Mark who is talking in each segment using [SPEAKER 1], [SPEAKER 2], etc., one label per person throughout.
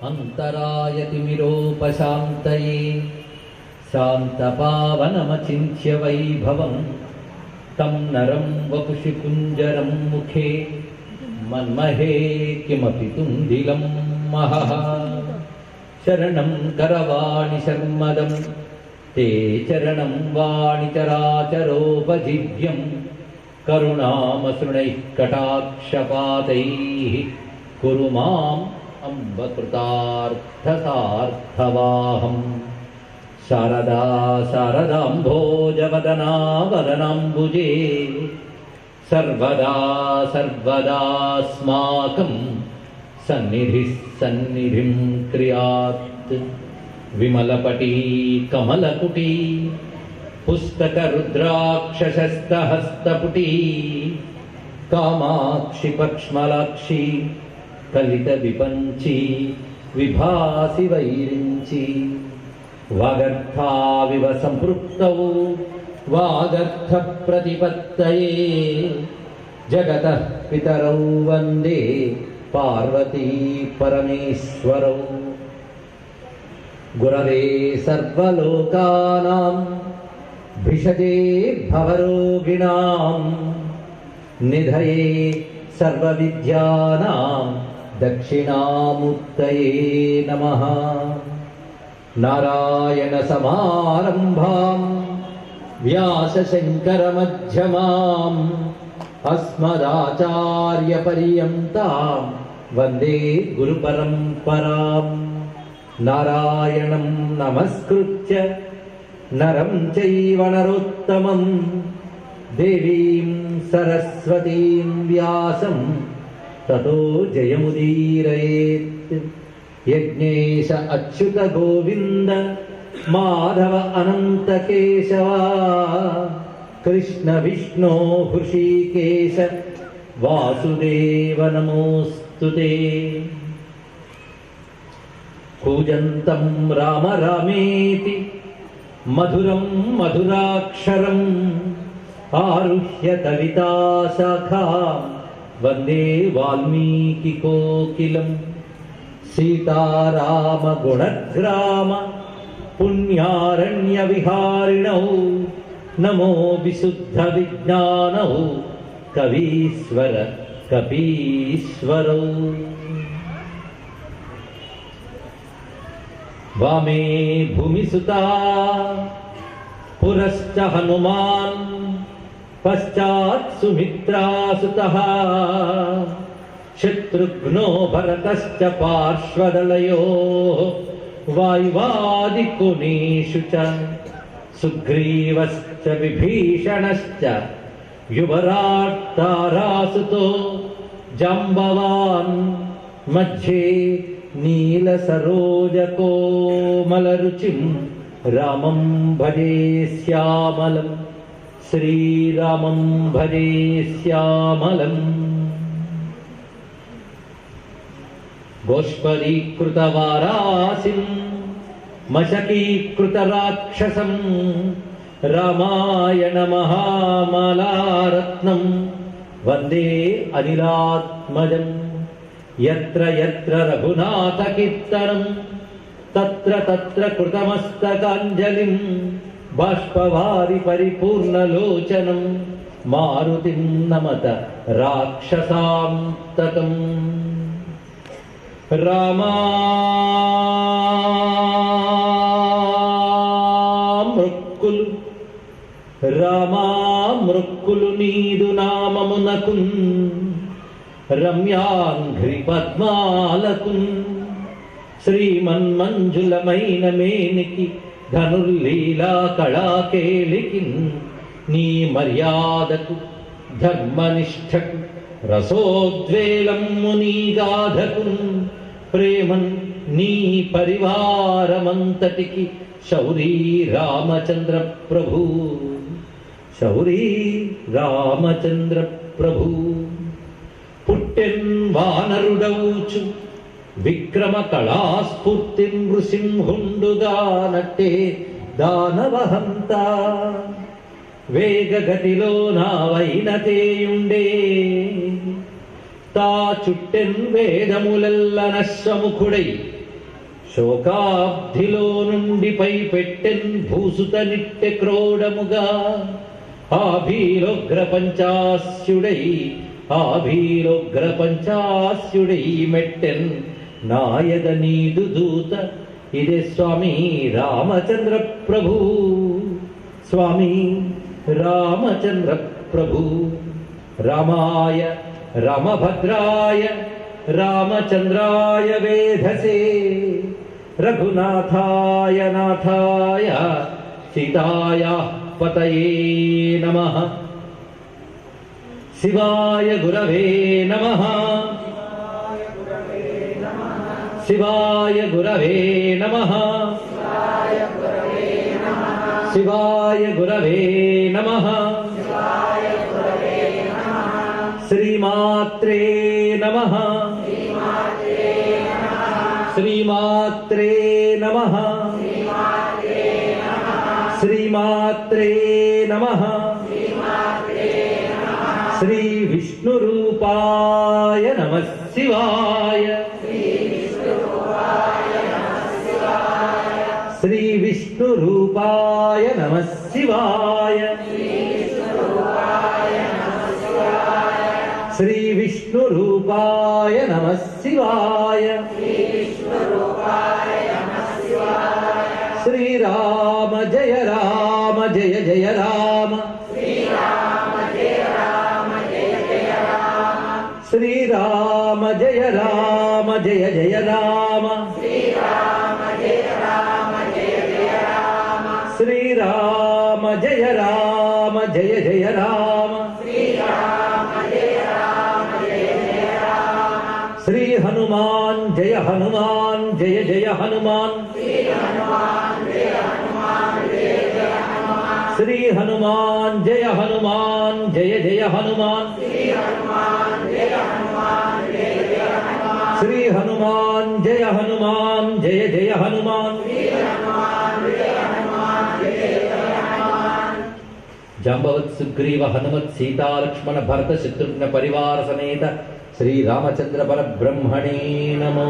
[SPEAKER 1] अंतरायतिमिरोपशान्तये शान्तपावनमचिन्त्य वैभवं तं नरं वपुषि कुञ्जरं मुखे मन्महे किमपि तुन्दिलं महः। शरणं करवाणि शर्मदं ते चरणं वाणि चराचरोपजीव्यं करुणामसृणैः कटाक्षपातैः कुरु माम् अम्ब कृतार्थसार्थवाहम्। शारदा शारदाम्भोजवदना वदनाम्बुजे सर्वदा सर्वदास्माकं सन्निधिः सन्निधिं क्रियात्। विमलपटी कमलकुटी पुस्तकरुद्राक्षशस्तहस्तपुटी कामाक्षि पक्ष्मलाक्षी कलितविपञ्ची विभासि वैरिञ्ची। वागर्थाविव सम्पृक्तौ वागर्थप्रतिपत्तये जगतः पितरौ वन्दे पार्वती परमेश्वरौ। गुरवे सर्वलोकानां भिषजे भवरोगिणां निधये सर्वविद्यानां दक्षिणामूर्तये नमः। नारायणसमारम्भां व्यासशङ्करमध्यमाम् अस्मदाचार्यपर्यन्तां वन्दे गुरुपरम्पराम्। नारायणं नमस्कृत्य नरं चैव नरोत्तमं देवीं सरस्वतीं व्यासं ततो जयमुदीरयेत्। यज्ञेश अच्युत गोविन्द माधव अनंत केशव कृष्ण विष्णु हृषीकेश वासुदेव नमोस्तुते। कूजन्तं राम रामेति मधुरं मधुराक्षरम् आरुह्य कविता शाखां वन्दे वाल्मीकिकोकिलम्। सीताराम गुणग्राम पुण्यारण्यविहारिणौ नमो विशुद्ध विज्ञानौ कवीश्वर कपीश्वरौ। वामे भूमिसुता पुरश्च हनुमान् पश्चात् सुमित्रासुतः शत्रुघ्नो भरतश्च पार्श्वदलयोः वायुवादिकुनेषु च सुग्रीवश्च विभीषणश्च युवराट् तारासुतो जाम्बवान् मध्ये नीलसरोजकोमलरुचिं रामं भजे श्यामलं श्रीरामं भजे श्यामलम्। गोष्पदीकृतवारासिं मशकीकृतराक्षसं रामायण महामालारत्नं वन्दे अनिलात्मजम्। यत्र यत्र रघुनाथकीर्तनं तत्र तत्र कृतमस्तकाञ्जलिं बाष्पवारि परिपूर्णलोचनं मारुतिं नमत राक्षसान्तकम्। రామామృక్కులు నీదు నామమునకున్ రమ్యాంఘ్రి పద్మాలకున్ శ్రీమన్మంజులమైన మేనికి ధనుర్లీలా కళాకేళికిన్ నీ మర్యాదకు ధర్మనిష్టకు రసోద్వేలమ్ము నీ గాధకున్ ప్రేమన్ నీ పరివారమంతటికి శౌరీ రామచంద్ర ప్రభు శౌరీ రామచంద్ర ప్రభు. పుట్టెన్ వానరుడౌచు విక్రమ కళాస్ఫూర్తి నృసింహుండుగా నట్టే దానవహంత వేగగతిలో నా వైనతేయుండే తా చుట్టెన్ వేదములెల్ల నశ్వముఖుడై శోకాబ్ధిలో నుండి పై పెట్టెన్ భూసుత నిట్టె క్రోడముగా ఆభీలోగ్ర పంచాస్యుడై మెట్టెన్ నాయద నీదు దూత ఇదే స్వామి రామచంద్ర ప్రభు. స్వామి రామచంద్ర ప్రభు. రామాయ రామభద్రాయ రామచంద్రాయ వేధసే రఘునాథాయ నాథాయ సీతాయ పతయే నమః. శివాయ గురవే నమః. శివాయ గురవే నమః. శివాయ గురవే నమః. శ్రీమాత్రే నమః. శ్రీమాత్రే నమః. శ్రీమాత్రే నమః. శ్రీ విష్ణు రూపాయ నమః శివాయ. శ్రీ విష్ణు రూపాయ నమః శివాయ. శ్రీ విష్ణు రూపాయ నమః శివాయ. శ్రీరామ జయ రామ జయ జయ రామ. శ్రీరామ జయ రామ జయ జయ రామ. శ్రీరామ జయ రామ జయ జయ రామ. శ్రీరామ జయ రామ జయ జయ రామ. శ్రీరామ జయ రామ జయ జయ రామ. శ్రీరామ జయ రామ జయ జయ రామ. శ్రీ హనుమాన్ జయ హనుమాన్ జయ జయ హనుమాన్. శ్రీ హనుమాన్ జయ హనుమాన్ జయ జయ హనుమాన్. శ్రీ హనుమాన్ జయ హనుమాన్ జయ జయ హనుమాన్. జాంబవత్ సుగ్రీవ హనుమత్ సీతా లక్ష్మణ భరత శత్రుఘ్న పరివార సమేత శ్రీ రామచంద్ర పరబ్రహ్మణే నమో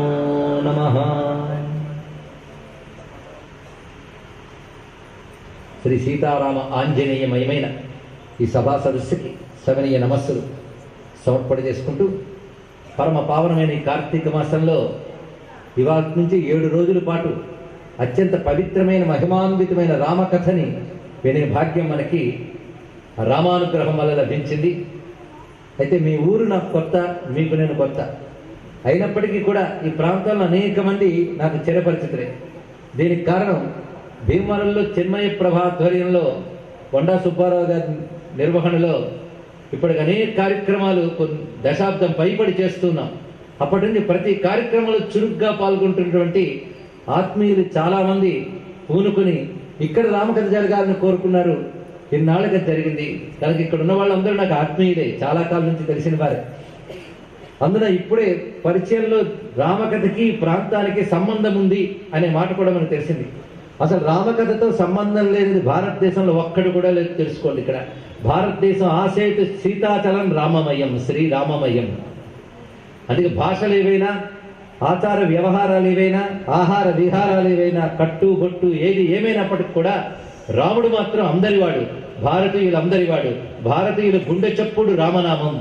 [SPEAKER 1] నమః. శ్రీ సీతారామ ఆంజనేయమయమైన ఈ సభా సదస్సుకి సవనీయ నమస్సులు సమర్పణ చేసుకుంటూ పరమ పావనమైన ఈ కార్తీక మాసంలో ఇవాళ నుంచి 7 రోజుల పాటు అత్యంత పవిత్రమైన మహిమాన్వితమైన రామకథని వినే భాగ్యం మనకి రామానుగ్రహం వల్ల లభించింది. అయితే మీ ఊరు నాకు కొత్త, మీకు నేను కొత్త అయినప్పటికీ కూడా ఈ ప్రాంతంలో అనేక మంది నాకు చిరపరిచితులే. దీనికి కారణం భీమవరంలో చిన్మయ ప్రభాధ్వర్యంలో కొండా సుబ్బారావు గారి నిర్వహణలో ఇప్పటికి అనేక కార్యక్రమాలు దశాబ్దం పైబడి చేస్తున్నాం. అప్పటి నుండి ప్రతి కార్యక్రమంలో చురుగ్గా పాల్గొంటున్నటువంటి ఆత్మీయులు చాలా మంది పూనుకుని ఇక్కడ రామకథ జరగాలని కోరుకున్నారు. ఇన్నాళ్ళకి జరిగింది కనుక ఇక్కడ ఉన్న వాళ్ళందరూ నాకు ఆత్మీయులే, చాలా కాలం నుంచి తెలిసిన వారే. అందున ఇప్పుడే పరిచయంలో రామకథకి ప్రాంతానికి సంబంధం ఉంది అనే మాట కూడా మనకు తెలిసింది. అసలు రామకథతో సంబంధం లేనిది భారతదేశంలో ఒక్కడు కూడా లేదు తెలుసుకోండి. ఇక్కడ భారతదేశం ఆసేతు సీతాచలం రామమయం, శ్రీరామమయం. అందుకే భాషలు ఏవైనా, ఆచార వ్యవహారాలు ఏవైనా, ఆహార విహారాలు ఏవైనా, కట్టు బొట్టు ఏది ఏమైనప్పటికి కూడా రాముడు మాత్రం అందరివాడు, భారతీయులందరివాడు. భారతీయుల గుండె చప్పుడు రామనామం,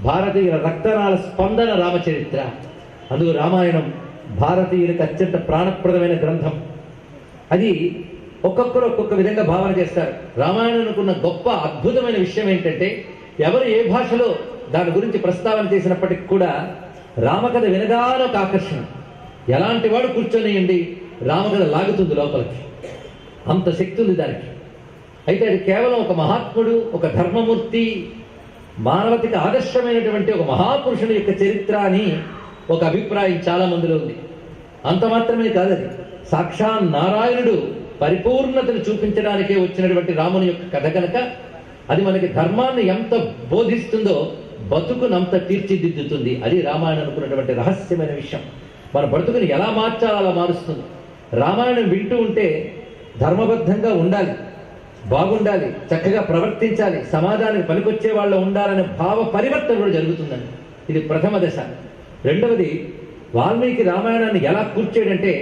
[SPEAKER 1] భారతీయుల రక్తనాళ స్పందన రామచరిత్ర. అందుకు రామాయణం భారతీయులకు అత్యంత ప్రాణప్రదమైన గ్రంథం. అది ఒక్కొక్కరు ఒక్కొక్క విధంగా భావన చేస్తారు. రామాయణానికి ఉన్న గొప్ప అద్భుతమైన విషయం ఏంటంటే ఎవరు ఏ భాషలో దాని గురించి ప్రస్తావన చేసినప్పటికీ కూడా రామకథ వినగానే ఒక ఆకర్షణ. ఎలాంటి వాడు కూర్చొనియండి రామకథ లాగుతుంది లోపలికి, అంత శక్తి ఉంది దానికి. అయితే అది కేవలం ఒక మహాత్ముడు, ఒక ధర్మమూర్తి, మానవతికి ఆదర్శమైనటువంటి ఒక మహాపురుషుని యొక్క చరిత్ర అని ఒక అభిప్రాయం చాలా మందిలో ఉంది. అంత మాత్రమే కాదది సాక్షాత్ నారాయణుడు పరిపూర్ణతను చూపించడానికే వచ్చినటువంటి రాముని యొక్క కథ కనుక అది మనకి ధర్మాన్ని ఎంత బోధిస్తుందో బతుకునంత తీర్చిదిద్దుతుంది. అది రామాయణం అనుకున్నటువంటి రహస్యమైన విషయం. మన బతుకుని ఎలా మార్చాలో అలా మారుస్తుంది. రామాయణం వింటూ ఉంటే ధర్మబద్ధంగా ఉండాలి, బాగుండాలి, చక్కగా ప్రవర్తించాలి, సమాజానికి పనికొచ్చే వాళ్ళు ఉండాలనే భావ పరివర్తన కూడా జరుగుతుందండి. ఇది ప్రథమ దశ. రెండవది వాల్మీకి రామాయణాన్ని ఎలా కూర్చాడంటే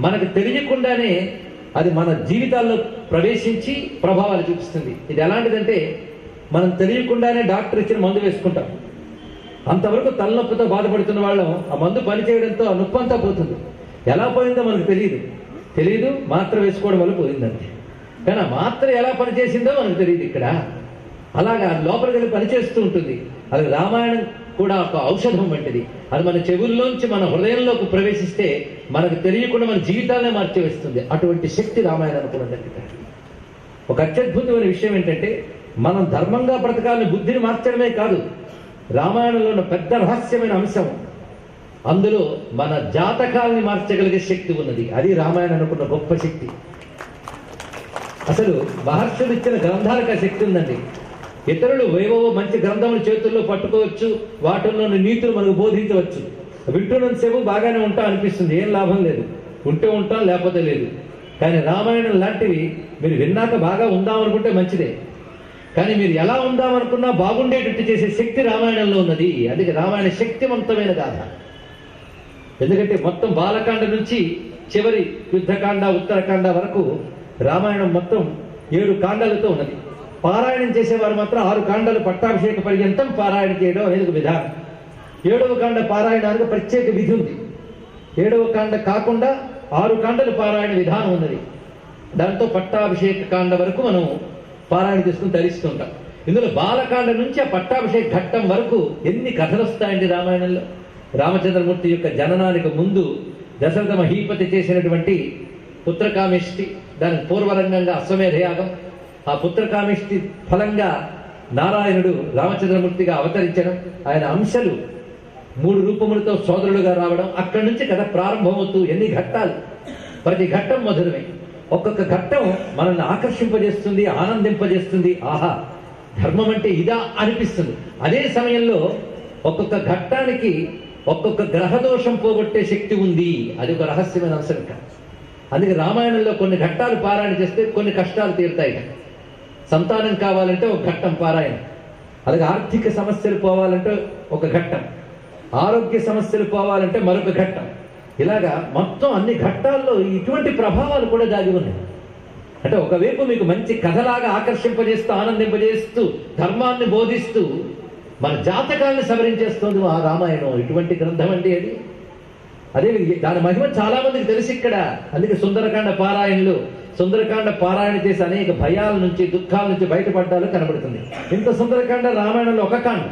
[SPEAKER 1] మనకు తెలియకుండానే అది మన జీవితాల్లో ప్రవేశించి ప్రభావాలు చూపిస్తుంది. ఇది ఎలాంటిదంటే మనం తెలియకుండానే డాక్టర్ ఇచ్చిన మందు వేసుకుంటాం. అంతవరకు తలనొప్పితో బాధపడుతున్న వాళ్ళం ఆ మందు పనిచేయడంతో ఆ నొప్పి అంతా పోతుంది. ఎలా పోయిందో మనకు తెలియదు, మాత్ర వేసుకోవడం వల్ల పోయిందంటే. కానీ ఆ మాత్ర ఎలా పనిచేసిందో మనకు తెలియదు. ఇక్కడ అలాగా లోపలికి వెళ్ళి పనిచేస్తూ ఉంటుంది. అది రామాయణం కూడా ఒక ఔషధం వంటిది. అది మన చెవుల్లోంచి మన హృదయంలోకి ప్రవేశిస్తే మనకు తెలియకుండా మన జీవితాలనే మార్చివేస్తుంది. అటువంటి శక్తి రామాయణానికి కూడా ఉంది. ఒక అత్యద్భుతమైన విషయం ఏంటంటే మనం ధర్మంగా బ్రతకాలని బుద్ధిని మార్చడమే కాదు, రామాయణంలో ఉన్న పెద్ద రహస్యమైన అంశం, అందులో మన జాతకాల్ని మార్చగలిగే శక్తి ఉన్నది. అది రామాయణం అనుకున్న గొప్ప శక్తి. అసలు మహర్షులు ఇచ్చిన గ్రంథాలకు ఆ శక్తి ఉందండి. ఇతరులు ఏవో మంచి గ్రంథములు చేతుల్లో పట్టుకోవచ్చు, వాటిల్లోని నీతులు మనకు బోధించవచ్చు. వింటున్నంతసేపు బాగానే ఉంటాం అనిపిస్తుంది, ఏం లాభం లేదు. ఉంటే ఉంటాం, లేకపోతే లేదు. కానీ రామాయణం లాంటివి మీరు విన్నాక బాగా ఉందామనుకుంటే మంచిదే, కానీ మీరు ఎలా ఉందామనుకున్నా బాగుండేటట్టు చేసే శక్తి రామాయణంలో ఉన్నది. అందుకే రామాయణ శక్తివంతమైన గాథ. ఎందుకంటే మొత్తం బాలకాండ నుంచి చివరి యుద్ధకాండ, ఉత్తరకాండ వరకు రామాయణం మొత్తం 7 కాండాలతో ఉన్నది. పారాయణం చేసేవారు మాత్రం 6 కాండాలు పట్టాభిషేక పర్యంతం పారాయణ చేయడం అనేది ఒక విధానం. 7వ కాండ పారాయణానికి ప్రత్యేక విధి ఉంది. 7వ కాండ కాకుండా 6 కాండలు పారాయణ విధానం ఉన్నది. దాంతో పట్టాభిషేక కాండ వరకు మనం పారాయణ చేసుకుని ధరిస్తుంటాం. ఇందులో బాలకాండ నుంచి ఆ పట్టాభిషేక ఘట్టం వరకు ఎన్ని కథలు వస్తాయండి రామాయణంలో. రామచంద్రమూర్తి యొక్క జననానికి ముందు దశరథ మహీపతి చేసినటువంటి పుత్రకామిష్టి, దానికి పూర్వరంగంగా అశ్వమేధయాగం, ఆ పుత్రకామిష్టి ఫలంగా నారాయణుడు రామచంద్రమూర్తిగా అవతరించడం, ఆయన అంశలు 3 రూపములతో సోదరులుగా రావడం, అక్కడి నుంచి కథ ప్రారంభమవుతూ ఎన్ని ఘట్టాలు. ప్రతి ఘట్టం మధురమే. ఒక్కొక్క ఘట్టం మనల్ని ఆకర్షింపజేస్తుంది, ఆనందింపజేస్తుంది. ఆహా, ధర్మం అంటే ఇదా అనిపిస్తుంది. అదే సమయంలో ఒక్కొక్క ఘట్టానికి ఒక్కొక్క గ్రహదోషం పోగొట్టే శక్తి ఉంది. అది ఒక రహస్యమైన అంశం. అందుకే రామాయణంలో కొన్ని ఘట్టాలు పారాయణ చేస్తే కొన్ని కష్టాలు తీరుతాయి. సంతానం కావాలంటే ఒక ఘట్టం పారాయణ, అలాగే ఆర్థిక సమస్యలు పోవాలంటే ఒక ఘట్టం, ఆరోగ్య సమస్యలు పోవాలంటే మరొక ఘట్టం. ఇలాగా మొత్తం అన్ని ఘట్టాల్లో ఇటువంటి ప్రభావాలు కూడా దాగి ఉన్నాయి. అంటే ఒకవైపు మీకు మంచి కథలాగా ఆకర్షింపజేస్తూ, ఆనందింపజేస్తూ, ధర్మాన్ని బోధిస్తూ మన జాతకాలను సవరించేస్తుంది ఆ రామాయణం. ఇటువంటి గ్రంథం అండి అది. అదే దాని మహిమ చాలా మందికి తెలిసి ఇక్కడ. అందుకే సుందరకాండ పారాయణలు, సుందరకాండ పారాయణ చేసి అనేక భయాల నుంచి, దుఃఖాల నుంచి బయటపడ్డాలు కనబడుతుంది. ఇంత సుందరకాండ రామాయణంలో ఒక కాండ,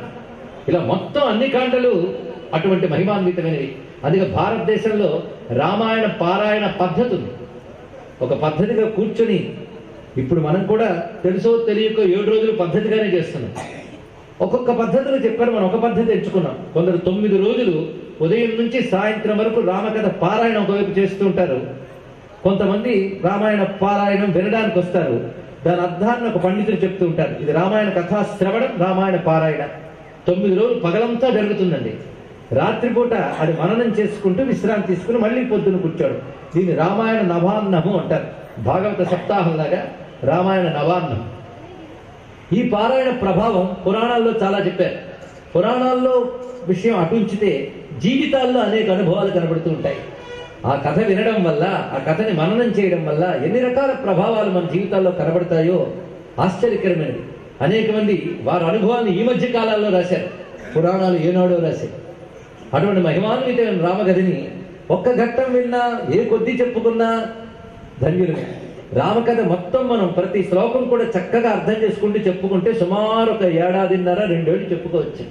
[SPEAKER 1] ఇలా మొత్తం అన్ని కాండలు అటువంటి మహిమాన్వితమైనవి. అందుకే భారతదేశంలో రామాయణ పారాయణ పద్ధతి ఉంది. ఒక పద్ధతిగా కూర్చొని, ఇప్పుడు మనం కూడా తెలుసో తెలియకో 7 రోజులు పద్ధతిగానే చేస్తున్నాం. ఒక్కొక్క పద్ధతిలో చెప్పారు, మనం ఒక పద్ధతి ఎంచుకున్నాం. కొందరు 9 రోజులు ఉదయం నుంచి సాయంత్రం వరకు రామకథ పారాయణం ఒకవైపు చేస్తుంటారు. కొంతమంది రామాయణ పారాయణం వినడానికి వస్తారు. దాని అర్థాన్ని ఒక పండితులు చెప్తూ ఉంటారు. ఇది రామాయణ కథా శ్రవణం, రామాయణ పారాయణ 9 రోజులు పగలంతా జరుగుతుందండి. రాత్రిపూట అది మననం చేసుకుంటూ విశ్రాంతి తీసుకుని మళ్ళీ పొద్దున కూర్చోడు. దీన్ని రామాయణ నవాన్నము అంటారు. భాగవత సప్తాహంలాగా రామాయణ నవాన్నం. ఈ పారాయణ ప్రభావం పురాణాల్లో చాలా చెప్పారు. పురాణాల్లో విషయం అటుంచితే జీవితాల్లో అనేక అనుభవాలు కనబడుతూ ఉంటాయి. ఆ కథ వినడం వల్ల, ఆ కథని మననం చేయడం వల్ల ఎన్ని రకాల ప్రభావాలు మన జీవితాల్లో కనబడతాయో ఆశ్చర్యకరమైనది. అనేక మంది వారి అనుభవాన్ని ఈ మధ్య కాలాల్లో రాశారు. పురాణాలు ఏనాడో రాశారు. అటువంటి మహిమాన్వితమైన రామకథని ఒక్క ఘట్టం విన్నా, ఏ కొద్దీ చెప్పుకున్నా ధన్యులమే. రామకథ మొత్తం మనం ప్రతి శ్లోకం కూడా చక్కగా అర్థం చేసుకుంటూ చెప్పుకుంటే సుమారు ఒక 1.5-2 ఏళ్ళు చెప్పుకోవచ్చు.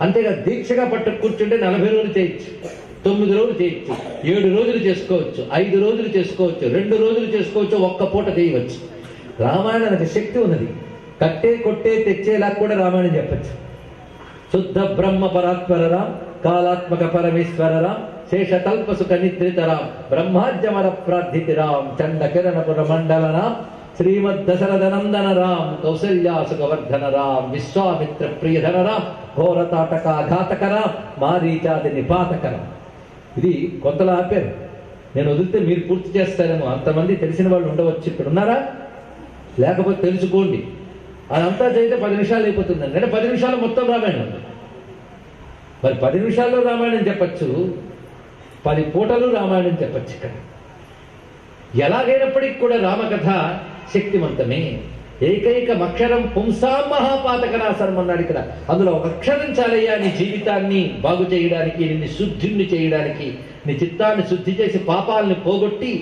[SPEAKER 1] అంతేగా దీక్షగా పట్టు కూర్చుంటే 40 రోజులు చేయొచ్చు, 9 రోజులు చేయొచ్చు, 7 రోజులు చేసుకోవచ్చు, 5 రోజులు చేసుకోవచ్చు, 2 రోజులు చేసుకోవచ్చు, ఒక్క పూట చేయవచ్చు. రామాయణానికి శక్తి ఉన్నది. కట్టే కొట్టే తెచ్చేలా కూడా రామాయణం చెప్పచ్చు. శుద్ధ బ్రహ్మ పరాత్పరరాం, కాలాత్మక పరమేశ్వరరాం, శేషకల్ప సుఖ నిద్రితరాం, బ్రహ్మాజ్యమర ప్రార్థితిరాం, చండ కిరణపుర మండలరాం, శ్రీమద్ దశరథ నందన రాం, కౌసల్యాసుగవర్ధన రాం, విశ్వామిత్ర ప్రియధనరాం, ఘోరతాటకాఘాతకరాం, మారీచాది నిపాతకరం. ఇది కొత్తలా ఆపారు. నేను వదిలితే మీరు పూర్తి చేస్తారేమో, అంతమంది తెలిసిన వాళ్ళు ఉండవచ్చు. ఇక్కడ ఉన్నారా? లేకపోతే తెలుసుకోండి. అదంతా చేస్తే 10 నిమిషాలు అయిపోతుందండి. అంటే 10 నిమిషాలు మొత్తం రామాయణం. మరి 10 నిమిషాల్లో రామాయణం చెప్పచ్చు, 10 పూటలు రామాయణం చెప్పచ్చు. ఇక్కడ ఎలాగైనప్పటికీ కూడా రామకథ శక్తివంతమే. ఏకైకం అక్షరం పుంసాం మహాపాతకనాశనం అన్నాడు ఇక్కడ. అందులో ఒక అక్షరం చాలయ్యా నీ జీవితాన్ని బాగు చేయడానికి, నిన్ను శుద్ధిని చేయడానికి, నీ చిత్తాన్ని శుద్ధి చేసి పాపాలని పోగొట్టి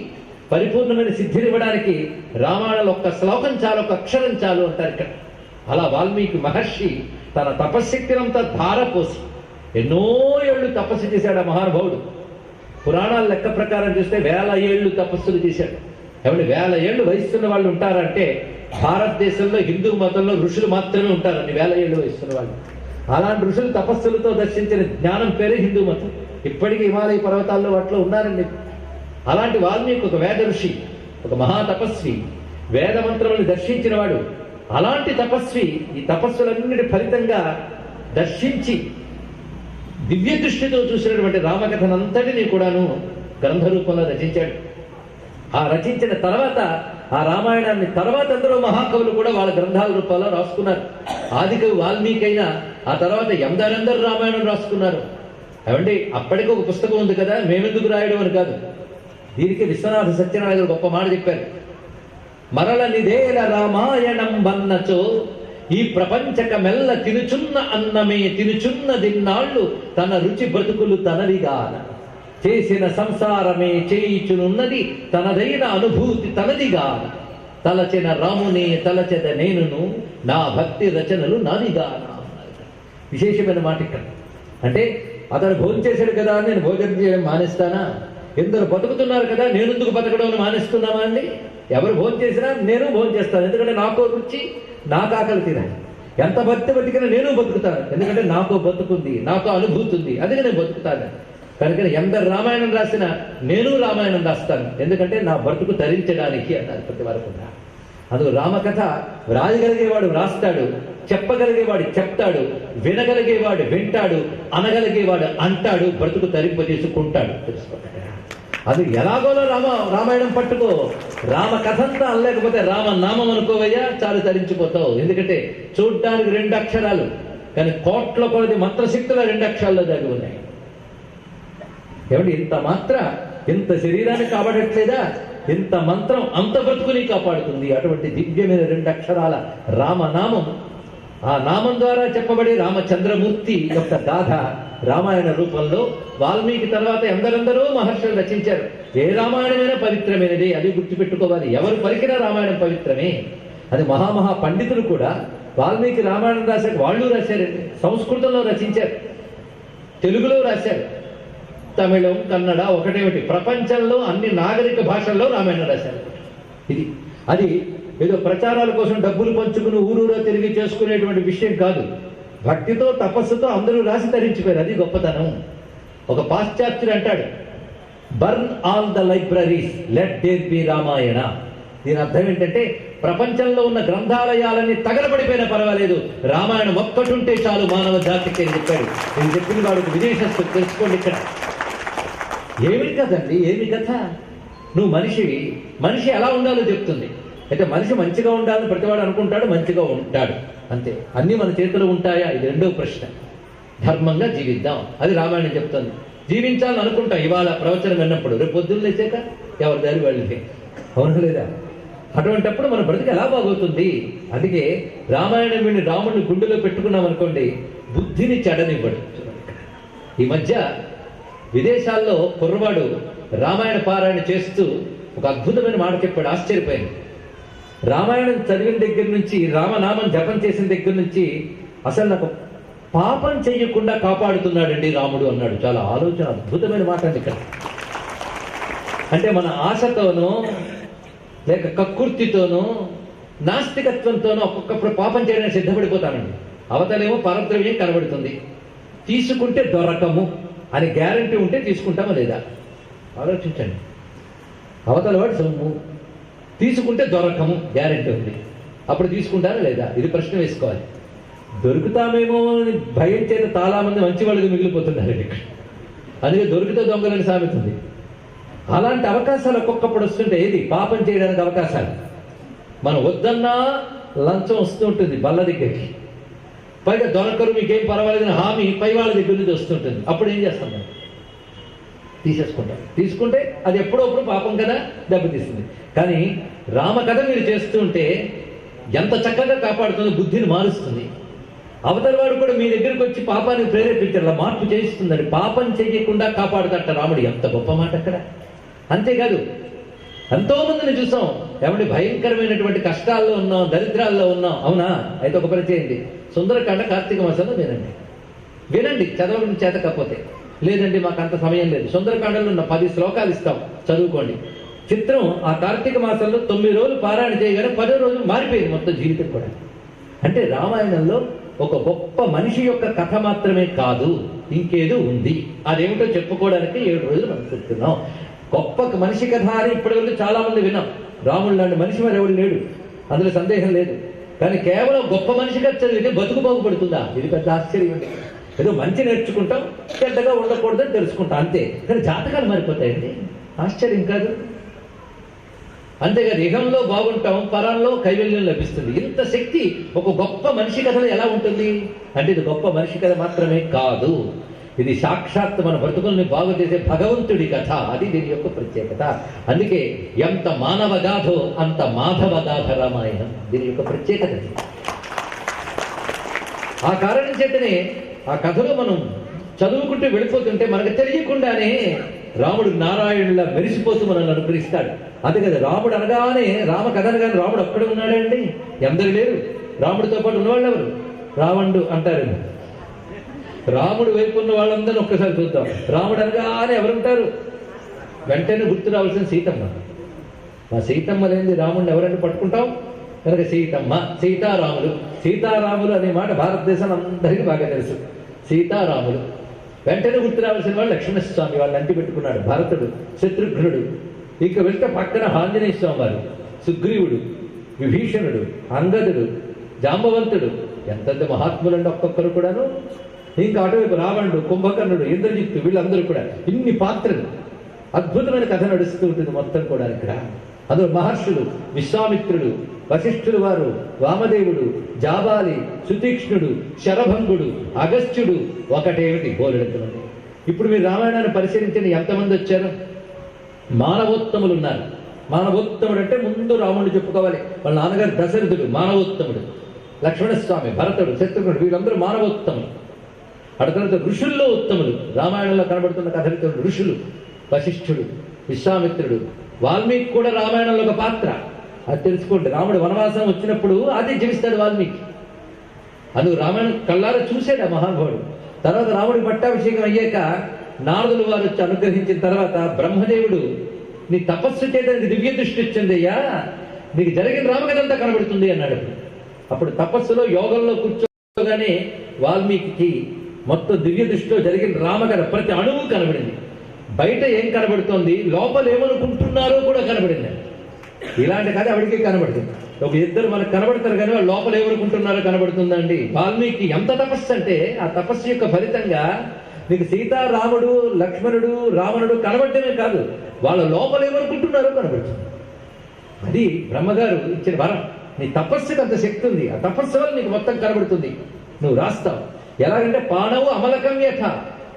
[SPEAKER 1] పరిపూర్ణమైన సిద్ధినివ్వడానికి రామాయణంలో ఒక్క శ్లోకం చాలు, ఒక అక్షరం చాలు అంటారు ఇక్కడ. అలా వాల్మీకి మహర్షి తన తపశ్శక్తినంతా ధారపోసి ఎన్నో ఏళ్ళు తపస్సు చేశాడు ఆ మహానుభావుడు. పురాణాల లెక్క ప్రకారం చూస్తే 1000 ఏళ్ళు తపస్సులు చేశాడు. ఏమంటే 1000 ఏళ్ళు వయసున్న వాళ్ళు ఉంటారంటే భారతదేశంలో హిందూ మతంలో ఋషులు మాత్రమే ఉంటారు అన్ని 1000 ఏళ్ళు వయసున్న వాళ్ళు. అలాంటి ఋషులు తపస్సులతో దర్శించిన జ్ఞానం పేరే హిందూ మతం. ఇప్పటికీ హిమాలయ పర్వతాల్లో వాటిలో ఉన్నారండి. అలాంటి వాల్మీకి ఒక వేద ఋషి, ఒక మహాతపస్వి, వేద మంత్రములను దర్శించిన వాడు. అలాంటి తపస్వి ఈ తపస్సులన్నిటి ఫలితంగా దర్శించి దివ్య దృష్టితో చూసినటువంటి రామకథనంతటినీ కూడాను గ్రంథ రూపంలో రచించాడు. ఆ రచించిన తర్వాత ఆ రామాయణాన్ని తర్వాత అందరూ మహాకవులు కూడా వాళ్ళ గ్రంథాల రూపాల్లో రాసుకున్నారు. ఆదికవి వాల్మీకి అయినా ఆ తర్వాత ఎందరందరూ రామాయణం రాసుకున్నారు. ఏమండి అప్పటికి ఒక పుస్తకం ఉంది కదా, మేమెందుకు రాయడం అని కాదు. దీనికి విశ్వనాథ సత్యనారాయణ గారు గొప్ప మాట చెప్పారు. మరల నిదేల రామాయణం వన్నచో ఈ ప్రపంచక మెల్ల తినుచున్న అన్నమే తినుచున్న దిన్నాళ్ళు తన రుచి బ్రతుకులు తనవిగాన చేసిన సంసారమే చేయిచునున్నది తనదైన అనుభూతి తనదిగాన తలచిన రామునే తలచెద నేనును నా భక్తి రచనలు నాదిగాన. విశేషమైన మాట ఇక్కడ. అంటే అతను భోజనం చేశాడు కదా నేను భోజనం చేయడం మానేస్తానా? ఎందరు బతుకుతున్నారు కదా నేను ఎందుకు బతకడం మానేస్తున్నామా అండి? ఎవరు భోజనం చేసినా నేను భోజనం చేస్తాను, ఎందుకంటే నాకో రుచి, నాకు ఆకలి తీరాలి. ఎంత బతికినా నేను బతుకుతాను, ఎందుకంటే నాకో బతుకుంది, నాకో అనుభూతి ఉంది, అందుకే నేను బతుకుతాను. కనుక ఎందరు రామాయణం రాసినా నేను రామాయణం రాస్తాను, ఎందుకంటే నా బ్రతుకు తరించడానికి అన్నారు ప్రతి వరకు. అందుకు రామకథ రాయగలిగేవాడు రాస్తాడు, చెప్పగలిగేవాడు చెప్తాడు, వినగలిగేవాడు వింటాడు, అనగలిగేవాడు అంటాడు, బ్రతుకు తరింపజేసుకుంటాడు. తెలుసుకోండి. అది ఎలాగోలో రామాయణం పట్టుకో, రామ కథంతా అనలేకపోతే రామనామం అనుకోవయ్యా చాలు తరించిపోతావు. ఎందుకంటే చూడ్డానికి 2 అక్షరాలు, కానీ కోట్ల కొలది మంత్రశక్తుల 2 అక్షరాల్లో దాగి ఉన్నాయి. ఏమంటే ఇంత మాత్ర ఇంత శరీరాన్ని కాపాడట్లేదా? ఇంత మంత్రం అంత బ్రతుకుని కాపాడుతుంది. అటువంటి దివ్యమైన 2 అక్షరాల రామనామం, ఆ నామం ద్వారా చెప్పబడే రామచంద్రమూర్తి యొక్క గాథ రామాయణ రూపంలో వాల్మీకి తర్వాత ఎందరందరో మహర్షులు రచించారు. ఏ రామాయణమైనా పవిత్రమైనది, అది గుర్తుపెట్టుకోవాలి. ఎవరు పలికినా రామాయణం పవిత్రమే. అది మహామహా పండితులు కూడా వాల్మీకి రామాయణం రాశారు, వాళ్ళు రాశారండి. సంస్కృతంలో రచించారు, తెలుగులో రాశారు, తమిళం కన్నడ ఒకటేమిటి ప్రపంచంలో అన్ని నాగరిక భాషల్లో రామాయణం రాశారు. అది ఏదో ప్రచారాల కోసం డబ్బులు పంచుకుని ఊరూరో తిరిగి చేసుకునేటువంటి విషయం కాదు. భక్తితో తపస్సుతో అందరూ రాసి తరించిపోయారు. అది గొప్పతనం. ఒక పాశ్చాత్యుడు అంటాడు, burn all the libraries let there be Ramayana. దీని అర్థం ఏంటంటే ప్రపంచంలో ఉన్న గ్రంథాలయాలన్నీ తగలబడిపోయినా పర్వాలేదు, రామాయణం ఒక్కటుంటే చాలు మానవ జాతికి అని చెప్పాడు. నేను చెప్పిన వాడికి విదేశస్తు తెలుసుకోండి. ఇక్కడ ఏమి కథండి, ఏమి కథ? నువ్వు మనిషి ఎలా ఉండాలో చెప్తుంది. అయితే మనిషి మంచిగా ఉండాలని ప్రతివాడు అనుకుంటాడు, మంచిగా ఉంటాడు, అంతే. అన్నీ మన చేతిలో ఉంటాయా? ఇది 2వ ప్రశ్న. ధర్మంగా జీవిద్దాం, అది రామాయణం చెప్తుంది. జీవించాలని అనుకుంటాం ఇవాళ ప్రవచనం విన్నప్పుడు, రేపు పొద్దున్న లేచాక ఎవరి దారి వెళ్ళి, అవును లేదా? అటువంటిప్పుడు మన బ్రతికి ఎలా బాగవుతుంది? అందుకే రామాయణం విని రాముడిని గుండెలో పెట్టుకున్నాం అనుకోండి, బుద్ధిని చెడనివ్వడు. ఈ మధ్య విదేశాల్లో కుర్రవాడు రామాయణ పారాయణ చేస్తూ ఒక అద్భుతమైన మాట చెప్పాడు, ఆశ్చర్యపోయింది. రామాయణం చదివిన దగ్గర నుంచి, రామనామం జపం చేసిన దగ్గర నుంచి అసలు నాకు పాపం చెయ్యకుండా కాపాడుతున్నాడండి రాముడు అన్నాడు. చాలా ఆలోచన, అద్భుతమైన మాట అండి ఇక్కడ. అంటే మన ఆశతోనో లేక కక్కుర్తితోనో నాస్తికత్వంతోనో ఒక్కొక్కప్పుడు పాపం చేయడానికి సిద్ధపడిపోతానండి. అవతలేమో పరద్రవ్యం కనబడుతుంది, తీసుకుంటే దొరకము అని గ్యారంటీ ఉంటే తీసుకుంటామా లేదా ఆలోచించండి. అవతల వాడు సొమ్ము, తీసుకుంటే దొరకము గ్యారెంటీ ఉంది, అప్పుడు తీసుకుంటారా లేదా? ఇది ప్రశ్న వేసుకోవాలి. దొరుకుతామేమో అని భయం చేత చాలా మంది మంచి వాళ్ళకి మిగిలిపోతున్నారు ఇక్కడ. అందుకే దొరికితే దొంగలని సామెత ఉంది. అలాంటి అవకాశాలు ఒక్కొక్కప్పుడు వస్తుంటే ఏది పాపం చేయడానికి అవకాశాలు. మనం వద్దన్నా లంచం వస్తూ ఉంటుంది బల్ల దగ్గరికి. పైగా దొరకరు మీకేం పర్వాలేదని హామీ పై వాళ్ళ దగ్గర నుంచి వస్తుంటుంది. అప్పుడు ఏం చేస్తాం మనం? తీసేసుకుంటాం. తీసుకుంటే అది ఎప్పుడప్పుడు పాపం కదా దెబ్బతీస్తుంది. కానీ రామకథ మీరు చేస్తుంటే ఎంత చక్కగా కాపాడుతుందో, బుద్ధిని మారుస్తుంది. అవతల వాడు కూడా మీ దగ్గరికి వచ్చి పాపాన్ని ప్రేరేపించారు, మార్పు చేయిస్తుందండి. పాపం చేయకుండా కాపాడుతట రాముడు. ఎంత గొప్ప మాట అక్కడ. అంతేకాదు ఎంతో మందిని చూసాం, ఏమంటే భయంకరమైనటువంటి కష్టాల్లో ఉన్నాం, దరిద్రాల్లో ఉన్నాం. అవునా? అయితే ఒక పని చేయండి, సుందరకాండ కార్తీక మాసంలో వినండి చదవడం చేత కాకపోతే. లేదండి మాకు అంత సమయం లేదు, సుందరకాండలో ఉన్న 10 శ్లోకాలు ఇస్తాం, చదువుకోండి. చిత్రం, ఆ కార్తీక మాసంలో 9 రోజులు పారాయణ చేయగానే 10వ రోజు మారిపోయింది మొత్తం జీవితం కూడా. అంటే రామాయణంలో ఒక గొప్ప మనిషి యొక్క కథ మాత్రమే కాదు, ఇంకేదో ఉంది. అదేమిటో చెప్పుకోవడానికి 7 రోజులు మనం కూర్చున్నాం. గొప్ప మనిషి కథ అని ఇప్పటివరకు చాలా మంది విన్నాం. రాముడు లాంటి మనిషి మరి ఎవరు లేడు, అందులో సందేహం లేదు. కానీ కేవలం గొప్ప మనిషి కథ చదివితే బతుకు బాగుపడుతుందా? ఇది పెద్ద ఆశ్చర్యం అండి. ఏదో మంచి నేర్చుకుంటాం, చెడ్డగా ఉండకూడదని తెలుసుకుంటాం అంతే. కానీ జాతకాలు మారిపోతాయండి, ఆశ్చర్యం కాదు. అంతేకాదు ఇహంలో బాగుంటాం, పరంలో కైవల్యం లభిస్తుంది. ఇంత శక్తి ఒక గొప్ప మనిషి కథలో ఎలా ఉంటుంది అంటే, ఇది గొప్ప మనిషి కథ మాత్రమే కాదు, ఇది సాక్షాత్ మన బ్రతుకుల్ని బాగు చేసే భగవంతుడి కథ. అది దీని యొక్క ప్రత్యేకత. అందుకే ఎంత మానవగాథో అంత మాధవగాథ రామాయణం. దీని యొక్క ప్రత్యేకత. ఆ కారణం చేతనే ఆ కథలో మనం చదువుకుంటూ వెళ్ళిపోతుంటే మనకు తెలియకుండానే రాముడు నారాయణులా మెరిసిపోతూ మనల్ని అనుగ్రహిస్తాడు. అదే కదా రాముడు అనగానే, రామ కథ అనగానే రాముడు అక్కడే ఉన్నాడండి. ఎందరు లేరు, రాముడితో పాటు ఉన్నవాళ్ళు ఎవరు? రావణుడు అంటారు. రాముడు వైపు ఉన్న వాళ్ళందరూ ఒక్కసారి చూద్దాం. రాముడు అనగానే ఎవరుంటారు? వెంటనే గుర్తు రావాల్సిన సీతమ్మ. ఆ సీతమ్మ లేని రాముడిని ఎవరైనా పట్టుకుంటాం కనుక సీతమ్మ, సీతారాములు. సీతారాములు అనే మాట భారతదేశం అందరికీ బాగా తెలుసు. సీతారాములు వెంటనే గుర్తు రావాల్సిన వాళ్ళు లక్ష్మణస్వామి, వాళ్ళు అంటి పెట్టుకున్నాడు. భరతుడు, శత్రుఘ్నుడు. ఇక వెళ్తే పక్కన ఆంజనేయ స్వామి వారు, సుగ్రీవుడు, విభీషణుడు, అంగదుడు, జాంబవంతుడు. ఎంతంత మహాత్ములండి ఒక్కొక్కరు కూడాను. ఇంకా అటువైపు రావణుడు, కుంభకర్ణుడు, ఇంద్రజిత్తు, వీళ్ళందరూ కూడా ఇన్ని పాత్రలు. అద్భుతమైన కథ నడుస్తూ ఉంటుంది మొత్తం కూడా ఇక్కడ. అందులో మహర్షులు, విశ్వామిత్రుడు, వశిష్ఠుడు వారు, వామదేవుడు, జాబాలి, సుతీక్ష్ణుడు, శరభంగుడు, అగస్త్యుడు, ఒకటేమిటి బోలెడుతున్నది. ఇప్పుడు మీరు రామాయణాన్ని పరిశీలించండి, ఎంతమంది వచ్చారు? మానవోత్తములు ఉన్నారు. మానవోత్తముడు అంటే ముందు రాముడిని చెప్పుకోవాలి. వాళ్ళ నాన్నగారు దశరథుడు మానవోత్తముడు, లక్ష్మణస్వామి, భరతుడు, శత్రుఘ్నుడు, వీళ్ళందరూ మానవోత్తములు. అటు తర్వాత ఋషుల్లో ఉత్తములు. రామాయణంలో కనబడుతున్న కథలతో ఋషులు, వశిష్ఠుడు, విశ్వామిత్రుడు, వాల్మీకి కూడా రామాయణంలో ఒక పాత్ర. అది తెలుసుకోండి. రాముడు వనవాసం వచ్చినప్పుడు అదే జీవిస్తాడు వాల్మీకి. అందుకు రామాయణం కళ్ళారా చూశాడు ఆ మహానుభావుడు. తర్వాత రాముడి పట్టాభిషేకం అయ్యాక నారదులు వారు వచ్చి అనుగ్రహించిన తర్వాత బ్రహ్మదేవుడు, నీ తపస్సు చేత నీకు దివ్య దృష్టి వచ్చిందయ్యా, నీకు జరిగిన రామకథంతా కనబడుతుంది అన్నాడు. అప్పుడు తపస్సులో యోగంలో కూర్చోగానే వాల్మీకి మొత్తం దివ్య దృష్టిలో జరిగిన రామకథ ప్రతి అణువు కనబడింది. బయట ఏం కనబడుతోంది, లోపల ఏమనుకుంటున్నారో కూడా కనబడింది. ఇలాంటి కథ ఎవరికి కనబడుతుంది? ఒక ఇద్దరు మనకు కనబడతారు కానీ వాళ్ళు లోపల ఏమనుకుంటున్నారో కనబడుతుందండి. వాల్మీకి ఎంత తపస్సు అంటే, ఆ తపస్సు యొక్క ఫలితంగా నీకు సీతారాముడు, లక్ష్మణుడు, రావణుడు కనబడటమే కాదు, వాళ్ళ లోపల ఏమనుకుంటున్నారో కనబడుతుంది. అది బ్రహ్మగారు ఇచ్చిన వరం. నీ తపస్సుకి అంత శక్తి ఉంది. ఆ తపస్సు వల్ల నీకు మొత్తం కనబడుతుంది, నువ్వు రాస్తావు. ఎలాగంటే పాణవు అమలకం యథ,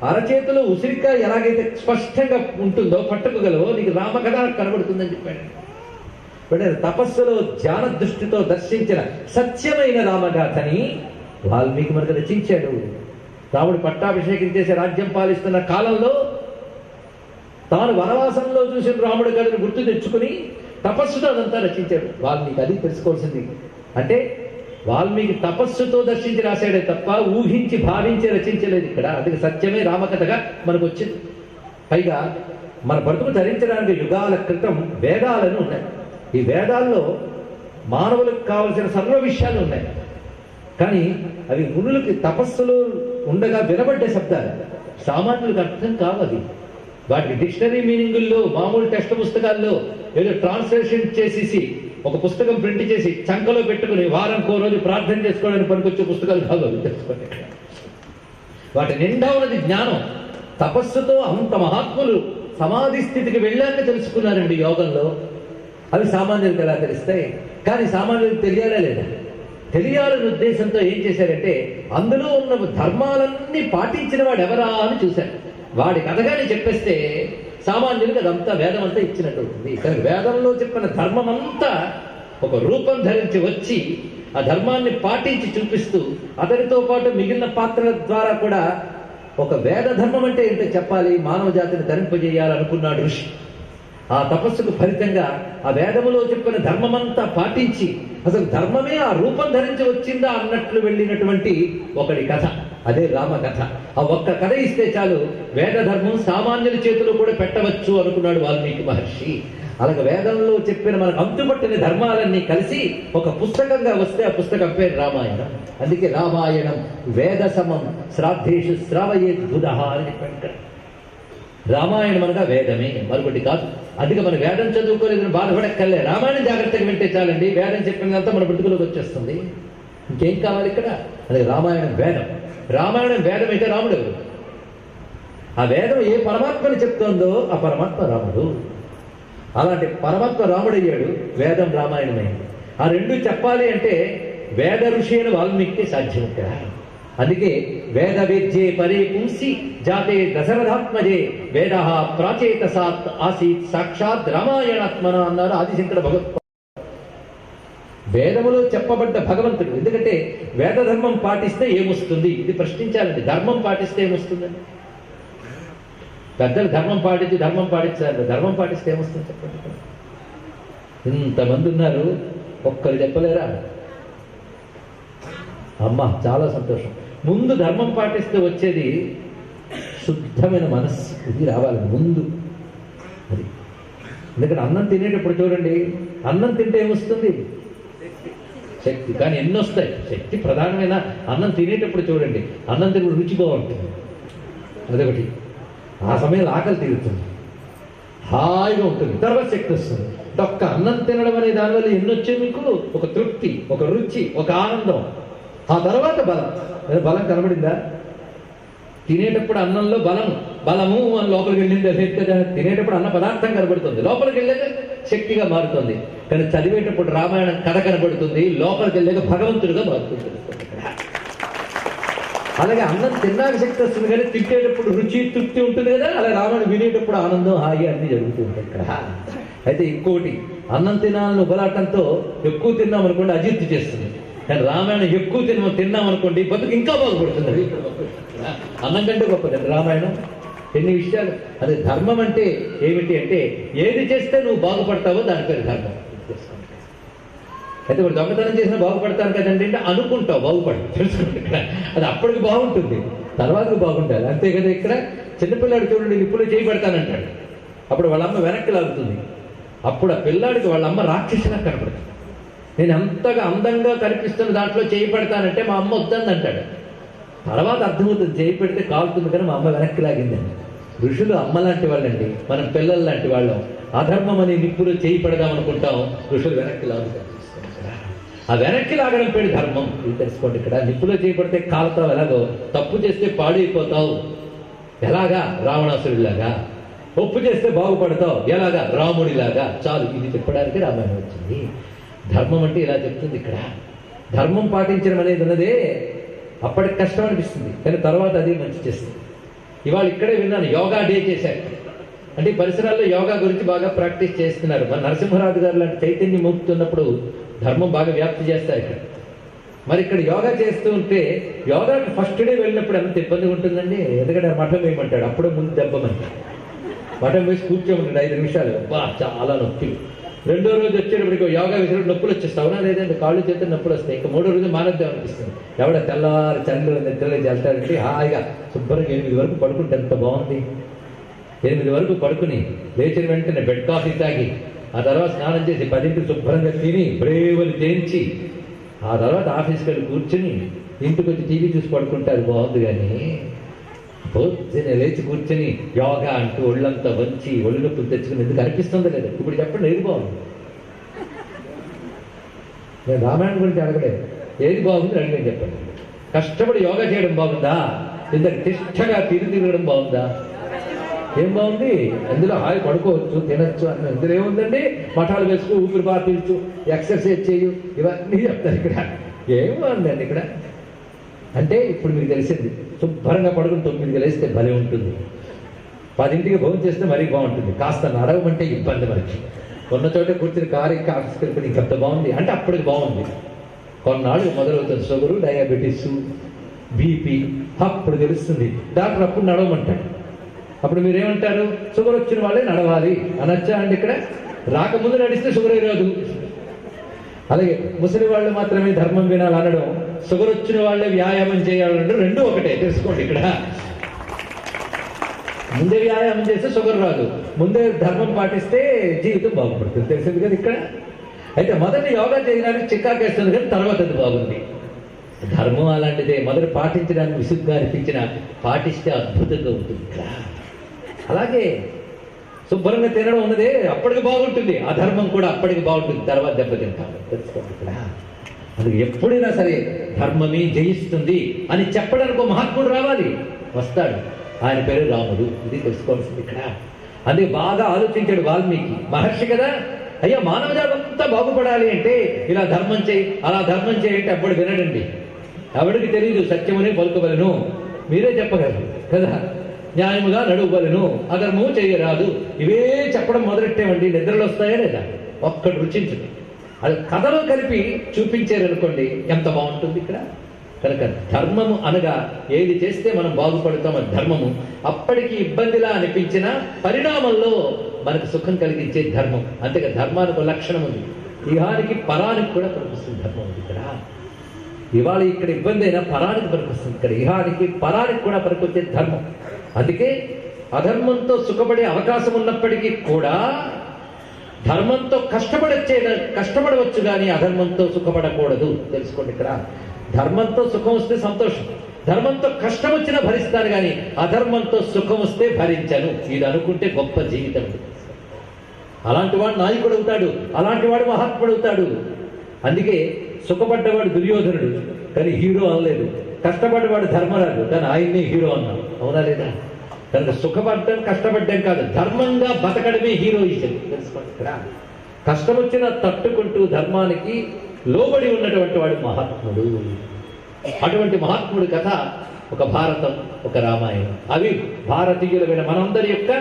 [SPEAKER 1] అరచేతిలో ఉసిరికాయ ఎలాగైతే స్పష్టంగా ఉంటుందో, పట్టుకోగలవో, నీకు రామకథ కనబడుతుందని చెప్పాడు. తపస్సులో ధ్యాన దృష్టితో దర్శించిన సత్యమైన రామగాథని వాల్మీకి మనకు రచించాడు. రాముడు పట్టాభిషేకం చేసి రాజ్యం పాలిస్తున్న కాలంలో తాను వనవాసంలో చూసిన రాముడి కథను గుర్తు తెచ్చుకుని తపస్సుతో అదంతా రచించాడు వాల్మీకి. అది తెలుసుకోవాల్సింది. అంటే వాల్మీకి తపస్సుతో దర్శించి రాశాడే తప్ప ఊహించి భావించి రచించలేదు ఇక్కడ. అందుకే సత్యమే రామకథగా మనకు వచ్చింది. పైగా మన బ్రతుకు ధరించడానికి యుగాల క్రితం వేదాలను ఉన్నాయి. ఈ వేదాల్లో మానవులకు కావలసిన సర్వ విషయాలు ఉన్నాయి. కానీ అవి మునులకి తపస్సులో ఉండగా వినబడ్డే శబ్దాలు, సామాన్యులకు అర్థం కావది. వాటికి డిక్షనరీ మీనింగుల్లో, మామూలు టెక్స్ట్ పుస్తకాల్లో ఏదో ట్రాన్స్లేషన్ చేసేసి ఒక పుస్తకం ప్రింట్ చేసి చంకలో పెట్టుకుని వారంకో రోజు ప్రార్థన చేసుకోవడానికి పనికొచ్చే పుస్తకాలు కాదు అవి. తెలుసుకోండి, వాటి నిండా ఉన్నది జ్ఞానం. తపస్సుతో అంత మహాత్ములు సమాధి స్థితికి వెళ్ళాక తెలుసుకున్నారండి యోగంలో. అవి సామాన్యులకు ఎలా తెలుస్తాయి? కానీ సామాన్యులకు తెలియాలా లేదా? తెలియాలనే ఉద్దేశంతో ఏం చేశారంటే అందులో ఉన్న ధర్మాలన్నీ పాటించిన వాడు ఎవరా అని చూశారు. వాడి కథగానే చెప్పేస్తే సామాన్యులకు అదంతా వేదం అంతా ఇచ్చినట్టు అవుతుంది. కానీ వేదంలో చెప్పిన ధర్మం అంతా ఒక రూపం ధరించి వచ్చి ఆ ధర్మాన్ని పాటించి చూపిస్తూ అతనితో పాటు మిగిలిన పాత్రల ద్వారా కూడా ఒక వేద ధర్మం అంటే ఏంటో చెప్పాలి, మానవ జాతిని ధరింపజేయాలనుకున్నాడు ఋషి. ఆ తపస్సుకు ఫలితంగా ఆ వేదములో చెప్పిన ధర్మమంతా పాటించి అసలు ధర్మమే ఆ రూపం ధరించి వచ్చిందా అన్నట్లు వెళ్ళినటువంటి ఒకటి కథ, అదే రామ కథ. ఆ ఒక్క కథ ఇస్తే చాలు వేద ధర్మం సామాన్యుల చేతిలో కూడా పెట్టవచ్చు అనుకున్నాడు వాల్మీకి మహర్షి. అలాగే వేదంలో చెప్పిన మనకు అంతుపట్టిన ధర్మాలన్నీ కలిసి ఒక పుస్తకంగా వస్తే ఆ పుస్తకం పేరు రామాయణం. అందుకే రామాయణం వేద సమం శ్రాద్ధేషు శ్రావయేత్ బుధః అని చెప్పాడు. రామాయణం అనగా వేదమే, మరొకటి కాదు. అందుకే మన వేదం చదువుకోలేదని బాధపడక్కర్లే, రామాయణం జాగ్రత్తగా వింటే చాలండి, వేదం చెప్పినంతా మన బ్రతుకులోకి వచ్చేస్తుంది. ఇంకేం కావాలి ఇక్కడ? అది రామాయణం వేదం. రామాయణం వేదం అయితే రాముడు ఎవరు? ఆ వేదం ఏ పరమాత్మని చెప్తోందో ఆ పరమాత్మ రాముడు. అలాంటి పరమాత్మ రాముడయ్యాడు, వేదం రామాయణమైంది. ఆ రెండు చెప్పాలి అంటే వేద ఋషి అయిన వాల్మీకి సాధ్యం ఇక్కడ. అందుకే వేద వేద్యే పరే పుంసి జాతే దశరథాత్మజే వేద ప్రాచేతసాత్ ఆసీత్ సాక్షాత్ రామాయణాత్మన అన్నారు ఆదిశంకర భగవత్. వేదములో చెప్పబడ్డ భగవంతుడు. ఎందుకంటే వేద ధర్మం పాటిస్తే ఏమొస్తుంది ఇది ప్రశ్నించాలండి. ధర్మం పాటిస్తే ఏమొస్తుందండి? పెద్దలు ధర్మం పాటించారు, ధర్మం పాటిస్తే ఏమొస్తుంది చెప్పండి. ఇంతమంది ఉన్నారు, ఒక్కరు చెప్పలేరా? అమ్మ చాలా సంతోషం. ముందు ధర్మం పాటిస్తే వచ్చేది శుద్ధమైన మనస్సు, ఇది రావాలి ముందు. అది ఎందుకంటే అన్నం తినేటప్పుడు చూడండి, అన్నం తింటే ఏమొస్తుంది? శక్తి. కానీ ఎన్ని వస్తాయి? శక్తి ప్రధానమైన అన్నం తినేటప్పుడు చూడండి, అన్నం తినే రుచి బాగుంటుంది, అదొకటి. ఆ సమయంలో ఆకలి తీరుతుంది, హాయిగా ఉంటుంది, తర్వాత శక్తి వస్తుంది. ఒక్క అన్నం తినడం అనే దానివల్ల ఎన్ని వచ్చాయి మీకు? ఒక తృప్తి, ఒక రుచి, ఒక ఆనందం. ఆ తర్వాత బలం. బలం కనబడిందా? తినేటప్పుడు అన్నంలో బలము అని లోపలికి వెళ్ళింది లేదు కదా. తినేటప్పుడు అన్న పదార్థం కనబడుతుంది, లోపలికి వెళ్ళాక శక్తిగా మారుతుంది. కానీ చదివేటప్పుడు రామాయణం కథ కనబడుతుంది, లోపలికి వెళ్ళాక భగవంతుడిగా మారుతుంది. అలాగే అన్నం తిన్నాక శక్తి వస్తుంది, కానీ తిట్టేటప్పుడు రుచి తృప్తి ఉంటుంది కదా. అలా రామాయణం వినేటప్పుడు ఆనందం, హాయి అన్ని జరుగుతూ ఉంటాయి ఇక్కడ. అయితే ఇంకోటి, అన్నం తినాలని ఉబలాటంతో ఎక్కువ తిన్నాం అనుకోండి అజీర్తి చేస్తుంది. కానీ రామాయణం ఎక్కువ తిన్నాం అనుకోండి బతుకు ఇంకా బాగుపడుతుంది. అన్నం కంటే గొప్పదండి రామాయణం. ఎన్ని విషయాలు. అదే ధర్మం అంటే ఏమిటి అంటే ఏది చేస్తే నువ్వు బాగుపడతావో దాని పేరు ధర్మం. అయితే ఇప్పుడు దొంగతనం చేసినా బాగుపడతాను కదండి అంటే అనుకుంటావు బాగుపడతావు, తెలుసుకోండి. ఇక్కడ అది అప్పటికి బాగుంటుంది, తర్వాతకు బాగుంటుంది, అంతే కదా. ఇక్కడ చిన్నపిల్లాడు చూడండి, నిప్పులో చేయి పెడతానంటాడు, అప్పుడు వాళ్ళ అమ్మ వెనక్కి లాగుతుంది. అప్పుడు ఆ పిల్లాడికి వాళ్ళ అమ్మ రాక్షసిలా కనపడుతుంది. నేను అంతగా అందంగా కనిపిస్తున్న దాంట్లో చేయి పెడతానంటే మా అమ్మ వద్దని అంటాడు. తర్వాత అర్థమవుతుంది, చేయి పెడితే కాలుతుంది కానీ మా అమ్మ వెనక్కి లాగిందండి. ఋషులు అమ్మ లాంటి వాళ్ళండి, మనం పిల్లలు లాంటి వాళ్ళం. అధర్మం అనే నిప్పులో చేయి పెడదాం అనుకుంటాం, ఋషులు వెనక్కి లాగుతారు. ఆ వెనక్కి లాగడం పేరు ధర్మం, ఇది తెలుసుకోండి. ఇక్కడ నిప్పులో చేయి పెడితే కాలుతావు, ఎలాగో తప్పు చేస్తే పాడైపోతావు, ఎలాగా రావణాసుడిలాగా. ఒప్పు చేస్తే బాగుపడతావు, ఎలాగా రాముడిలాగా. చాలు, ఇది చెప్పడానికి రామాయణం వచ్చింది. ధర్మం అంటే ఇలా చెప్తుంది ఇక్కడ. ధర్మం పాటించడం అనేది ఉన్నదే అప్పటికి కష్టం అనిపిస్తుంది, కానీ తర్వాత అది మంచి చేస్తుంది. ఇవాళ ఇక్కడే విన్నాను, యోగా డే చేశారు. అంటే పరిసరాల్లో యోగా గురించి బాగా ప్రాక్టీస్ చేస్తున్నారు. మన నరసింహరాజు గారు లాంటి చైతన్యం మోపుతున్నప్పుడు ధర్మం బాగా వ్యాప్తి చేస్తారు ఇక్కడ. మరి ఇక్కడ యోగా చేస్తూ ఉంటే, యోగాకి ఫస్ట్ డే వెళ్ళినప్పుడు ఎంత ఇబ్బందిగా ఉంటుందండి. ఎందుకంటే మఠం వేయమంటాడు, అప్పుడే ముందు దెబ్బమంటాడు. మఠం వేసి కూర్చోమంటాడు 5 నిమిషాలు, బా చాలా నొప్పి. రెండో రోజు వచ్చేటప్పటికి యోగా వేసినప్పుడు నొప్పులు వచ్చేస్తావునా లేదంటే కాళ్ళు చేతులు నొప్పులు వస్తాయి. ఇంకా 3వ రోజు మానేద్దాం అనిపిస్తుంది. ఎవడ తెల్లవారు చంద్రు నిద్రలో వెళ్తాడంటే హాయిగా శుభ్రంగా 8 వరకు పడుకుంటే ఎంత బాగుంది. 8 వరకు పడుకుని లేచిన వెంటనే బెడ్ కాఫీ తాగి, ఆ తర్వాత స్నానం చేసి 10కి శుభ్రంగా తిని బ్రేవులు చేయించి, ఆ తర్వాత ఆఫీస్కి వెళ్ళి కూర్చుని ఇంటికి వచ్చి టీవీ చూసి పడుకుంటారు, బాగుంది. కానీ పొద్దునే లేచి కూర్చొని యోగా అంటూ ఒళ్ళంతా వంచి ఒళ్ళు నొప్పులు తెచ్చుకుని ఎందుకు అనిపిస్తుందో లేదు. ఇప్పుడు చెప్పండి, ఏది బాగుంది? నేను రామాయణం గురించి అడగలేదు, ఏది బాగుంది అడిగాను చెప్పండి. కష్టపడి యోగా చేయడం బాగుందా? ఇంతకు తిష్టగా తిరగడం బాగుందా? ఏం బాగుంది? అందులో హాయి పడుకోవచ్చు, తినచ్చు అన్న. ఇందులో ఏముందండి? మఠాలు వేసుకో, ఊపిరి బాగా పీల్చు, ఎక్సర్సైజ్ చేయు, ఇవన్నీ చెప్తారు ఇక్కడ. ఏమో అండి ఇక్కడ అంటే ఇప్పుడు మీకు తెలిసింది, శుభ్రంగా పడుకుని 9కి లేస్తే భలే ఉంటుంది, 10ంటికి భోజనం చేస్తే మరీ బాగుంటుంది, కాస్త నడవమంటే ఇబ్బంది మనకి, ఉన్న చోట కూర్చుని కారు ఆఫీస్కి ఇంకంత బాగుంది అంటే అప్పటికి బాగుంది. కొన్నాళ్ళు మొదలవుతుంది షుగరు, డయాబెటీస్, బీపీ, అప్పుడు తెలుస్తుంది. డాక్టర్ అప్పుడు నడవమంటాడు. అప్పుడు మీరేమంటారు? షుగర్ వచ్చిన వాళ్ళే నడవాలి అనొచ్చా అండి? ఇక్కడ రాకముందు నడిస్తే షుగర్ రాదు. అలాగే ముసలి వాళ్ళు మాత్రమే ధర్మం వినాలనడం, షుగర్ వచ్చిన వాళ్ళే వ్యాయామం చేయాలనడం రెండు ఒకటే, తెలుసుకోండి. ఇక్కడ ముందే వ్యాయామం చేస్తే షుగర్ రాదు, ముందే ధర్మం పాటిస్తే జీవితం బాగుపడుతుంది, తెలిసింది కదా ఇక్కడ. అయితే మొదట యోగా చేయడానికి చిక్కాకేస్తుంది, కానీ తర్వాత అది బాగుంది. ధర్మం అలాంటిదే, మొదట పాటించడానికి విసుగ్గా అనిపించిన పాటిస్తే అద్భుతంగా ఉంటుంది. అలాగే శుభ్రంగా తినడం ఉన్నదే అప్పటికి బాగుంటుంది, అధర్మం కూడా అప్పటికి బాగుంటుంది, తర్వాత దెబ్బతింటాం, తెలుసుకోండి ఇక్కడ. అందుకే ఎప్పుడైనా సరే ధర్మమే జయిస్తుంది అని చెప్పడానికి మహాత్ముడు రావాలి, వస్తాడు, ఆయన పేరు రాముడు, ఇది తెలుసుకోవాల్సింది ఇక్కడ. అందుకే బాగా ఆలోచించాడు వాల్మీకి మహర్షి కదా, అయ్యా మానవ జాతంతా బాగుపడాలి అంటే ఇలా ధర్మం చేయి, అలా ధర్మం చేయంటే అప్పుడు వినడండి, ఎవడికి తెలియదు సత్యమని పలుకవలను, మీరే చెప్పగలరు కదా, న్యాయముగా నడువలను, అధర్మము చేయరాదు, ఇవే చెప్పడం మొదలెట్టేవండి, నిద్రలు వస్తాయా లేదా? ఒక్కటి రుచించండి, అది కథలో కలిపి చూపించారనుకోండి ఎంత బాగుంటుంది ఇక్కడ. కనుక ధర్మము అనగా ఏది చేస్తే మనం బాగుపడతామో ధర్మము, అప్పటికి ఇబ్బందిలా అనిపించిన పరిణామంలో మనకు సుఖం కలిగించే ధర్మం. అంతేగా ధర్మానికి లక్షణం ఉంది, ఇహానికి పరానికి కూడా పనికొస్తుంది ధర్మం ఉంది ఇక్కడ. ఇవాళ ఇక్కడ ఇబ్బంది అయినా పరానికి పనికొస్తుంది, ఇక్కడ ఇహానికి పరానికి కూడా పనికొచ్చే ధర్మం. అందుకే అధర్మంతో సుఖపడే అవకాశం ఉన్నప్పటికీ కూడా ధర్మంతో కష్టపడవచ్చు కానీ అధర్మంతో సుఖపడకూడదు, తెలుసుకోండి ఇక్కడ. ధర్మంతో సుఖం వస్తే సంతోషం, ధర్మంతో కష్టం వచ్చినా భరిస్తాను కానీ అధర్మంతో సుఖం వస్తే భరించను, ఇది అనుకుంటే గొప్ప జీవితం. అలాంటి వాడు నాయకుడు అవుతాడు, అలాంటి వాడు మహాత్ముడు అవుతాడు. అందుకే సుఖపడ్డవాడు దుర్యోధనుడు కానీ హీరో అనలేదు, కష్టపడ్డవాడు ధర్మరాజు కానీ ఆయన్నే హీరో అన్నాడు, అవునా లేదా? కనుక సుఖపడ్డం కష్టపడ్డం కాదు, ధర్మంగా బతకడమే హీరోయిజం, తెలుసుకోండి ఇక్కడ. కష్టం వచ్చినా తట్టుకుంటూ ధర్మానికి లోబడి ఉన్నటువంటి వాడు మహాత్ముడు. అటువంటి మహాత్ముడి కథ ఒక భారతం, ఒక రామాయణం, అవి భారతీయులమైన మనందరి యొక్క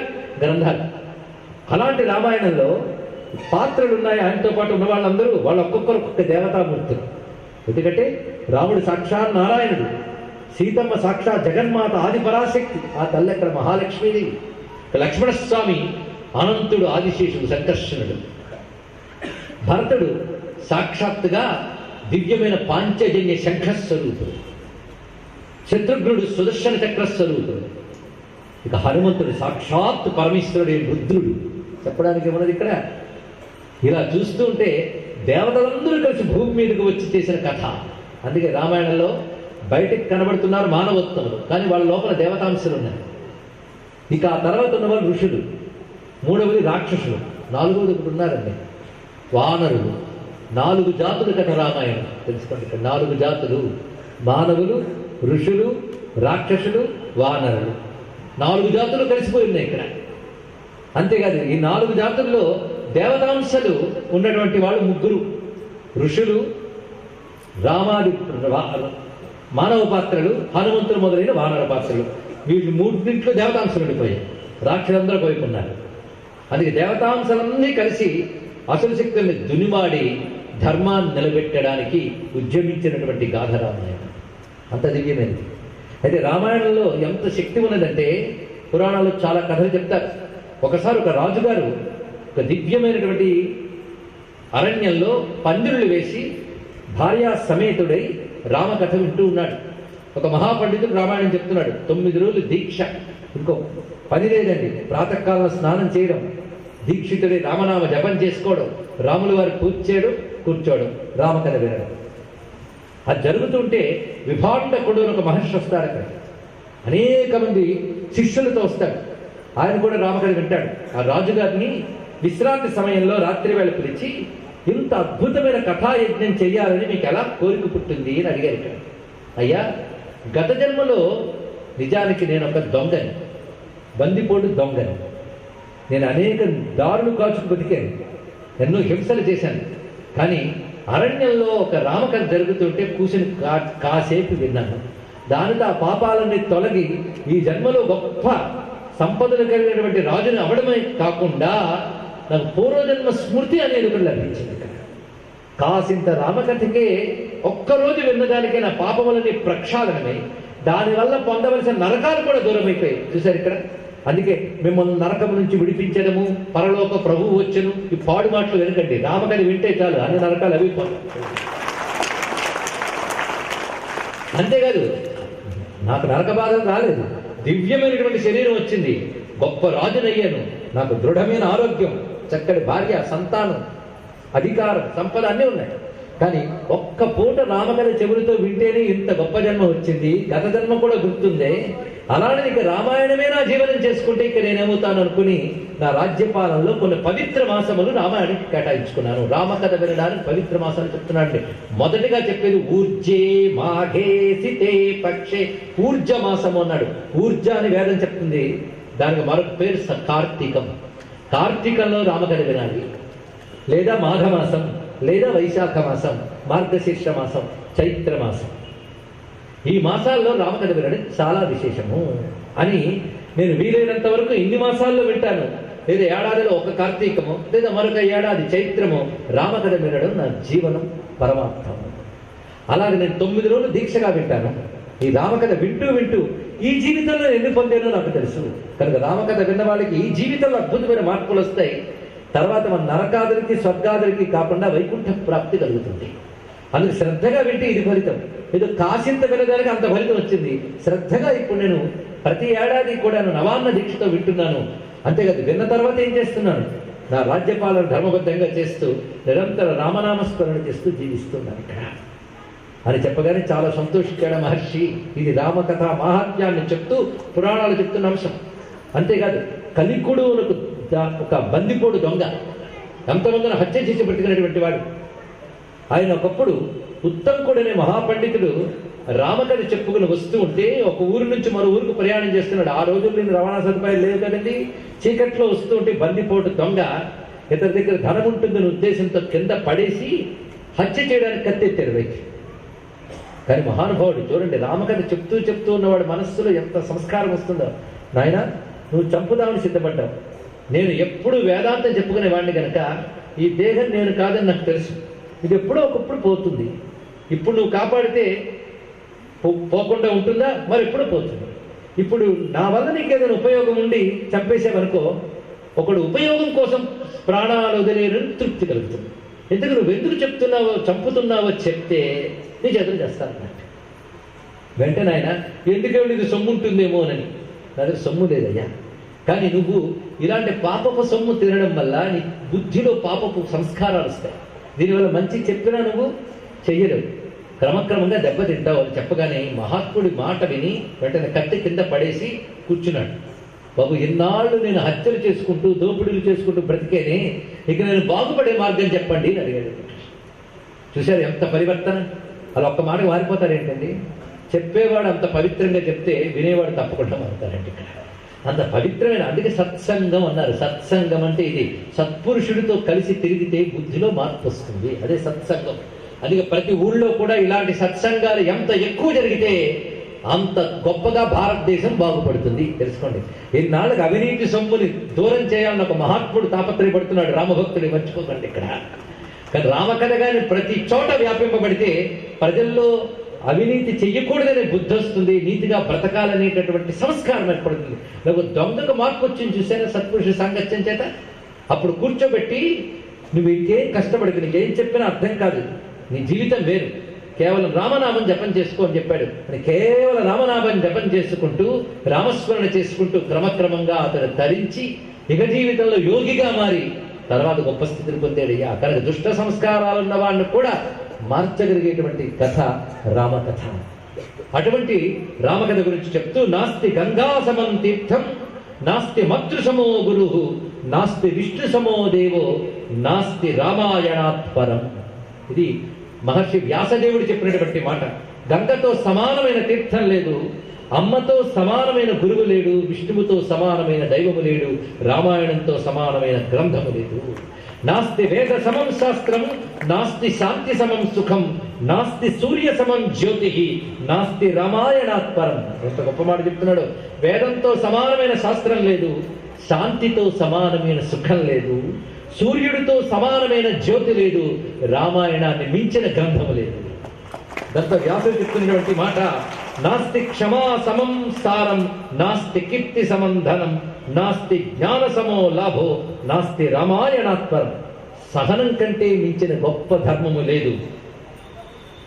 [SPEAKER 1] గ్రంథాలు. అలాంటి రామాయణంలో పాత్రలు ఉన్నాయి, ఆయనతో పాటు ఉన్న వాళ్ళందరూ వాళ్ళు ఒక్కొక్కరు ఒక్కొక్క దేవతామూర్తులు. ఎందుకంటే రాముడు సాక్షాత్ నారాయణుడు, సీతమ్మ సాక్షాత్ జగన్మాత ఆది పరాశక్తి, ఆ తల్లి అక్కడ మహాలక్ష్మీదేవి, లక్ష్మణస్వామి అనంతుడు ఆదిశేషుడు సంకర్షణుడు, భరతుడు సాక్షాత్తుగా దివ్యమైన పాంచజన్య శంఖస్వరూపుడు, శత్రుఘ్నుడు సుదర్శన చక్రస్వరూపుడు, ఇక హనుమంతుడు సాక్షాత్ పరమేశ్వరుడే రుద్రుడు. చెప్పడానికి ఉన్నది ఇక్కడ. ఇలా చూస్తూ ఉంటే దేవతలందరూ కలిసి భూమి మీదకి వచ్చి చేసిన కథ. అందుకే రామాయణంలో బయటికి కనబడుతున్నారు మానవోత్తములు, కానీ వాళ్ళ లోపల దేవతాంశలు ఉన్నాయి. ఇక ఆ తర్వాత ఉన్న వాళ్ళు ఋషులు, మూడవది రాక్షసులు, నాలుగవది ఒకటి ఉన్నారండి వానరులు. 4 జాతులు కథ రామాయణం, తెలుసుకోండి ఇక్కడ. 4 జాతులు, మానవులు, ఋషులు, రాక్షసులు, వానరులు, 4 జాతులు కలిసిపోయి ఉన్నాయి ఇక్కడ. అంతేకాదు ఈ 4 జాతుల్లో దేవతాంశలు ఉన్నటువంటి వాళ్ళు 3, ఋషులు, రామాది మానవ పాత్రలు, హనుమంతులు మొదలైన వానర పాత్రలు. వీళ్ళు 3 దేవతాంశలు ఉండిపోయాయి, రాక్షసులందరూ పోయికున్నారు. అందుకే దేవతాంశలన్నీ కలిసి అసలు శక్తుల్ని దునిమాడి ధర్మాన్ని నిలబెట్టడానికి ఉద్యమించినటువంటి గాథ రామాయణం. అంత దివ్యమైనది. అయితే రామాయణంలో ఎంత శక్తి ఉన్నదంటే పురాణాలు చాలా కథలు చెప్తారు. ఒకసారి ఒక రాజుగారు ఒక దివ్యమైనటువంటి అరణ్యంలో పందిరులు వేసి భార్యా సమేతుడై రామకథ వింటూ ఉన్నాడు. ఒక మహాపండితుడు రామాయణం చెప్తున్నాడు. 9 రోజులు దీక్ష, ఇంకో పని లేదండి, ప్రాతకాలంలో స్నానం చేయడం, దీక్షితుడి రామనామ జపం చేసుకోవడం, రాముల వారి పూజ చేయడం, కూర్చోవడం, రామకథ వినడం. అది జరుగుతుంటే విభాండకుడు ఒక మహర్షి వస్తాడు. అక్కడ అనేక మంది శిష్యులతో వస్తాడు. ఆయన కూడా రామకథ వింటాడు. ఆ రాజుగారిని విశ్రాంతి సమయంలో రాత్రి వేళ పిలిచి ఇంత అద్భుతమైన కథాయజ్ఞం చెయ్యాలని మీకు ఎలా కోరిక పుట్టింది అని అడిగారు. ఇక్కడ అయ్యా, గత జన్మలో నిజానికి నేను ఒక దొంగని, బందిపోటు దొంగని, నేను అనేక దారులు కాచుకు బతికాను, ఎన్నో హింసలు చేశాను. కానీ అరణ్యంలో ఒక రామకథ జరుగుతుంటే కూర్చుని కాసేపు విన్నాను. దానితో ఆ పాపాలన్నీ తొలగి ఈ జన్మలో గొప్ప సంపదలు కలిగినటువంటి రాజుని అవడమే కాకుండా నాకు పూర్వజన్మ స్మృతి అనేది ఒకటి లభించింది. కాసింత రామకథకే ఒక్కరోజు విన్నదానికే నా పాపములని ప్రక్షాళనమై దానివల్ల పొందవలసిన నరకాలు కూడా దూరం అయిపోయాయి. చూసారు ఇక్కడ. అందుకే మిమ్మల్ని నరకం నుంచి విడిపించడము, పరలోక ప్రభువు వచ్చను, ఈ పాడు మాటలు వెనకండి. రామకథ వింటే చాలు అన్ని నరకాలు అవి. అంతేకాదు, నాకు నరక బాధలు రాలేదు, దివ్యమైనటువంటి శరీరం వచ్చింది, గొప్ప రాజునయ్యాను, నాకు దృఢమైన ఆరోగ్యం, చక్కటి భార్య, సంతానం, అధికారం, సంపద అన్నీ ఉన్నాయి. కానీ ఒక్క పూట రామకథ చెవులతో వింటేనే ఇంత గొప్ప జన్మ వచ్చింది, గత జన్మ కూడా గుర్తుందే, అలానే ఇక రామాయణమే నా జీవనం చేసుకుంటే ఇక నేనేమవుతాను అనుకుని నా రాజ్యపాలనలో కొన్ని పవిత్ర మాసములు రామాయణానికి కేటాయించుకున్నాను. రామకథ వినడానికి పవిత్ర మాసాలు చెప్తున్నానండి. మొదటిగా చెప్పేది ఊర్జే మాఘే సితే పక్షే, ఊర్జ మాసము అన్నాడు. ఊర్జ అని వేదం చెప్తుంది. దానికి మరొక పేరు కార్తీకం. కార్తీకంలో రామకథ వినాలి. లేదా మాఘమాసం, లేదా వైశాఖ మాసం, మార్గశీర్ష మాసం, చైత్ర మాసం. ఈ మాసాల్లో రామకథ వినడం చాలా విశేషము అని నేను వీలైనంత వరకు ఇన్ని మాసాల్లో వింటాను. లేదా ఏడాదిలో ఒక కార్తీకము, లేదా మరొక ఏడాది చైత్రము రామకథ వినడం నా జీవనం పరమార్థం. అలాగే నేను 9 రోజులు దీక్షగా వింటాను. ఈ రామకథ వింటూ వింటూ ఈ జీవితంలో ఎన్ని పొందానో నాకు తెలుసు. కనుక రామకథ విన్న వాళ్ళకి ఈ జీవితంలో అద్భుతమైన మార్పులు వస్తాయి. తర్వాత మన నరకాదులకి స్వర్గాదులకి కాకుండా వైకుంఠ ప్రాప్తి కలుగుతుంది. అందుకు శ్రద్ధగా వింటే ఇది ఫలితం. ఏదో కాసింత వినడానికి అంత ఫలితం వచ్చింది. శ్రద్ధగా ఇప్పుడు నేను ప్రతి ఏడాది కూడా నవాన్న దీక్షతో వింటున్నాను. అంతేకాదు, విన్న తర్వాత ఏం చేస్తున్నాను? నా రాజ్యపాలన ధర్మబద్ధంగా చేస్తూ నిరంతర రామనామస్మరణ చేస్తూ జీవిస్తున్నాను ఇక్కడ అని చెప్పగానే చాలా సంతోషించాడు మహర్షి. ఇది రామకథ మహాత్మ్యాన్ని చెప్తూ పురాణాలు చెప్తున్న అంశం. అంతేకాదు, కలికుడునకు ఒక బందిపోడు దొంగ ఎంతమందిని హత్య చేసి బ్రతికినటువంటి వాడు. ఆయన ఒకప్పుడు ఉత్తంకుడనే మహాపండితుడు రామకథ చెప్పుకుని వస్తూ ఉంటే ఒక ఊరు నుంచి మరో ఊరికి ప్రయాణం చేస్తున్నాడు. ఆ రోజుల్లో రవాణా సదుపాయాలు లేవు కదండి. చీకట్లో వస్తూ ఉంటే బందిపోటు దొంగ ఇతని దగ్గర ధనం ఉంటుందనే ఉద్దేశంతో కింద పడేసి హత్య చేయడానికి కత్తెత్తాడు వైకి. కానీ మహానుభావుడు చూడండి, రామకథ చెప్తూ ఉన్నవాడు మనస్సులో ఎంత సంస్కారం వస్తుందో. నాయన, నువ్వు చంపుదామని సిద్ధపడ్డావు. నేను ఎప్పుడు వేదాంతం చెప్పుకునేవాడిని కనుక ఈ దేహం నేను కాదని నాకు తెలుసు. ఇది ఎప్పుడో ఒకప్పుడు పోతుంది. ఇప్పుడు నువ్వు కాపాడితే పోకుండా ఉంటుందా? మరి ఎప్పుడో పోతుంది. ఇప్పుడు నా వల్ల నీకు ఏదైనా ఉపయోగం ఉండి చంపేసావనుకో, ఒకడు ఉపయోగం కోసం ప్రాణాలు వదిలేరని తృప్తి కలుగుతుంది. ఎందుకు నువ్వు ఎందుకు చెప్తున్నావో చంపుతున్నావో చెప్తే నీ చేతులు చేస్తానన్నట్టు. వెంటనే ఆయన ఎందుకేమో ఇది సొమ్ము ఉంటుందేమో అని. నా దగ్గర సొమ్ము లేదయ్యా, కానీ నువ్వు ఇలాంటి పాపపు సొమ్ము తినడం వల్ల నీ బుద్ధిలో పాపపు సంస్కారాలు వస్తాయి. దీనివల్ల మంచి చెప్పినా నువ్వు చెయ్యలేవు, క్రమక్రమంగా దెబ్బతింటావు అని చెప్పగానే మహాత్ముడి మాట విని వెంటనే కత్తి కింద పడేసి కూర్చున్నాడు. బాబు, ఇన్నాళ్ళు నేను హత్యలు చేసుకుంటూ దోపిడీలు చేసుకుంటూ బ్రతికేనే, ఇక నేను బాగుపడే మార్గం చెప్పండి అని అడిగాడు. చూశారు ఎంత పరివర్తన? అలా ఒక్క మాట మారిపోతారు ఏంటండి. చెప్పేవాడు అంత పవిత్రంగా చెప్తే వినేవాడు తప్పకుండా మారుతారండి. ఇక్కడ అంత పవిత్రమైన, అందుకే సత్సంగం అన్నారు. సత్సంగం అంటే ఇది సత్పురుషుడితో కలిసి తిరిగితే బుద్ధిలో మార్పు వస్తుంది. అదే సత్సంగం. అందుకే ప్రతి ఊళ్ళో కూడా ఇలాంటి సత్సంగాలు ఎంత ఎక్కువ జరిగితే అంత గొప్పగా భారతదేశం బాగుపడుతుంది. తెలుసుకోండి. ఇన్నాళ్ళకి అవినీతి సొమ్ముని దూరం చేయాలని ఒక మహాత్ముడు తాపత్రయపడుతున్నాడు. రామభక్తుడు మర్చిపోకండి ఇక్కడ. కానీ రామకథ కానీ ప్రతి చోట వ్యాపింపబడితే ప్రజల్లో అవినీతి చెయ్యకూడదనే బుద్ధి వస్తుంది. నీతిగా బ్రతకాలనేటటువంటి సంస్కారం ఏర్పడుతుంది. నాకు దొంగకు మార్పు వచ్చింది చూసారా సత్పురుష సాంగత్యం చేత. అప్పుడు కూర్చోబెట్టి నువ్వు ఇంకేం కష్టపడకు, నీకేం చెప్పినా అర్థం కాదు, నీ జీవితం వేరు, కేవలం రామనామం జపం చేసుకో అని చెప్పాడు. అని కేవలం రామనామం జపం చేసుకుంటూ రామస్మరణ చేసుకుంటూ క్రమక్రమంగా అతను ధరించి ఇక జీవితంలో యోగిగా మారి తర్వాత గొప్ప స్థితిని పొందాడు. కనుక దుష్ట సంస్కారాలు ఉన్న వాడిని కూడా మార్చగలిగేటువంటి కథ రామకథ. అటువంటి రామకథ గురించి చెప్తూ నాస్తి గంగా సమం తీర్థం, నాస్తి మాతృసమో గురు, నాస్తి విష్ణు సమో దేవో, నాస్తి రామాయణాత్ పరం. ఇది మహర్షి వ్యాసదేవుడు చెప్పినటువంటి మాట. గంగతో సమానమైన తీర్థం లేదు, అమ్మతో సమానమైన గురువు లేడు, విష్ణువుతో సమానమైన దైవము లేడు, రామాయణంతో సమానమైన గ్రంథము లేదు. నాస్తి వేద సమం శాస్త్రం, నాస్తి శాంతి సమం సుఖం, నాస్తి సూర్య సమం జ్యోతి, నాస్తి రామాయణాత్పరం. ఎంత గొప్ప మాట చెప్తున్నాడు. వేదంతో సమానమైన శాస్త్రం లేదు, శాంతితో సమానమైన సుఖం లేదు, సూర్యుడితో సమానమైన జ్యోతి లేదు, రామాయణాన్ని మించిన గ్రంథము లేదు. దంత వ్యాసుడు చెప్తున్నటువంటి మాట, నాస్తి క్షమా సమం సారం, నాస్తి కీర్తి సమం ధనం, నాస్తి జ్ఞాన సమో లాభో, నాస్తి రామాయణాత్పరం. సహనం కంటే మించిన గొప్ప ధర్మము లేదు.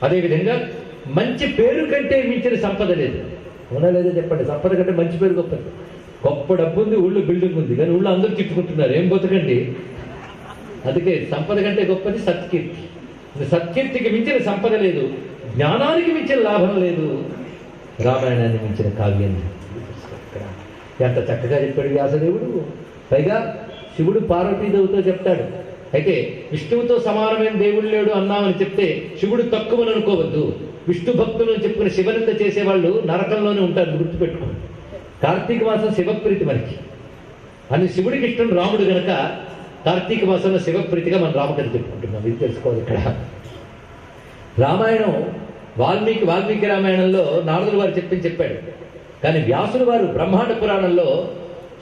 [SPEAKER 1] అదేవిధంగా మంచి పేరు కంటే మించిన సంపద లేదు. అవునా లేదో చెప్పండి. సంపద కంటే మంచి పేరు గొప్పది. గొప్ప డబ్బు ఉంది, ఊళ్ళో బిల్డింగ్ ఉంది, కానీ ఊళ్ళో అందరూ తిట్టుకుంటున్నారు. ఏం బతుకండి. అందుకే సంపద కంటే గొప్పది సత్కీర్తి. సత్కీర్తికి మించిన సంపద లేదు, జ్ఞానానికి మించిన లాభం లేదు, రామాయణాన్ని మించిన కావ్యం. ఎంత చక్కగా చెప్పాడు వ్యాసదేవుడు. పైగా శివుడు పార్వతీదేవితో చెప్తాడు. అయితే విష్ణువుతో సమానమైన దేవుడు లేడు అన్నామని చెప్తే శివుడు తక్కువని అనుకోవద్దు. విష్ణు భక్తులు చెప్పుకుని శివనింద చేసేవాళ్ళు నరకంలోనే ఉంటారు, గుర్తుపెట్టుకోండి. కార్తీక మాసం శివప్రీతి మనకి అని శివుడికి ఇష్టం రాముడు గనక కార్తీక మాసంలో శివప్రీతిగా మనం రామకథ చెప్పుకుంటున్నాం. ఇది తెలుసుకోవాలి. ఇక్కడ రామాయణం వాల్మీకి రామాయణంలో నారదుల వారు చెప్పాడు. కానీ వ్యాసుల వారు బ్రహ్మాండ పురాణంలో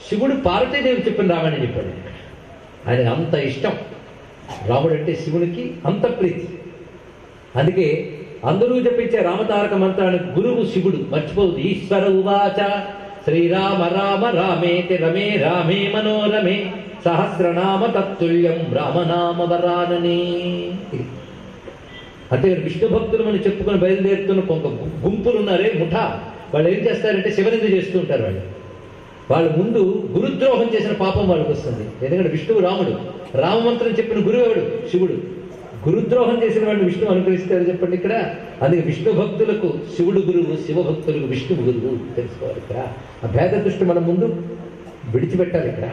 [SPEAKER 1] శివుడు పార్వతీదేవి చెప్పిన రామాయణం చెప్పాడు. ఆయనకు అంత ఇష్టం రాముడు అంటే, శివునికి అంత ప్రీతి. అందుకే అందరూ చెప్పించే రామతారక మంత్రానికి గురువు శివుడు. మర్చిపోదు. ఈశ్వర ఉవాచ శ్రీరామ రామ రామేతి రమే రామే మనోరమే సహస్రనామ తత్తుల్యం రామనామ వరాననే. అంటే విష్ణు భక్తులు మనం చెప్పుకొని బయలుదేరుతున్న కొంత గుంపులు ఉన్నారే, ముఠా, వాళ్ళు ఏం చేస్తారంటే శివనింద చేస్తూ ఉంటారు. వాళ్ళు ముందు గురుద్రోహం చేసిన పాపం వాళ్ళకి వస్తుంది. ఎందుకంటే విష్ణువు రాముడు, రామమంత్రం చెప్పిన గురువు ఎవడు? శివుడు. గురుద్రోహం చేసిన వాడిని విష్ణువు అనుగ్రహిస్తారు చెప్పండి ఇక్కడ. అందుకే విష్ణు భక్తులకు శివుడు గురువు, శివభక్తులకు విష్ణువు గురువు. తెలుసుకోవాలి. ఇక్కడ ఆ భేద దృష్టి మనం ముందు విడిచిపెట్టాలి ఇక్కడ.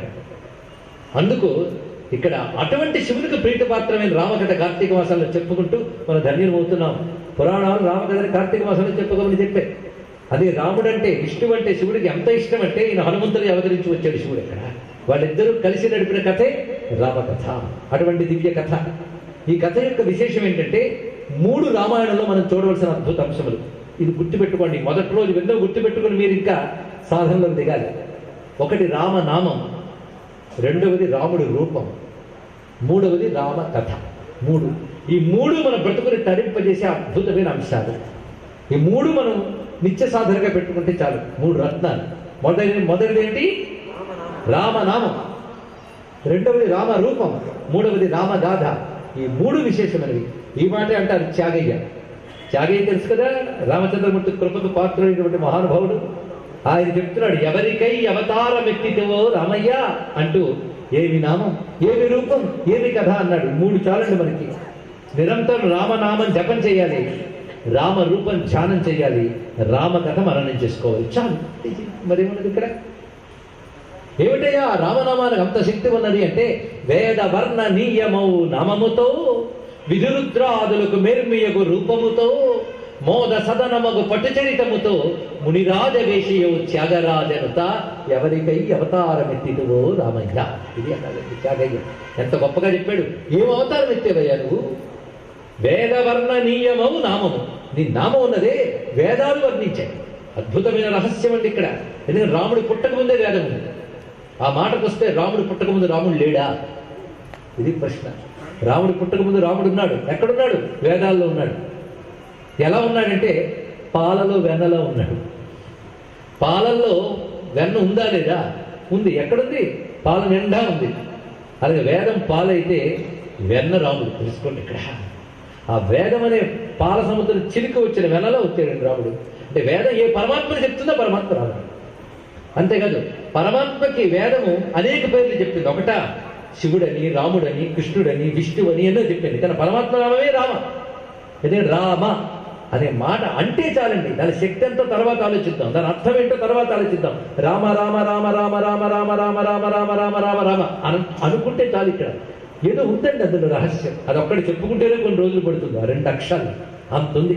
[SPEAKER 1] అందుకు ఇక్కడ అటువంటి శివునికి ప్రీతిపాత్రమైన రామకథ కార్తీక మాసంలో చెప్పుకుంటూ మనం ధన్యం అవుతున్నాం. పురాణాలు రామకథని కార్తీక మాసంలో చెప్పుకోమని చెప్పే. అదే రాముడు అంటే, విష్ణువు అంటే శివుడికి ఎంత ఇష్టం అంటే ఈయన హనుమంతుని అవతరించి వచ్చాడు శివుడు. ఇక్కడ వాళ్ళిద్దరూ కలిసి నడిపిన కథే రామకథ. అటువంటి దివ్య కథ. ఈ కథ యొక్క విశేషం ఏంటంటే 3 రామాయణంలో మనం చూడవలసిన అద్భుత అంశములు. ఇది గుర్తుపెట్టుకోండి. మొదటి రోజు వెందో గుర్తుపెట్టుకుని మీరు ఇంకా సాధనలో దిగాలి. ఒకటి రామనామం, రెండవది రాముడి రూపం, మూడవది రామ కథ. 3 ఈ 3 మన బ్రతుకుని తరింపజేసే అద్భుతమైన అంశాలు. ఈ 3 మనం నిత్య సాధనగా పెట్టుకుంటే చాలు. 3 రత్నాలు. మొదటిది ఏంటి? రామనామం, రెండవది రామ రూపం, మూడవది రామగాథ. ఈ 3 విశేషమైనవి. ఈ మాట అంటారు త్యాగయ్య. త్యాగయ్య తెలుసు కదా, రామచంద్రమూర్తి కృపకు పాత్రుడైనటువంటి మహానుభావుడు. ఆయన చెప్తున్నాడు, ఎవరికై అవతారమెత్తితేవో రామయ్య అంటూ, ఏమి నామం, ఏమి రూపం, ఏమి కథ అన్నాడు. 3 చాలండి మనకి. నిరంతరం రామనామం జపం చేయాలి, రామ రూపం ధ్యానం చేయాలి, రామకథ మననం చేసుకోవాలి. చాలు. మరేమున్నది ఇక్కడ? ఏమిటయ్యా రామనామానికి అంత శక్తి ఉన్నది అంటే, వేద వర్ణ నీయమౌ నామముతో విధురుద్రాదులకు మేర్మియగు రూపముతో మోద సదనమగు పటుచరితముతో మునిరాజవేషియో త్యాగరాజనుత ఎవరికై అవతారమెత్తిదువో రామయ్య. ఇది అన్నాడండి త్యాగయ్య. ఎంత గొప్పగా చెప్పాడు. ఏం అవతారం ఎత్తేవయ్యా నువ్వు? వేదవర్ణ నీయమౌ నామము. నీ నామం ఉన్నదే వేదాలు వర్ణించాయి. అద్భుతమైన రహస్యం అండి ఇక్కడ. ఎందుకంటే రాముడు పుట్టకముందే వేదం ఉంది. ఆ మాటకు వస్తే రాముడు పుట్టకముందు రాముడు లేడా? ఇది ప్రశ్న. రాముడు పుట్టకముందు రాముడు ఉన్నాడు. ఎక్కడున్నాడు? వేదాల్లో ఉన్నాడు. ఎలా ఉన్నాడంటే పాలలో వెన్నలో ఉన్నాడు. పాలల్లో వెన్న ఉందా లేదా? ఉంది. ఎక్కడుంది? పాల నిండా ఉంది. అలాగే వేదం పాలైతే వెన్న రాముడు. తెలుసుకోండి ఇక్కడ. ఆ వేదం అనే పాల సముద్రం చిలికి వచ్చిన వెన్నలో వచ్చాడు రాముడు. అంటే వేదం ఏ పరమాత్మని చెప్తుందో పరమాత్మ రాముడు. అంతేకాదు, పరమాత్మకి వేదము అనేక పేర్లు చెప్పింది. ఒకటా శివుడని, రాముడని, కృష్ణుడని, విష్ణువని ఎన్నో చెప్పింది. కానీ పరమాత్మ నామమే రామ. అదే రామ అనే మాట అంటే చాలండి. దాని శక్తి ఎంతో తర్వాత ఆలోచిద్దాం, దాని అర్థం ఏంటో తర్వాత ఆలోచిద్దాం. రామ రామ రామ రామ రామ రామ రామ రామ రామ రామ రామ రామ అనుకుంటే చాలు. ఇక్కడ ఏదో ఉందండి అందులో రహస్యం. అది ఒక్కటి చెప్పుకుంటేనే కొన్ని రోజులు పడుతుంది. ఆ 2 అక్షరాలు అంతుంది.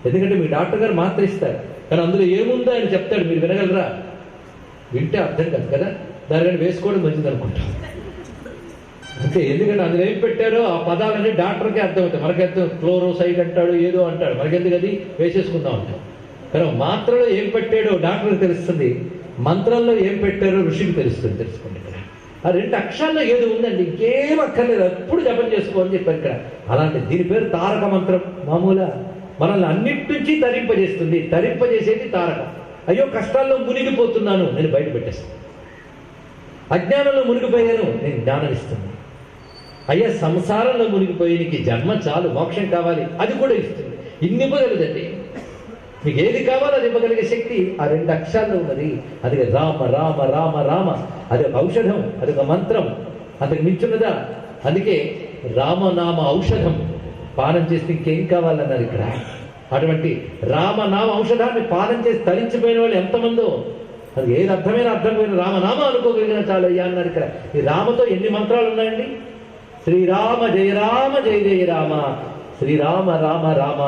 [SPEAKER 1] ఎందుకంటే మీ డాక్టర్ గారు మాత్ర ఇస్తారు, కానీ అందులో ఏముందో ఆయన చెప్తాడు, మీరు వినగలరా? వింటే అర్థం కాదు కదా, దానికంటే వేసుకోవడం మంచిది అనుకుంటాం అంతే. ఎందుకంటే అందులో ఏం పెట్టారో ఆ పదాలన్నీ డాక్టర్కే అర్థమవుతాయి. మనకెంత క్లోరోసైడ్ అంటాడు, ఏదో అంటాడు, మనకెందుకు అది వేసేసుకుందాం అంటాం. కానీ మాత్రలో ఏం పెట్టాడో డాక్టర్కి తెలుస్తుంది, మంత్రంలో ఏం పెట్టారో ఋషికి తెలుస్తుంది. తెలుసుకోండి, ఇక్కడ ఆ 2 అక్షరాల్లో ఏదో ఉందండి, ఇంకేం అక్కర్లేదు, ఎప్పుడు జపం చేసుకోవాలని చెప్పారు ఇక్కడ. అలాంటి దీని పేరు తారక మంత్రం. మామూలుగా మనల్ని అన్నిటి నుంచి తరింపజేస్తుంది. తరింపజేసేది తారకం. అయ్యో కష్టాల్లో మునిగిపోతున్నాను, నేను బయట పెట్టేస్తాను. అజ్ఞానంలో మునిగిపోయాను, నేను జ్ఞానం ఇస్తుంది. అయ్యా సంసారంలో మునిగిపోయి నీకు జన్మ చాలు, మోక్షం కావాలి, అది కూడా ఇస్తుంది. ఇన్ని ఇవ్వగలదండి. మీకు ఏది కావాలో అది ఇవ్వగలిగే శక్తి ఆ 2 అక్షరాల్లో ఉన్నది. అది రామ రామ రామ రామ, అది ఒక ఔషధం, అది ఒక మంత్రం, అంతకు మించున్నదా? అందుకే రామనామ ఔషధం పానం చేస్తే ఇంకేం కావాలన్నారు ఇక్కడ. అటువంటి రామనామ ఔషధాన్ని పానం చేసి తరించిపోయిన వాళ్ళు ఎంతమందో. అది ఏది అర్థమైన రామనామ అనుకోగలిగిన చాలు అయ్యా అన్నారు ఇక్కడ. ఈ రామతో ఎన్ని మంత్రాలు ఉన్నాయండి? శ్రీరామ జయ రామ జయ జయ రామ, శ్రీరామ రామ రామ,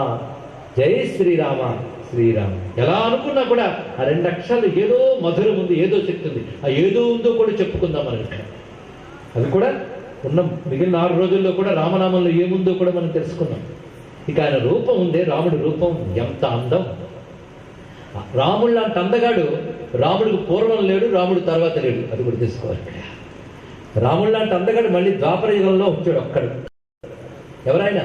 [SPEAKER 1] జై శ్రీరామ శ్రీరామ. ఎలా అనుకున్నా కూడా ఆ 2 అక్షరాలు ఏదో మధురం ఉంది, ఏదో శక్తి ఉంది. ఆ ఏదో ఉందో కూడా చెప్పుకుందాం మనం ఇక్కడ. అది కూడా ఉన్న మిగిలిన 6 రోజుల్లో కూడా రామనామంలో ఏముందో కూడా మనం తెలుసుకున్నాం. ఇక ఆయన రూపం ఉందే, రాముడి రూపం ఎంత అందం. రాముడు లాంటి అందగాడు రాముడికి పూర్వం లేడు, రాముడు తర్వాత లేడు, అది కూడా తెలుసుకోవాలి. రాముడు లాంటి అందగాడు మళ్ళీ ద్వాపర యుగంలో వచ్చాడు ఒక్కడు. ఎవరైనా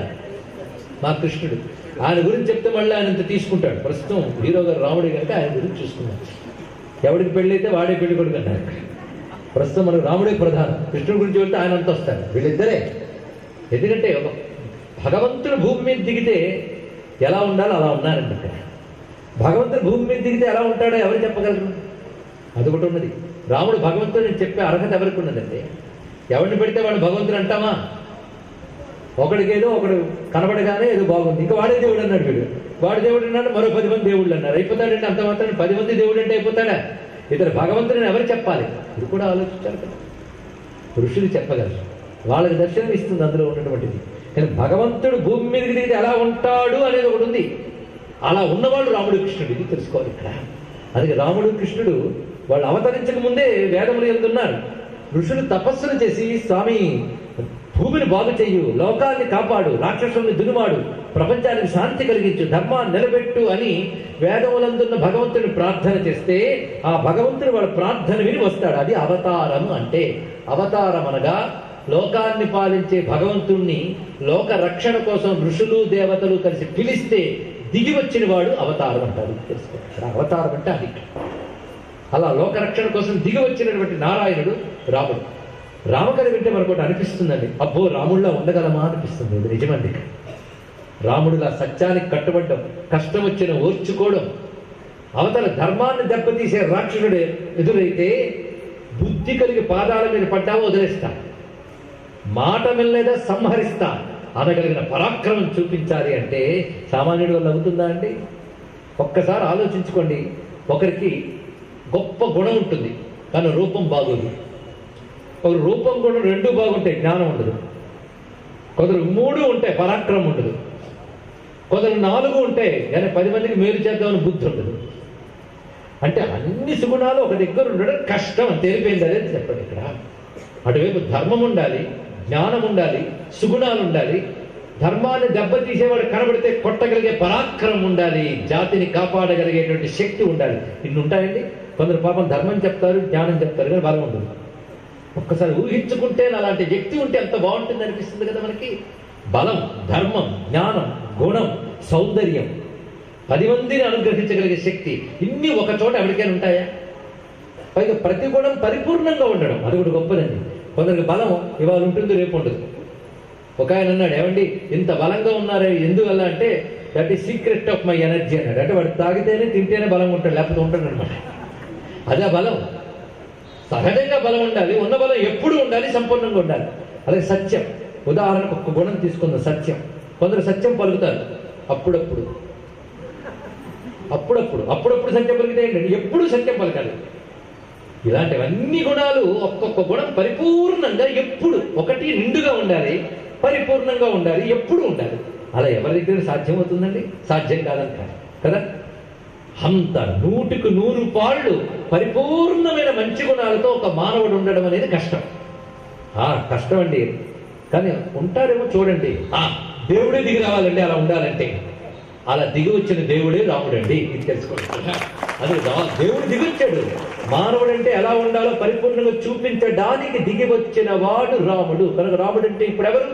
[SPEAKER 1] మా కృష్ణుడు. ఆయన గురించి చెప్తే మళ్ళీ ఆయన ఇంత తీసుకుంటాడు. ప్రస్తుతం హీరో గారు రాముడి కనుక ఆయన గురించి చూసుకున్నాం. ఎవడికి పెళ్ళి అయితే వాడే పెళ్లి కొడుకు అన్నారు. ప్రస్తుతం మనకు రాముడే ప్రధానం. కృష్ణుడి గురించి వెళ్తే ఆయన అంత వస్తాడు, వీళ్ళిద్దరే. ఎందుకంటే ఒక భగవంతుడు భూమి మీద దిగితే ఎలా ఉండాలో అలా ఉన్నారండి ఇక్కడ. భగవంతుడు భూమి మీద దిగితే ఎలా ఉంటాడో ఎవరు చెప్పగలరు? అది ఒకటి ఉన్నది. రాముడు భగవంతుడిని చెప్పే అర్హత ఎవరికి ఉన్నదండి? ఎవరిని పెడితే వాడు భగవంతుడు అంటామా? ఒకడికేదో ఒకడు కనబడగానే ఏదో బాగుంది, ఇంకా వాడే దేవుడు అన్నాడు వీడు, వాడు దేవుడు అన్నాడు, మరో 10 మంది దేవుళ్ళు అన్నారు. అయిపోతాడంటే అంత మాత్రం 10 మంది దేవుడు అంటే అయిపోతాడా? ఇతను భగవంతుడిని ఎవరు చెప్పాలి? ఇది కూడా ఆలోచించాలి కదా. ఋషులు చెప్పగలరు, వాళ్ళకి దర్శనం ఇస్తుంది అందులో ఉన్నటువంటిది. కానీ భగవంతుడు భూమి మీదకి దిగితే ఎలా ఉంటాడు అనేది ఒకటి ఉంది. అలా ఉన్నవాళ్ళు రాముడు కృష్ణుడు, ఇది తెలుసుకోవాలి ఇక్కడ. అందుకే రాముడు కృష్ణుడు వాళ్ళు అవతరించక ముందే వేదములు ఎందున్నారు. ఋషులు తపస్సులు చేసి, స్వామి భూమిని బాగు చెయ్యు, లోకాన్ని కాపాడు, రాక్షసుల్ని దునుమాడు, ప్రపంచానికి శాంతి కలిగించు, ధర్మాన్ని నిలబెట్టు అని వేదములందున్న భగవంతుని ప్రార్థన చేస్తే ఆ భగవంతుడు వాళ్ళ ప్రార్థన విని వస్తాడు. అది అవతారం అంటే. అవతారం అనగా లోకాన్ని పాలించే భగవంతుణ్ణి లోక రక్షణ కోసం ఋషులు దేవతలు కలిసి పిలిస్తే దిగి వచ్చిన వాడు అవతారం అంటారు. తెలుసుకోండి, అవతారం అంటే అది. అలా లోకరక్షణ కోసం దిగి వచ్చినటువంటి నారాయణుడు రాముడు. రామకథ వింటే మనకు అనిపిస్తుందండి, అబ్బో రాముడిలా ఉండగలమా అనిపిస్తుంది. ఇది నిజమండి. రాముడిలా సత్యానికి కట్టుబడ్డం, కష్టం వచ్చిన ఓర్చుకోవడం, అవతల ధర్మాన్ని దెబ్బతీసే రాక్షసుడు ఎదురైతే బుద్ధి కలిగి పాదాల మీద పడ్డావో వదిలేస్తా, మాట వెళ్ళేదా సంహరిస్తా అనగలిగిన పరాక్రమం చూపించాలి అంటే సామాన్యుడి వల్ల అవుతుందా అండి? ఒక్కసారి ఆలోచించుకోండి. ఒకరికి గొప్ప గుణం ఉంటుంది కానీ రూపం బాగోదు. ఒక రూపం గుణం 2 బాగుంటాయి, జ్ఞానం ఉండదు. కొందరు 3 ఉంటాయి, పరాక్రమం ఉండదు. కొందరు 4 ఉంటాయి కానీ 10 మందికి మేలు చేద్దామని బుద్ధి ఉండదు. అంటే అన్ని సుగుణాలు ఒక దగ్గర ఉండడం కష్టం అని తెలిపోయింది. అనేది చెప్పండి ఇక్కడ. అటువైపు ధర్మం ఉండాలి, జ్ఞానం ఉండాలి, సుగుణాలు ఉండాలి, ధర్మాన్ని దెబ్బతీసేవాడు కనబడితే కొట్టగలిగే పరాక్రమం ఉండాలి, జాతిని కాపాడగలిగేటువంటి శక్తి ఉండాలి. ఇన్ని ఉంటాయండి. కొందరు పాపం ధర్మం చెప్తారు, జ్ఞానం చెప్తారు కానీ బలం ఉండదు. ఒక్కసారి ఊహించుకుంటే అలాంటి వ్యక్తి ఉంటే ఎంత బాగుంటుంది అనిపిస్తుంది కదా మనకి. బలం, ధర్మం, జ్ఞానం, గుణం, సౌందర్యం, 10 మందిని అనుగ్రహించగలిగే శక్తి, ఇన్ని ఒక చోట ఎవరికైనా ఉంటాయా? పైగా ప్రతి గుణం పరిపూర్ణంగా ఉండడం, అది ఒకటి గొప్పదండి. కొందరికి బలం ఇవాళ ఉంటుంది, రేపు ఉండదు. ఒక ఆయన అన్నాడు, ఏమండి ఇంత బలంగా ఉన్నారే ఎందువల్ల అంటే, that is secret of my energy అన్నాడు. అంటే వాడు తాగితేనే తింటేనే బలంగా ఉంటాడు, లేకపోతే ఉంటాడు అనమాట. అదే బలం. సహజంగా బలం ఉండాలి, ఉన్న బలం ఎప్పుడు ఉండాలి, సంపూర్ణంగా ఉండాలి. అలాగే సత్యం, ఉదాహరణకు ఒక గుణం తీసుకుందాం, సత్యం. కొందరు సత్యం పలుకుతారు అప్పుడప్పుడు సత్యం పలికితే ఏంటంటే ఎప్పుడు సత్యం పలకాలి. ఇలాంటివన్నీ గుణాలు, ఒక్కొక్క గుణం పరిపూర్ణంగా ఎప్పుడు, ఒకటి నిండుగా ఉండాలి, పరిపూర్ణంగా ఉండాలి, ఎప్పుడు ఉండాలి. అలా ఎవరి దగ్గర సాధ్యమవుతుందండి? సాధ్యం కాదంటారు కదా. అంత 100కు 100 పాళ్ళు పరిపూర్ణమైన మంచి గుణాలతో ఒక మానవుడు ఉండడం అనేది కష్టం. కష్టం అండి. కానీ ఉంటారేమో చూడండి. దేవుడే దిగి రావాలండి అలా ఉండాలంటే. అలా దిగి వచ్చిన దేవుడే రాముడు అండి, ఇది తెలుసుకోవాలి. అది దేవుడు దిగొచ్చాడు. మానవుడు అంటే ఎలా ఉండాలో పరిపూర్ణంగా చూపించడానికి దిగి వచ్చిన వాడు రాముడు. కనుక రాముడు అంటే ఇప్పుడు ఎవరు?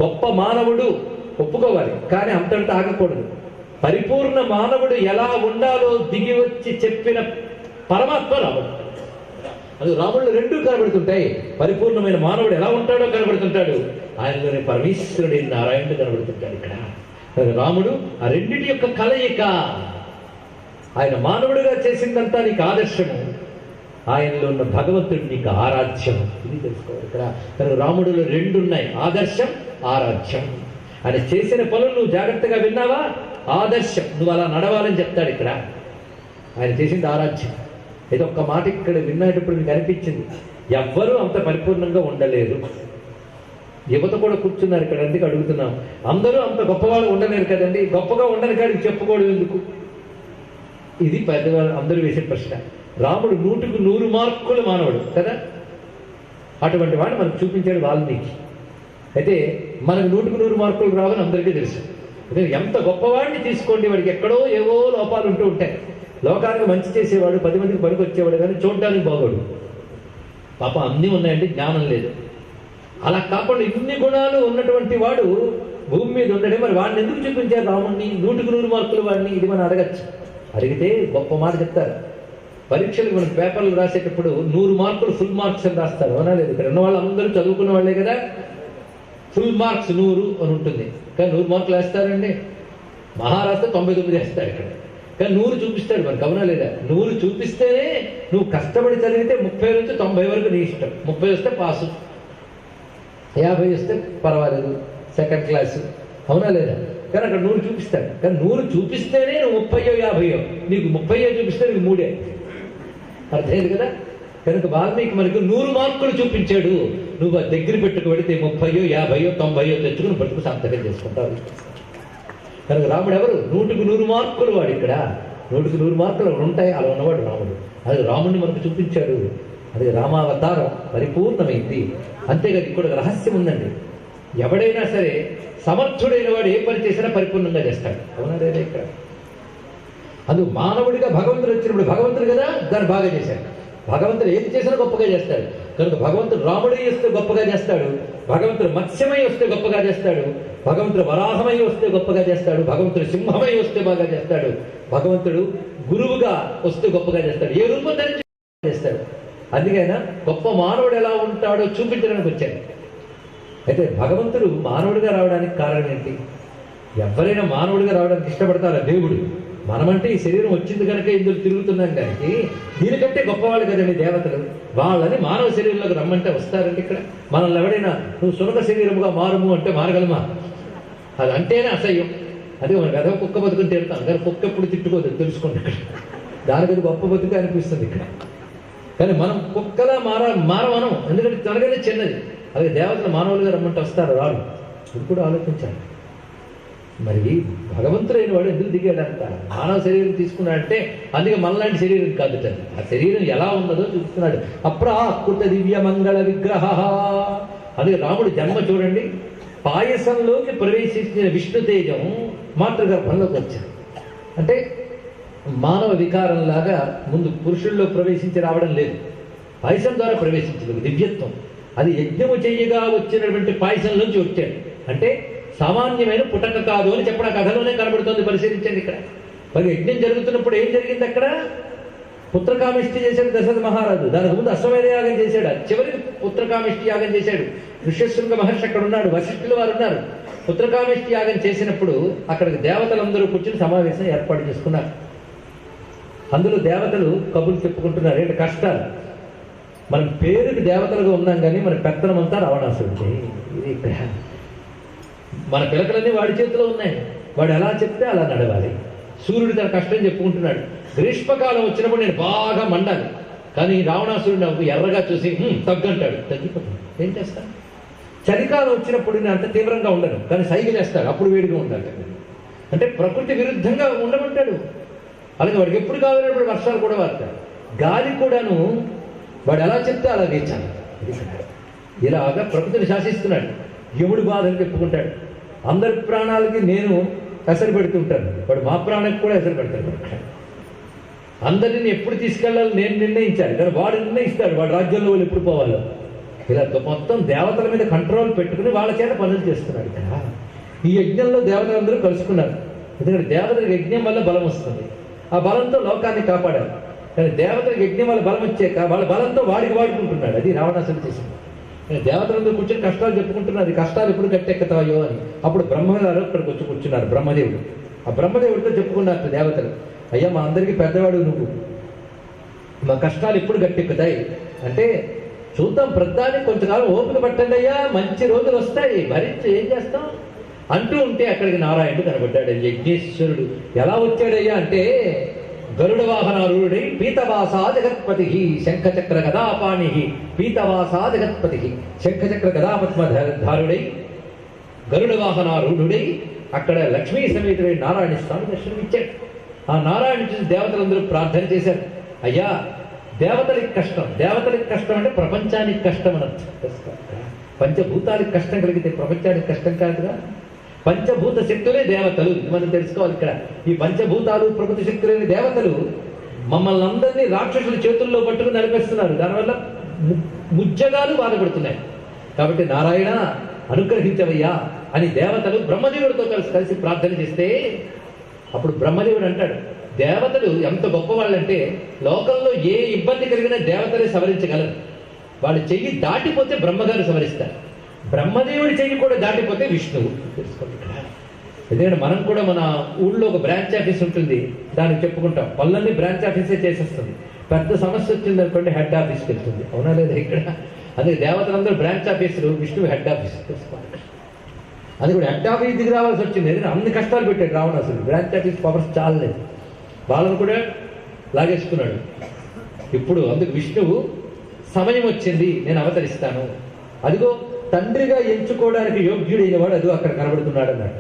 [SPEAKER 1] గొప్ప మానవుడు ఒప్పుకోవాలి, కానీ అంతటితో ఆగకూడదు. పరిపూర్ణ మానవుడు ఎలా ఉండాలో దిగి వచ్చి చెప్పిన పరమాత్మ రాముడు. అది రాముడు రెండూ కనబడుతుంటాయి. పరిపూర్ణమైన మానవుడు ఎలా ఉంటాడో కనబడుతుంటాడు, ఆయనలోనే పరమేశ్వరుడి నారాయణుడు కనబడుతుంటాడు. ఇక్కడ రాముడు ఆ రెండిటి యొక్క కలయిక. ఆయన మానవుడిగా చేసిందంతా నీకు ఆదర్శము, ఆయనలో ఉన్న భగవంతుడు నీకు ఆరాధ్యం. ఇది తెలుసుకోవాలి ఇక్కడ. కనుక రాముడిలో రెండు ఉన్నాయి, ఆదర్శం, ఆరాధ్యం. ఆయన చేసిన పనులు నువ్వు జాగ్రత్తగా విన్నావా? ఆదర్శం, నువ్వు అలా నడవాలని చెప్తాడు ఇక్కడ. ఆయన చేసింది ఆరాధ్యం. ఏదో ఒక్క మాట ఇక్కడ విన్నప్పుడు మీకు అనిపించింది, ఎవ్వరూ అంత పరిపూర్ణంగా ఉండలేరు. యువత కూడా కూర్చున్నారు ఇక్కడ, అందుకు అడుగుతున్నాం. అందరూ అంత గొప్పవాళ్ళు ఉండలేరు కదండి. గొప్పగా ఉండని కాడికి చెప్పుకోవడం ఎందుకు? ఇది పెద్దవాళ్ళు అందరూ వేసే ప్రశ్న. రాముడు 100కు 100 మార్కులు మానవుడు కదా. అటువంటి వాడిని మనకు చూపించాడు వాల్మీకి. అయితే మనకు 100కు 100 మార్కులు రావని అందరికీ తెలుసు. అదే ఎంత గొప్పవాడిని తీసుకోండి, వాడికి ఎక్కడో ఏవో లోపాలు ఉంటూ ఉంటాయి. లోకానికి మంచి చేసేవాడు, 10 మందికి పనికి వచ్చేవాడు, కానీ చూడడానికి బాగోడు. పాపం అన్నీ ఉన్నాయండి, జ్ఞానం లేదు. అలా కాకుండా ఇన్ని గుణాలు ఉన్నటువంటి వాడు భూమి మీద ఉండడే. మరి వాడిని ఎందుకు చూపించారు రాముడిని? 100కు 100 మార్కులు వాడిని. ఇది మనం అడగచ్చు. అడిగితే గొప్ప మాట చెప్తారు. పరీక్షలు మనం పేపర్లు రాసేటప్పుడు 100 మార్కులు ఫుల్ మార్క్స్ అని రాస్తారు, అవునా లేదు? ఇక్కడ ఉన్న వాళ్ళందరూ చదువుకున్న వాళ్ళే కదా. ఫుల్ మార్క్స్ 100 అని ఉంటుంది, కానీ 100 మార్కులు వేస్తారండి. మహారాష్ట్ర 99 వేస్తారు ఇక్కడ, కానీ 100 చూపిస్తాడు మనకు, అవునా లేదా? 100 చూపిస్తేనే నువ్వు కష్టపడి చదివితే 30 నుంచి 90 వరకు నీ ఇష్టం. 30 వస్తే పాసు, 50 వస్తే పర్వాలేదు, సెకండ్ క్లాసు, అవునా లేదా? కానీ అక్కడ 100 చూపిస్తాడు. కానీ 100 చూపిస్తేనే నువ్వు 30 50, నీకు 30 చూపిస్తే నీకు 3. అర్థమైంది కదా. కనుక వాల్మీకి మనకు 100 మార్కులు చూపించాడు. నువ్వు ఆ దగ్గర పెట్టుకుబడితే 30 50 90 తెచ్చుకుని బతుకు సార్థకం చేసుకుంటావు. కనుక రాముడు ఎవరు? 100కు 100 మార్కులు వాడు. ఇక్కడ 100కు 100 మార్కులు ఉంటాయి, అలా ఉన్నవాడు రాముడు. అది రాముడిని మనకు చూపించాడు. అది రామావతారం పరిపూర్ణమైంది. అంతేకాదు ఇక్కడ రహస్యం ఉందండి. ఎవడైనా సరే సమర్థుడైన వాడు ఏ పని చేసినా పరిపూర్ణంగా చేస్తాడు, అవునా లేదా? ఇక్కడ అందుకు మానవుడిగా భగవంతుడు వచ్చినప్పుడు, భగవంతుడు కదా దాన్ని బాగా చేశాడు. భగవంతుడు ఏది చేసినా గొప్పగా చేస్తాడు. కనుక భగవంతుడు రాముడై వస్తే గొప్పగా చేస్తాడు, భగవంతుడు మత్స్యమై వస్తే గొప్పగా చేస్తాడు, భగవంతుడు వరాహమై వస్తే గొప్పగా చేస్తాడు, భగవంతుడు సింహమై వస్తే బాగా చేస్తాడు, భగవంతుడు గురువుగా వస్తే గొప్పగా చేస్తాడు, ఏ రూపం ధరించి చేస్తాడు. అందుకైనా గొప్ప మానవుడు ఎలా ఉంటాడో చూపించడానికి వచ్చాడు. అయితే భగవంతుడు మానవుడిగా రావడానికి కారణం ఏంటి? ఎవరైనా మానవుడిగా రావడానికి ఇష్టపడతారా? దేవుడు. మనమంటే ఈ శరీరం వచ్చింది కనుక ఇందులో తిరుగుతున్నాం, కానీ దీనికంటే గొప్పవాళ్ళు కదండి దేవతలు. వాళ్ళని మానవ శరీరంలోకి రమ్మంటే వస్తారంటే ఇక్కడ మనల్ని ఎవడైనా నువ్వు సునక శరీరముగా మారుము అంటే మారగలమా? అది అంటేనే అసహ్యం. అదే మన గద కుక్క బతుకుని తిడతాం, కానీ కుక్క ఎప్పుడు తిట్టుకోదు తెలుసుకోండి. ఇక్కడ దానికది గొప్ప బతుకు అనిపిస్తుంది ఇక్కడ. కానీ మనం కుక్కలా మారమనం, ఎందుకంటే తనగానే చిన్నది. అలాగే దేవతలు మానవులుగా రమ్మంటే వస్తారు, రాడు. ఇది కూడా ఆలోచించాలి. మరి భగవంతుడైన వాడు ఎందుకు దిగాడంట? మానవ శరీరం తీసుకున్నాడంటే అందుకే మనలాంటి శరీరం కాదు, ఆ శరీరం ఎలా ఉన్నదో చూస్తున్నాడు. అప్రాకృత దివ్య మంగళ విగ్రహ. అందుకే రాముడు జన్మ చూడండి, పాయసంలోకి ప్రవేశించిన విష్ణు తేజం మాతృగర్భంలోకి వచ్చాడు. అంటే మానవ వికారంలాగా ముందు పురుషుల్లో ప్రవేశించి రావడం లేదు, పాయసం ద్వారా ప్రవేశించలేదు దివ్యత్వం. అది యజ్ఞము చెయ్యగా వచ్చినటువంటి పాయసంలోంచి వచ్చాడు. అంటే సామాన్యమైన పుటక కాదు అని చెప్పడం కథలోనే కనబడుతుంది. పరిశీలించండి ఇక్కడ. మరి యజ్ఞం జరుగుతున్నప్పుడు ఏం జరిగింది అక్కడ? పుత్రకామిష్టి చేశాడు దశరథ మహారాజు. దానికి ముందు అశ్వమేధ యాగం చేశాడు, చివరికి పుత్రకామిష్టి యాగం చేశాడు. ఋష్యశృంగ మహర్షి అక్కడ ఉన్నాడు, వశిష్ఠులు వారు ఉన్నారు. పుత్రకామిష్టి యాగం చేసినప్పుడు అక్కడికి దేవతలందరూ కూర్చుని సమావేశం ఏర్పాటు చేసుకున్నారు. అందులో దేవతలు కబుర్లు చెప్పుకుంటున్నారు, ఏంటి కష్టాలు. మనం పేరుకి దేవతలుగా ఉన్నాం, కానీ మన పెత్తనం అంతా రావణాసురుడి. ఇది ఇక్కడ మన పిలకలన్నీ వాడి చేతిలో ఉన్నాయి, వాడు ఎలా చెప్తే అలా నడవాలి. సూర్యుడు తన కష్టం చెప్పుకుంటున్నాడు. గ్రీష్మకాలం వచ్చినప్పుడు నేను బాగా మండాలి, కానీ రావణాసురుడు నాకు ఎర్రగా చూసి తగ్గంటాడు, తగ్గిపోతాడు. ఏం చేస్తాను? చలికాలం వచ్చినప్పుడు నేను అంత తీవ్రంగా ఉండను, కానీ సైకిల్ వేస్తాడు, అప్పుడు వేడిగా ఉండాలి. అంటే ప్రకృతి విరుద్ధంగా ఉండమంటాడు. అలాగే వాడికి ఎప్పుడు కావాలన్నప్పుడు వర్షాలు కూడా వాడతాడు. గాలి కూడాను వాడు ఎలా చెప్తే అలా వేచాలి. ఇలాగా ప్రకృతిని శాసిస్తున్నాడు. యముడు బాధలు చెప్పుకుంటాడు. అందరి ప్రాణాలకి నేను ఎసరు పెడుతుంటాను, వాడు మా ప్రాణానికి కూడా ఎసరు పెడతాడు. అందరిని ఎప్పుడు తీసుకెళ్ళాలి నేను నిర్ణయించాలి, కానీ వాడు నిర్ణయిస్తాడు వాడు రాజ్యంలో వాళ్ళు ఎప్పుడు పోవాలో. ఇలా మొత్తం దేవతల మీద కంట్రోల్ పెట్టుకుని వాళ్ళ చేత పనులు చేస్తున్నాడు. ఇక్కడ ఈ యజ్ఞంలో దేవతలందరూ కలుసుకున్నారు. ఎందుకంటే దేవతలకు యజ్ఞం వల్ల బలం వస్తుంది, ఆ బలంతో లోకాన్ని కాపాడారు. కానీ దేవతలకు యజ్ఞం వల్ల బలం వచ్చాక వాళ్ళ బలంతో వాడికి వాడుకుంటున్నాడు. అది రావణాసురుడు చేసింది. దేవతలందరూ కూర్చొని కష్టాలు చెప్పుకుంటున్నారు, ఈ కష్టాలు ఎప్పుడు గట్టెక్కుతాయో అని. అప్పుడు బ్రహ్మగారు అక్కడికి వచ్చి కూర్చున్నారు. బ్రహ్మదేవుడు, ఆ బ్రహ్మదేవుడితో చెప్పుకున్నారు దేవతలు, అయ్యా మా అందరికీ పెద్దవాడు నువ్వు, మా కష్టాలు ఎప్పుడు గట్టెక్కుతాయి అంటే చూద్దాం, ప్రతిదానికి కొంతకాలం ఓపిక పట్టండి అయ్యా, మంచి రోజులు వస్తాయి, భరించి ఏం చేస్తాం అంటూ ఉంటే అక్కడికి నారాయణుడు కనబడ్డాడు. యజ్ఞేశ్వరుడు ఎలా వచ్చాడయ్యా అంటే గరుడ వాహనారూఢుడై పీతవాసా జగత్పతి శంఖచక్ర గదాపాణి పీతవాసా జగత్పతి శంఖచక్ర గదాపద్మధారుడై గరుడ వాహనారూఢుడై అక్కడ లక్ష్మీ సమేతుడై నారాయణ స్వామి దర్శనమిచ్చాడు. ఆ నారాయణ చూసి దేవతలందరూ ప్రార్థన చేశారు. అయ్యా దేవతలకి కష్టం, దేవతలకి కష్టం అంటే ప్రపంచానికి కష్టం అని అర్థం. పంచభూతాలకు కష్టం కలిగితే ప్రపంచానికి కష్టం కాదుగా. పంచభూత శక్తులే దేవతలు, మనం తెలుసుకోవాలి. ఇక్కడ ఈ పంచభూతాలు ప్రకృతి శక్తులైన దేవతలు మమ్మల్ని అందరినీ రాక్షసుల చేతుల్లో పట్టుకుని నడిపిస్తున్నారు. దానివల్ల ముజ్జగాలు బాధపడుతున్నాయి. కాబట్టి నారాయణ అనుగ్రహించవయ్యా అని దేవతలు బ్రహ్మదేవుడితో కలిసి ప్రార్థన చేస్తే అప్పుడు బ్రహ్మదేవుడు అంటాడు, దేవతలు ఎంత గొప్పవాళ్ళంటే లోకంలో ఏ ఇబ్బంది కలిగినా దేవతలే సవరించగలరు. వాళ్ళు చెయ్యి దాటిపోతే బ్రహ్మగారు సవరిస్తారు. బ్రహ్మదేవుడి చెయ్యి కూడా దాటిపోతే విష్ణువు. తెలుసుకోండి. ఎందుకంటే మనం కూడా మన ఊళ్ళో ఒక బ్రాంచ్ ఆఫీస్ ఉంటుంది, దానికి చెప్పుకుంటాం, పనులన్నీ బ్రాంచ్ ఆఫీసే చేసేస్తుంది. పెద్ద సమస్య వచ్చింది అనుకోండి హెడ్ ఆఫీస్కి వెళ్తుంది, అవునా లేదా? ఇక్కడ అదే దేవతలందరూ బ్రాంచ్ ఆఫీసులు, విష్ణువు హెడ్ ఆఫీస్. తెలుసుకోవాలి. అది కూడా హెడ్ ఆఫీస్ దిగి రావాల్సి వచ్చింది. ఎందుకంటే అన్ని కష్టాలు పెట్టాడు రావణాసురుడు. బ్రాంచ్ ఆఫీస్ పవర్స్ చాలలేదు, వాళ్ళను కూడా లాగేసుకున్నాడు. ఇప్పుడు అందుకు విష్ణువు సమయం వచ్చింది, నేను అవతరిస్తాను. అదిగో తండ్రిగా ఎంచుకోవడానికి యోగ్యుడైన వాడు అదిగో అక్కడ కనబడుతున్నాడు అన్నాడు.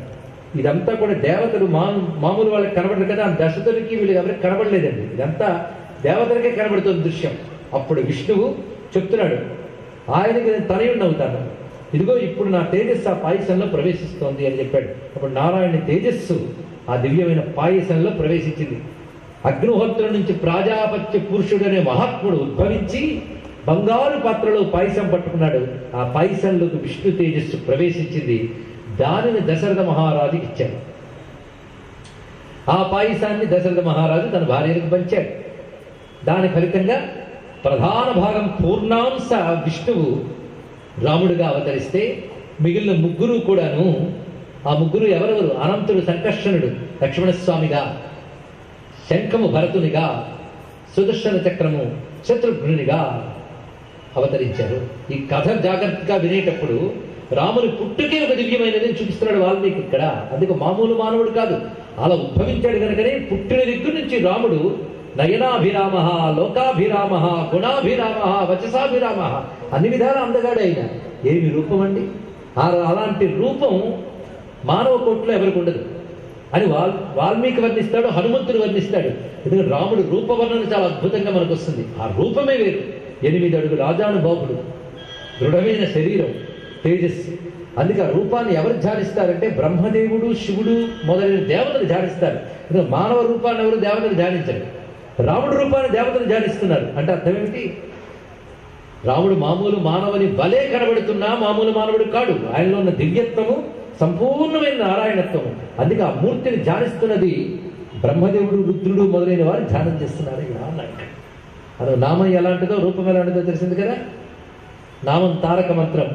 [SPEAKER 1] ఇదంతా కూడా దేవతలు మామూలు వాళ్ళకి కనబడరు కదా, దశరథుడికి వీళ్ళు ఎవరికి కనబడలేదండి. ఇదంతా దేవతలకే కనబడుతుంది దృశ్యం. అప్పుడు విష్ణువు చెప్తున్నాడు, ఆయనకి నేను తనయుడిని అవుతాను. ఇదిగో ఇప్పుడు నా తేజస్సు ఆ పాయసంలో ప్రవేశిస్తోంది అని చెప్పాడు. అప్పుడు నారాయణ తేజస్సు ఆ దివ్యమైన పాయసంలో ప్రవేశించింది. అగ్నిహోత్రం నుంచి ప్రాజాపత్య పురుషుడు అనే మహాత్ముడు ఉద్భవించి బంగారు పాత్రలో పాయసం పట్టుకున్నాడు. ఆ పాయసంలోకి విష్ణు తేజస్సు ప్రవేశించింది. దానిని దశరథ మహారాజుకి ఇచ్చాడు. ఆ పాయసాన్ని దశరథ మహారాజు తన భార్యలకు పంచాడు. దాని ఫలితంగా ప్రధాన భాగం పూర్ణాంశ విష్ణువు రాముడిగా అవతరిస్తే మిగిలిన ముగ్గురు కూడాను, ఆ ముగ్గురు ఎవరెవరు? అనంతుడు సంకర్షణుడు లక్ష్మణస్వామిగా, శంఖము భరతునిగా, సుదర్శన చక్రము శత్రుఘ్నునిగా అవతరించారు. ఈ కథ జాగ్రత్తగా వినేటప్పుడు రాముని పుట్టుకే ఒక దివ్యమైనది చూపిస్తున్నాడు వాల్మీకి ఇక్కడ. అందుకు మామూలు మానవుడు కాదు, అలా ఉద్భవించాడు కనుకనే పుట్టిన దగ్గర నుంచి రాముడు నయనాభిరామ, లోకాభిరామ, గుణాభిరామ, వచసాభిరామ, అన్ని విధాల అందగాడు అయినా. ఏమి రూపం అండి! అలాంటి రూపం మానవ కోట్లో ఎవరికి ఉండదు అని వాల్మీకి వర్ణిస్తాడు, హనుమంతుడు వర్ణిస్తాడు. ఎందుకంటే రాముడు రూపవర్ణన చాలా అద్భుతంగా మనకు వస్తుంది. ఆ రూపమే వేరు. 8 అడుగుల రాజానుబాహుడు, దృఢమైన శరీరం, తేజస్సు. అందుకే ఆ రూపాన్ని ఎవరు ధ్యానిస్తారంటే బ్రహ్మదేవుడు, శివుడు మొదలైన దేవతలు ధ్యానిస్తారు. మానవ రూపాన్ని ఎవరు దేవతలు ధ్యానించరు. రాముడు రూపాన్ని దేవతలు ధ్యానిస్తున్నారు. అంటే అర్థం ఏమిటి? రాముడు మామూలు మానవుని వలే కనబడుతున్నా మామూలు మానవుడు కాడు. ఆయనలో ఉన్న దివ్యత్వము సంపూర్ణమైన నారాయణత్వము. అందుకే ఆ మూర్తిని ధ్యానిస్తున్నది బ్రహ్మదేవుడు, రుద్రుడు మొదలైన వారు ధ్యానం చేస్తున్నారు. ఇలా అన్నాడు. అది నామం ఎలాంటిదో రూపం ఎలాంటిదో తెలిసింది కదా. నామం తారక మంత్రం,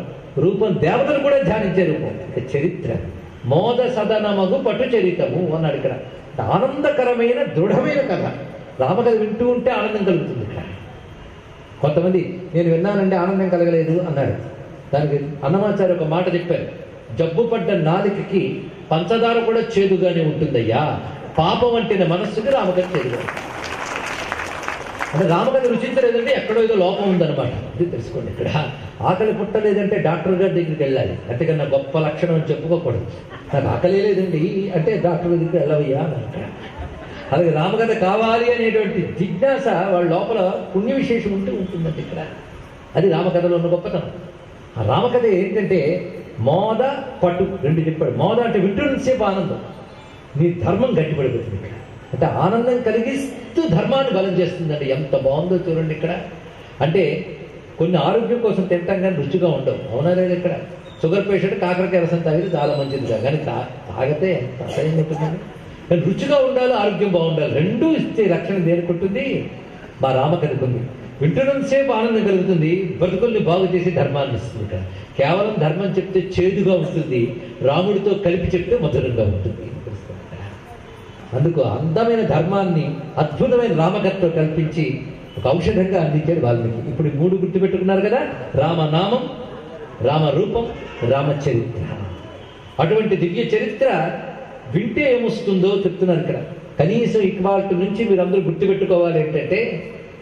[SPEAKER 1] రూపం దేవతలు కూడా ధ్యానించే రూపం. చరిత్ర మోద సదనమగు పటు చరితము అన్నాడు ఇక్కడ. ఆనందకరమైన దృఢమైన కథ. రామకథ వింటూ ఉంటే ఆనందం కలుగుతుంది. ఇక్కడ కొంతమంది నేను విన్నానంటే ఆనందం కలగలేదు అన్నాడు. దానికి అన్నమాచార్య ఒక మాట చెప్పారు, జబ్బు పడ్డ నాలికకి పంచదార కూడా చేదుగానే ఉంటుందయ్యా, పాపం అంటిన మనస్సుకి రామకథ చేదుగా. అంటే రామకథ రుచించలేదంటే ఎక్కడో ఏదో లోపం ఉందన్నమాట. ఇది తెలుసుకోండి. ఇక్కడ ఆకలి పుట్టలేదంటే డాక్టర్ గారి దగ్గరికి వెళ్ళాలి, అంతేకన్నా గొప్ప లక్షణం అని చెప్పుకోకూడదు. నాకు ఆకలి లేదండి అంటే డాక్టర్ దగ్గరికి వెళ్ళవయ్యా అని. అలాగే రామకథ కావాలి అనేటువంటి జిజ్ఞాస వాళ్ళ లోపల పుణ్య విశేషం ఉంటుందండి ఇక్కడ. అది రామకథలో ఉన్న గొప్పతనం. ఆ రామకథ ఏంటంటే మోద పటు రెండు చెప్పాడు. మోద అంటే వింటున్నంతసేపు ఆనందం, నీ ధర్మం గట్టిపడిపోతుంది ఇక్కడ. అంటే ఆనందం కలిగిస్తూ ధర్మాన్ని బలం చేస్తుందండి. ఎంత బాగుందో చూడండి ఇక్కడ. అంటే కొన్ని ఆరోగ్యం కోసం తింటాం కానీ రుచిగా ఉండవు, అవునా లేదు? ఇక్కడ షుగర్ పేషెంట్ కాకరకాయ రసం తాగితే చాలా మంచిదిగా, కానీ తాగితే ఎంత అసహ్యంగా ఉంటుందండి. కానీ రుచిగా ఉండాలి, ఆరోగ్యం బాగుండాలి, రెండూ ఇస్తే రక్షణ దేనికుంటుంది? మా రామకథకు ఉంది. వింటున్నంతసేపు ఆనందం కలుగుతుంది, బ్రతుకుల్ని బాగు చేసి ధర్మాన్ని ఇస్తుంది. ఇక్కడ కేవలం ధర్మం చెప్తే చేదుగా ఉంటుంది, రాముడితో కలిపి చెప్తే మధురంగా ఉంటుంది. అందుకు అందమైన ధర్మాన్ని అద్భుతమైన రామకథతో కల్పించి ఒక ఔషధంగా అందించాడు వాల్మీకి. ఇప్పుడు 3 గుర్తుపెట్టుకున్నారు కదా: రామనామం, రామరూపం, రామచరిత్ర. అటువంటి దివ్య చరిత్ర వింటే ఏమొస్తుందో చెప్తున్నారు ఇక్కడ. కనీసం ఇక్వాల్టి నుంచి మీరందరూ గుర్తుపెట్టుకోవాలి ఏంటంటే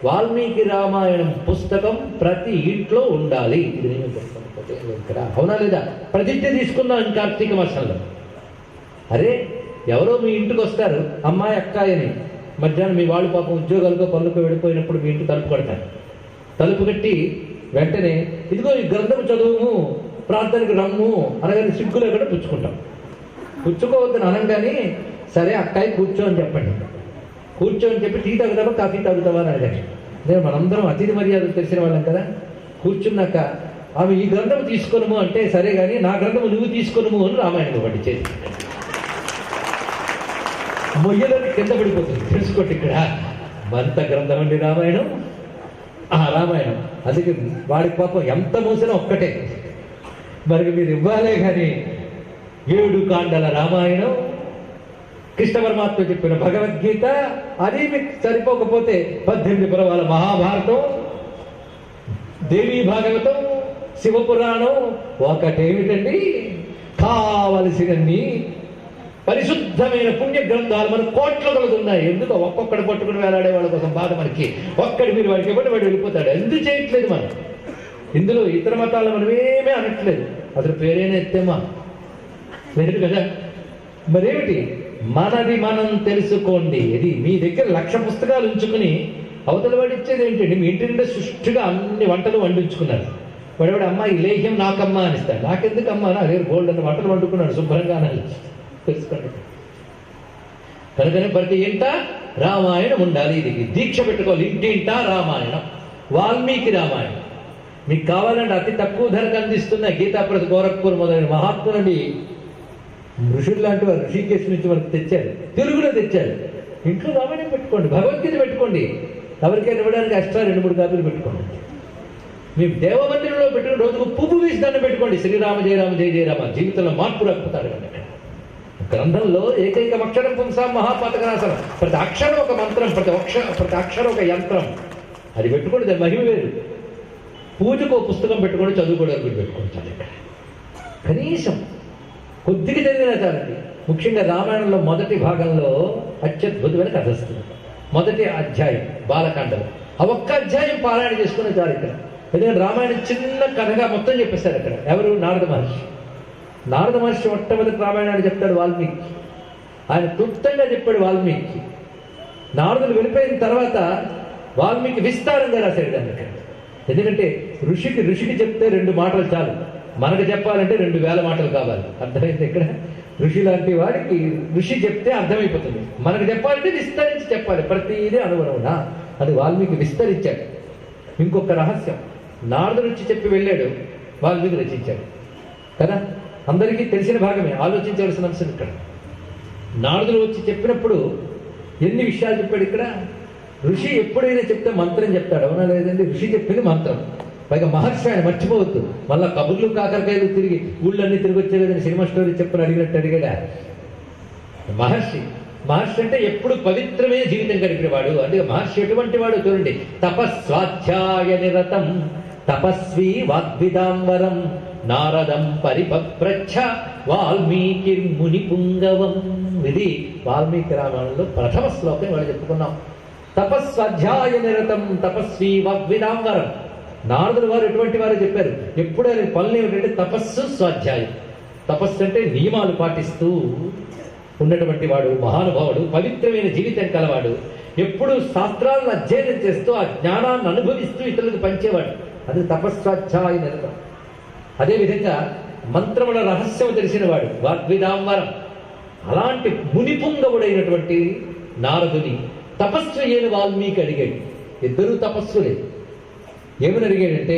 [SPEAKER 1] వాల్మీకి రామాయణం పుస్తకం ప్రతి ఇంట్లో ఉండాలి. ఇది నేను చెప్తాను ఇక్కడ, అవునా లేదా? ప్రతిజ్ఞ తీసుకుందాం కార్తీక మాసంలో. అరే ఎవరో మీ ఇంటికి వస్తారు, అమ్మాయి అక్కాయని, మధ్యాహ్నం మీ వాళ్ళు పాపం ఉద్యోగాలకు పనులకు వెళ్ళిపోయినప్పుడు మీ ఇంటి తలుపు కడతారు. తలుపు కట్టి వెంటనే ఇదిగో ఈ గ్రంథం చదువుము, ప్రార్థనకు రమ్ము అనగానే సిగ్గులో కూడా పుచ్చుకుంటాం. పుచ్చుకోవద్దని అనగానే సరే అక్కాయి కూర్చో అని చెప్పండి. కూర్చో అని చెప్పి టీ తాగుతావా కాఫీ తాగుతావా అని అడగండి. నేను మనందరం అతిథి మర్యాదలు తెలిసిన వాళ్ళం కదా. కూర్చున్నాక ఆమె ఈ గ్రంథం తీసుకొనుము అంటే సరే కానీ నా గ్రంథము నువ్వు తీసుకొనుము అని రామాయణం ఒకటి చేసి మొయ్యలోకి కింద పడిపోతుంది. తెలుసుకోండి ఇక్కడ మంత గ్రంథం అండి రామాయణం. రామాయణం అందుకే వాడికి పాపం ఎంత మోసినా ఒక్కటే. మరి మీరు ఇవ్వాలే కానీ 7 కాండల రామాయణం, కృష్ణ పరమాత్మ చెప్పిన భగవద్గీత, అది మీకు సరిపోకపోతే 18 పర్వాల మహాభారతం, దేవీ భాగవతం, శివపురాణం, ఒకటేమిటండి కావలసినన్ని పరిశుద్ధమైన పుణ్య గ్రంథాలు మన కోట్ల కలుగుతున్నాయి. ఎందుకు ఒక్కొక్కడు పట్టుకుని వేలాడే వాళ్ళ కోసం బాధ మనకి. ఒక్కడి మీరు వాడికి ఇవ్వండి, వాడు వెళ్ళిపోతాడు. ఎందుకు చేయట్లేదు మనం? ఇందులో ఇతర మతాలు మనం ఏమీ అనట్లేదు, అసలు పేరేనే ఎత్తేమా లేదు కదా. మరేమిటి? మనది మనం తెలుసుకోండి. ఇది మీ దగ్గర 1,00,000 పుస్తకాలు ఉంచుకుని అవతల వాడు ఇచ్చేది ఏంటండి? మీ ఇంటి నిండా సుష్టిగా అన్ని వంటలు వండించుకున్నారు. వాడు అమ్మ ఈ లేహ్యం నాకమ్మా అనిస్తాడు. నాకెందుకు అమ్మా, నా దగ్గర గోల్డ్ అని వంటలు వండుకున్నాడు శుభ్రంగా అని తెలుసుకోండి. కనుకనే ప్రతి ఇంట రామాయణం ఉండాలి. ఇది దీక్ష పెట్టుకోవాలి. ఇంటింట రామాయణం, వాల్మీకి రామాయణం. మీకు కావాలంటే అతి తక్కువ ధరకు అందిస్తున్న గీతాప్రతి గోరఖ్పూర్ మొదలైన మహాత్ములని ఋషులు లాంటి వారు ఋషికేశ్ నుంచి మనకు తెచ్చారు, తెలుగులో తెచ్చారు. ఇంట్లో రామాయణం పెట్టుకోండి, భగవద్గీత పెట్టుకోండి, ఎవరికైనా ఇవ్వడానికి ఎక్స్ట్రా 2-3 కాపీలు పెట్టుకోండి. మీ దేవమందిరంలో పెట్టుకుని రోజుకు పువ్వు వేసి దాన్ని పెట్టుకోండి. శ్రీరామ జయరామ జయ జయరామ. జీవితంలో మార్పు రాకపోతాడు కనుక గ్రంథంలో ఏకైక అక్షరం పుంసాం మహాపాతకనాశనం. ప్రతి అక్షరం ఒక మంత్రం, ప్రతి అక్షరం ఒక యంత్రం. అది పెట్టుకోండి, దాని మహిమ వేరు. పూజకు పుస్తకం పెట్టుకోండి, చదువుకోవడానికి పెట్టుకోండి. చాలు ఇక్కడ కనీసం కొద్దిగా చదివినా చాలండి. ముఖ్యంగా రామాయణంలో మొదటి భాగంలో అత్యద్భుతమైన కథ వస్తుంది. మొదటి అధ్యాయం బాలకాండలో ఆ ఒక్క అధ్యాయం పారాయణ చేసుకునే చాలు ఇక్కడ. ఎందుకంటే రామాయణం చిన్న కథగా మొత్తం చెప్పేశారు అక్కడ. ఎవరు? నారద మహర్షి. నారద మహర్షి మొట్టమొదటి రామాయణాన్ని చెప్తాడు వాల్మీకి. ఆయన క్లుప్తంగా చెప్పాడు వాల్మీకి. నారదులు వెళ్ళిపోయిన తర్వాత వాల్మీకి విస్తారంగా రాశాడు దాన్ని. ఎందుకంటే ఋషికి చెప్తే 2 మాటలు చాలు, మనకు చెప్పాలంటే 2,000 మాటలు కావాలి. అర్థమైంది ఇక్కడ? ఋషి లాంటి వాడికి ఋషి చెప్తే అర్థమైపోతుంది. మనకు చెప్పాలంటే విస్తరించి చెప్పాలి, ప్రతిదీ అనుగుణమునా. అది వాల్మీకి విస్తరించాడు. ఇంకొక రహస్యం, నారదుడు వచ్చి చెప్పి వెళ్ళాడు, వాల్మీకి రచించాడు కదా. అందరికీ తెలిసిన భాగమే, ఆలోచించవలసిన అంశం ఇక్కడ. నారదుడు వచ్చి చెప్పినప్పుడు ఎన్ని విషయాలు చెప్పాడు ఇక్కడ. ఋషి ఎప్పుడైనా చెప్తే మంత్రం చెప్తాడు, అవునా లేదండి? ఋషి చెప్పింది మంత్రం. పైగా మహర్షి ఆయన మర్చిపోవద్దు. మళ్ళా కబుర్లు కాకరకాయలు తిరిగి ఊళ్ళన్నీ తిరిగి వచ్చేలేదని సినిమా స్టోరీ చెప్పని అడిగినట్టు అడిగాడా మహర్షి. మహర్షి అంటే ఎప్పుడు పవిత్రమైన జీవితం గడిపినవాడు. అందుకే మహర్షి ఎటువంటి వాడు చూడండి. తపస్వాధ్యాయ నిరతం తపస్వి వాగ్విదాంబరం నారదం పరిపప్రచ్ఛ వాల్మీకి ముని పుంగవం. ఇది వాల్మీకి రామాయణంలో ప్రథమ శ్లోకం వాళ్ళు చెప్పుకున్నాం. తపస్వాధ్యాయ నిరతం తపస్వి వాగ్విదాంబరం. నారదుల వారు ఎటువంటి వారు చెప్పారు, ఎప్పుడు ఆయన పనులు ఏమిటంటే తపస్సు స్వాధ్యాయం. తపస్సు అంటే నియమాలు పాటిస్తూ ఉన్నటువంటి వాడు మహానుభావుడు, పవిత్రమైన జీవితం కలవాడు, ఎప్పుడు శాస్త్రాలను అధ్యయనం చేస్తూ ఆ జ్ఞానాన్ని అనుభవిస్తూ ఇతరులకు పంచేవాడు. అది తపస్వాధ్యాయ నిరతం. అదేవిధంగా మంత్రముల రహస్యం తెలిసిన వాడు వాగ్విదాంబరం. అలాంటి మునిపుంగవుడైనటువంటి నారదుని తపస్సు అయిన వాల్మీకి అడిగాడు. ఇద్దరూ తపస్సులే. ఏమని అడిగాడంటే,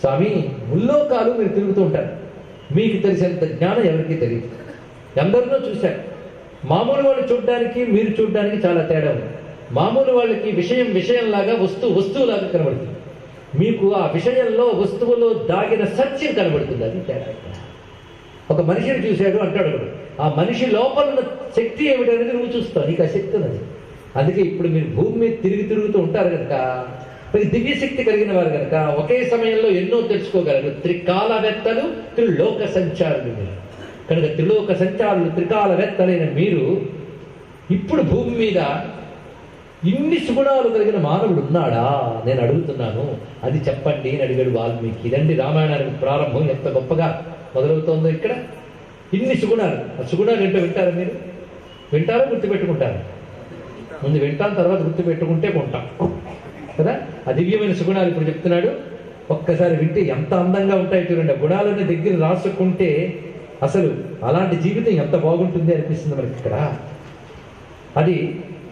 [SPEAKER 1] స్వామి, ముల్లోకాలు మీరు తిరుగుతూ ఉంటారు, మీకు తెలిసినంత జ్ఞానం ఎవరికీ తెలియదు. ఎందరినో చూశారు. మామూలు వాళ్ళు చూడడానికి మీరు చూడడానికి చాలా తేడా ఉంది. మామూలు వాళ్ళకి విషయం విషయంలాగా వస్తువులాగా కనబడుతుంది. మీకు ఆ విషయంలో వస్తువులో దాగిన సత్యం కనబడుతుంది. అది తేడా. ఒక మనిషిని చూశాడు అంటాడు ఒకడు, ఆ మనిషి లోపల ఉన్న శక్తి ఏమిటనేది నువ్వు చూస్తావు, నీకు ఆ శక్తి ఉన్నది. అందుకే ఇప్పుడు మీరు భూమి మీద తిరుగుతూ ఉంటారు కనుక, మరి దివ్యశక్తి కలిగిన వారు కనుక ఒకే సమయంలో ఎన్నో తెలుసుకోగలరు. త్రికాలవేత్తలు, త్రిలోక సంచారులు మీరు కనుక, త్రిలోక సంచారులు త్రికాలవేత్తలైన మీరు ఇప్పుడు భూమి మీద ఇన్ని సుగుణాలు కలిగిన మానవుడు ఉన్నాడా నేను అడుగుతున్నాను, అది చెప్పండి అని అడిగాడు వాల్మీకి. ఇదండి రామాయణానికి ప్రారంభం. ఎంత గొప్పగా మొదలవుతోందో ఇక్కడ. ఇన్ని సుగుణాలు. ఆ సుగుణాలు ఏంటో వింటారా మీరు? వింటారా గుర్తుపెట్టుకుంటారా? ముందు వింటాం, తర్వాత గుర్తుపెట్టుకుంటే కొంటాం కదా. ఆ దివ్యమైన సుగుణాలు ఇప్పుడు చెప్తున్నాడు. ఒక్కసారి వింటే ఎంత అందంగా ఉంటాయి చూడండి. ఆ గుణాలని దగ్గర రాసుకుంటే అసలు అలాంటి జీవితం ఎంత బాగుంటుంది అనిపిస్తుంది మనకి ఇక్కడ. అది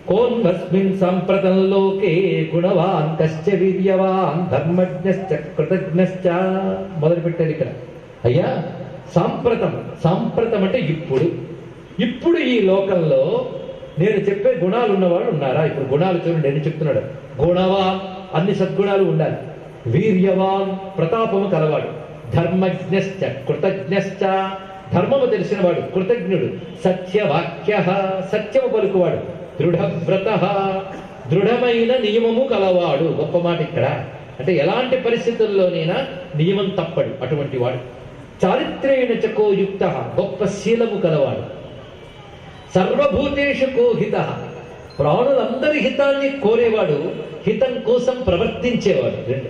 [SPEAKER 1] కోన్వస్మిన్ సంప్రతంలోకే గుణవాన్ కశ్చ వీర్యవాన్ ధర్మజ్ఞశ్చ కృతజ్ఞశ్చ మొదలుపెట్టాడు ఇక్కడ. అయ్యా, సాంప్రతం అంటే ఇప్పుడు ఈ లోకంలో నేను చెప్పే గుణాలు ఉన్నవాళ్ళు ఉన్నారా? ఇప్పుడు గుణాలు చూడండి ఎన్ని చెప్తున్నాడు. గుణవాన్, అన్ని సద్గుణాలు ఉండాలి. వీర్యవాన్, ప్రతాపము కలవాడు. ధర్మజ్ఞశ్చ కృతజ్ఞశ్చ, ధర్మము తెలిసినవాడు, కృతజ్ఞుడు. సత్యవాక్య, సత్యము పలుకువాడు. దృఢవ్రత, దృఢమైన నియమము కలవాడు. గొప్ప మాట ఇక్కడ. అంటే ఎలాంటి పరిస్థితుల్లోనైనా నియమం తప్పడు అటువంటి వాడు. చారిత్రేణ చకోయుక్త, గొప్ప శీలము కలవాడు. సర్వభూతేషు కోహిత, ప్రాణులందరి హితాన్ని కోరేవాడు, హితం కోసం ప్రవర్తించేవాడు. రెండు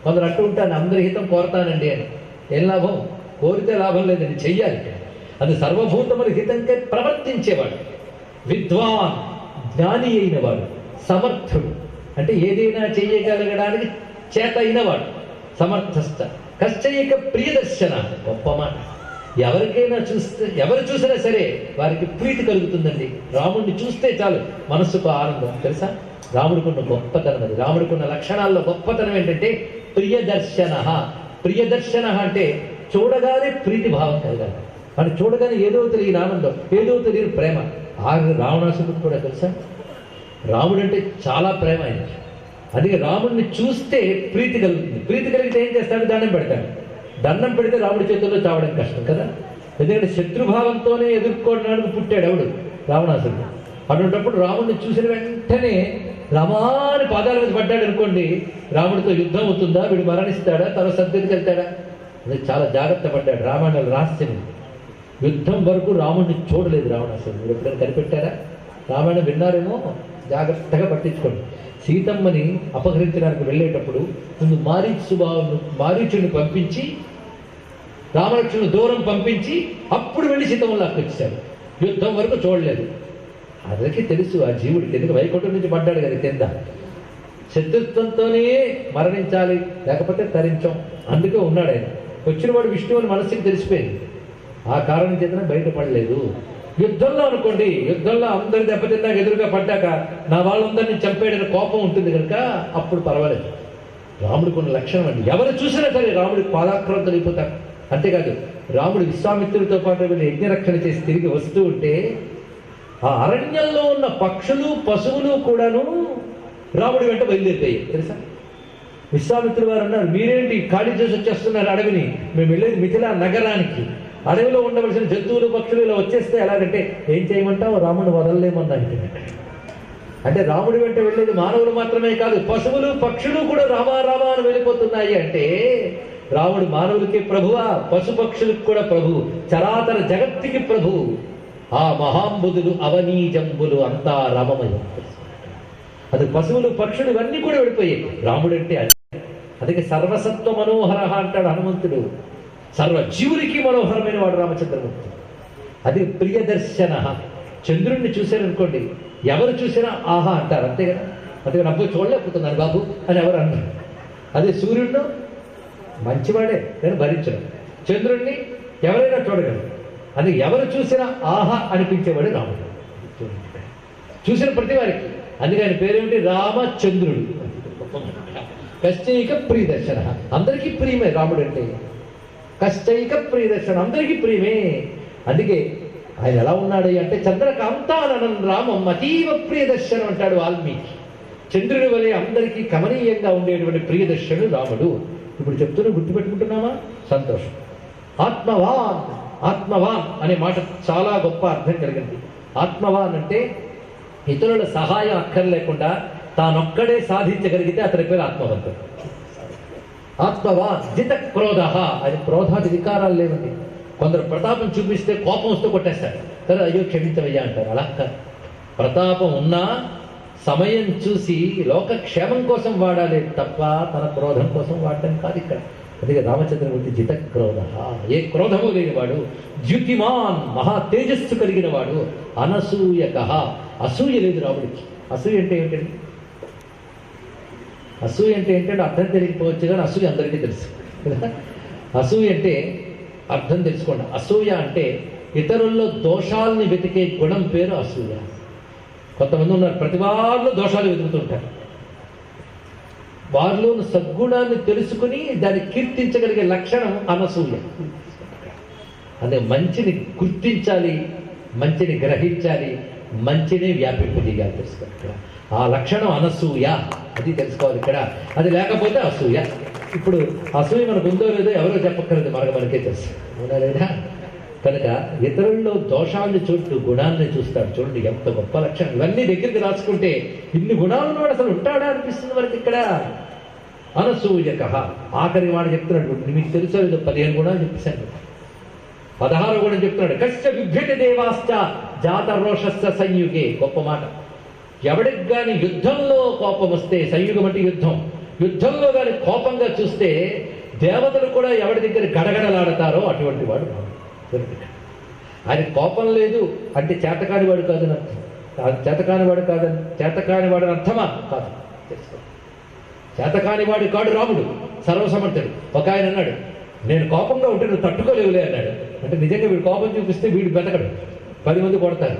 [SPEAKER 1] కొందరు అంటూ ఉంటాను, అందరి హితం కోరతానండి అని. ఏం లాభం? కోరితే లాభం లేదండి, చెయ్యాలి. అది సర్వభూతముల హితంకే ప్రవర్తించేవాడు. విద్వాన్, జ్ఞాని అయినవాడు. సమర్థుడు, అంటే ఏదైనా చెయ్యగలగడానికి చేత అయినవాడు. సమర్థస్థ. కశ్చైక ప్రియదర్శన, గొప్ప మాట. ఎవరికైనా ఎవరు చూసినా సరే వారికి ప్రీతి కలుగుతుందండి. రాముడిని చూస్తే చాలు మనస్సుకు ఆనందం. తెలుసా రాముడికున్న గొప్పతనం అది. రాముడికున్న లక్షణాల్లో గొప్పతనం ఏంటంటే ప్రియదర్శన. ప్రియదర్శన అంటే చూడగానే ప్రీతి భావం కలగాలి. వాడు చూడగానే ఏదో తెలియని ఆనందం, ఏదో తెలియని ప్రేమ. రావణాసురుడు కూడా తెలుసా, రాముడు అంటే చాలా ప్రేమ ఆయనకి. అందుకే రాముడిని చూస్తే ప్రీతి కలుగుతుంది. ప్రీతి కలిగితే ఏం చేస్తాడు? దండం పెడతాడు. దండం పెడితే రాముడి చేతుల్లో చావడం కష్టం కదా. ఎందుకంటే శత్రుభావంతోనే ఎదుర్కోవడానికి పుట్టాడు ఎవడు? రావణాసురుడు. అటువంటిప్పుడు రాముడిని చూసిన వెంటనే రమాని పాదాల మీద పడ్డాడు అనుకోండి, రాముడితో యుద్ధం అవుతుందా, వీడు మరణిస్తాడా, తర్వాత సద్గతికి వెళ్తాడా? అది చాలా జాగ్రత్త పడ్డాడు. రామాయణ రహస్యం. యుద్ధం వరకు రాముడిని చూడలేదు రావణాసురుడు. మీరు ఎప్పుడైనా కనిపెట్టారా? రామాయణం విన్నారేమో, జాగ్రత్తగా పట్టించుకోండి. సీతమ్మని అపహరించడానికి వెళ్ళేటప్పుడు ముందు మారీచుని పంపించి, రామలక్ష్మణుని దూరం పంపించి అప్పుడు వెళ్ళి సీతమ్మని లాక్కొచ్చాడు. యుద్ధం వరకు చూడలేదు. అదరికి తెలుసు ఆ జీవుడికి, ఎందుకు వైకుంఠం నుంచి పడ్డాడు కదా కింద. శత్రుత్వంతోనే మరణించాలి, లేకపోతే తరించాం. అందుకే ఉన్నాడు ఆయన. వచ్చిన వాడు విష్ణువు అని మనస్సుకి తెలిసిపోయింది. ఆ కారణం చేతనే బయటపడలేదు. యుద్ధంలో అనుకోండి, యుద్ధంలో అందరి దెబ్బతిన్నాక ఎదురుగా పడ్డాక నా వాళ్ళందరినీ చంపేయడానికి కోపం ఉంటుంది కనుక అప్పుడు పర్వాలేదు. రాముడికి ఉన్న లక్షణం అండి. ఎవరు చూసినా సరే రాముడికి పాదాక్రాంతులు అయిపోతారు. అంతేకాదు, రాముడు విశ్వామిత్రుడితో పాటు వీళ్ళు యజ్ఞరక్షణ చేసి తిరిగి వస్తూ ఉంటే ఆ అరణ్యంలో ఉన్న పక్షులు పశువులు కూడాను రాముడి వెంట బయలుదేరిపోయాయి. తెలుసా, విశ్వామిత్రుడు వారు అన్నారు, మీరేంటి ఖాళీ చేసి వచ్చేస్తున్నారు అడవిని? మేము వెళ్ళేది మిథిలా నగరానికి. అడవిలో ఉండవలసిన జంతువులు పక్షులు ఇలా వచ్చేస్తే ఎలాగంటే ఏం చేయమంటావు? రాముడు వదలలేమన్నా. అంటే రాముడి వెంట వెళ్ళేది మానవులు మాత్రమే కాదు, పశువులు పక్షులు కూడా రామా అని వెళ్ళిపోతున్నాయి. అంటే రాముడు మానవులకి ప్రభువా, పశుపక్షులకు కూడా ప్రభు, చరాచర జగత్తుకి ప్రభు. ఆ మహాంబుధులు అవనీజంబులు అంతా రామమయం. అది పశువులు పక్షులు ఇవన్నీ కూడా వెళ్ళిపోయాయి. రాముడు అంటే అది. అందుకే సర్వసత్వ మనోహర అంటాడు హనుమంతుడు. సర్వ జీవులకి మనోహరమైన వాడు రామచంద్రమూర్తి. అది ప్రియదర్శన. చంద్రుణ్ణి చూశారనుకోండి, ఎవరు చూసినా ఆహా అంటారు, అంతే కదా. అందుకని అబ్బో చూడలేకపోతున్నారు బాబు అని ఎవరు అన్నారు. అదే సూర్యుడు మంచివాడే నేను భరించను. చంద్రుణ్ణి ఎవరైనా చూడగలరు. అది ఎవరు చూసినా ఆహా అనిపించేవాడు రాముడు. చూసిన ప్రతి వారికి. అందుకే ఆయన పేరేమిటి? రామచంద్రుడు. కశ్చైక ప్రియదర్శన. అందరికీ ప్రియమే రాముడు అంటే. కశ్చైక ప్రియదర్శన, అందరికీ ప్రియమే. అందుకే ఆయన ఎలా ఉన్నాడు అంటే చంద్రకాంతాననం రామం అతీవ ప్రియదర్శనం అంటాడు వాల్మీకి. చంద్రుడి వలె అందరికీ కమనీయంగా ఉండేటువంటి ప్రియదర్శనుడు రాముడు. ఇప్పుడు చెప్తున్నా, గుర్తుపెట్టుకుంటున్నామా? సంతోషం. ఆత్మవాన్. ఆత్మవాన్ అనే మాట చాలా గొప్ప అర్థం కలిగింది. ఆత్మవాన్ అంటే ఇతరుల సహాయం అక్కర్లేకుండా తానొక్కడే సాధించగలిగితే అతని పేరు ఆత్మవంతుడు. ఆత్మవాన్. జిత క్రోధ. అది క్రోధాది వికారాలు లేవండి. కొందరు ప్రతాపం చూపిస్తే కోపం వస్తూ కొట్టేస్తారు, సరే అయ్యో క్షమించవయ్యా అంటారు. అలా కాదు. ప్రతాపం ఉన్నా సమయం చూసి లోకక్షేమం కోసం వాడాలి తప్ప తన క్రోధం కోసం వాడటం కాదు ఇక్కడ. అందుకే రామచంద్రమూర్తి జిత క్రోధ. ఏ క్రోధము లేనివాడు. ద్యుతిమాన్. మహా తేజస్సు కలిగిన వాడు. అనసూయక. అసూయ లేదు రాముడికి. అసూయ అంటే ఏంటండి? అసూయ అంటే ఏంటంటే అర్థం తెలియకపోవచ్చు, కానీ అసూయ అందరికీ తెలుసు. అసూయ అంటే అర్థం తెలుసుకోండి. అసూయ అంటే ఇతరుల్లో దోషాలని వెతికే గుణం పేరు అసూయ. కొంతమంది ఉన్నారు, ప్రతి వారిలో దోషాలు వెతుకుతుంటారు. వారిలో సద్గుణాన్ని తెలుసుకుని దాన్ని కీర్తించగలిగే లక్షణం అనసూయ. అదే మంచిని గుర్తించాలి, మంచిని గ్రహించాలి, మంచిని వ్యాపింపజేయాలి తెలుసుకోవాలి ఇక్కడ. ఆ లక్షణం అనసూయ, అది తెలుసుకోవాలి ఇక్కడ. అది లేకపోతే అసూయ. ఇప్పుడు అసూయ మనకు ఉందో లేదో ఎవరో చెప్పక్కర్లేదు, మనకే తెలుసు, అవునా లేదా? కనుక ఇతరుల్లో దోషాన్ని చూస్తూ గుణాన్ని చూస్తాడు. చూడండి ఎంత గొప్ప లక్షణం. ఇవన్నీ దగ్గరికి రాసుకుంటే ఇన్ని గుణాలు ఉన్నవాడు అసలు ఉంటాడా అనిపిస్తుంది మనకి ఇక్కడ. అనసూయక. ఆఖరి వాడు చెప్తున్నాడు, మీకు తెలుసో లేదో 15 గుణాలు చెప్పేశాను. 16వ గుణం చెప్తున్నాడు. కశ్చ విభ్యతి దేవాశ్చ జాత రోషస్య సంయుగే. గొప్ప మాట. ఎవడికి కానీ యుద్ధంలో కోపం వస్తే, సంయుగం అంటే యుద్ధం, యుద్ధంలో కానీ కోపంగా చూస్తే దేవతలు కూడా ఎవరి దగ్గర గడగడలాడతారో అటువంటి వాడు. ఆయన కోపం లేదు అంటే చేతకాని వాడు కాదని అర్థం. చేతకాని వాడు కాదని, చేతకాని వాడు అర్థమా? కాదు. చేతకాని వాడు కాడు రాముడు, సర్వసమర్థుడు. ఒక ఆయన అన్నాడు, నేను కోపంగా ఉంటే నువ్వు తట్టుకోలేవులే అన్నాడు. అంటే నిజంగా వీడు కోపం చూపిస్తే వీడు బతకడు, 10 మంది కొడతారు.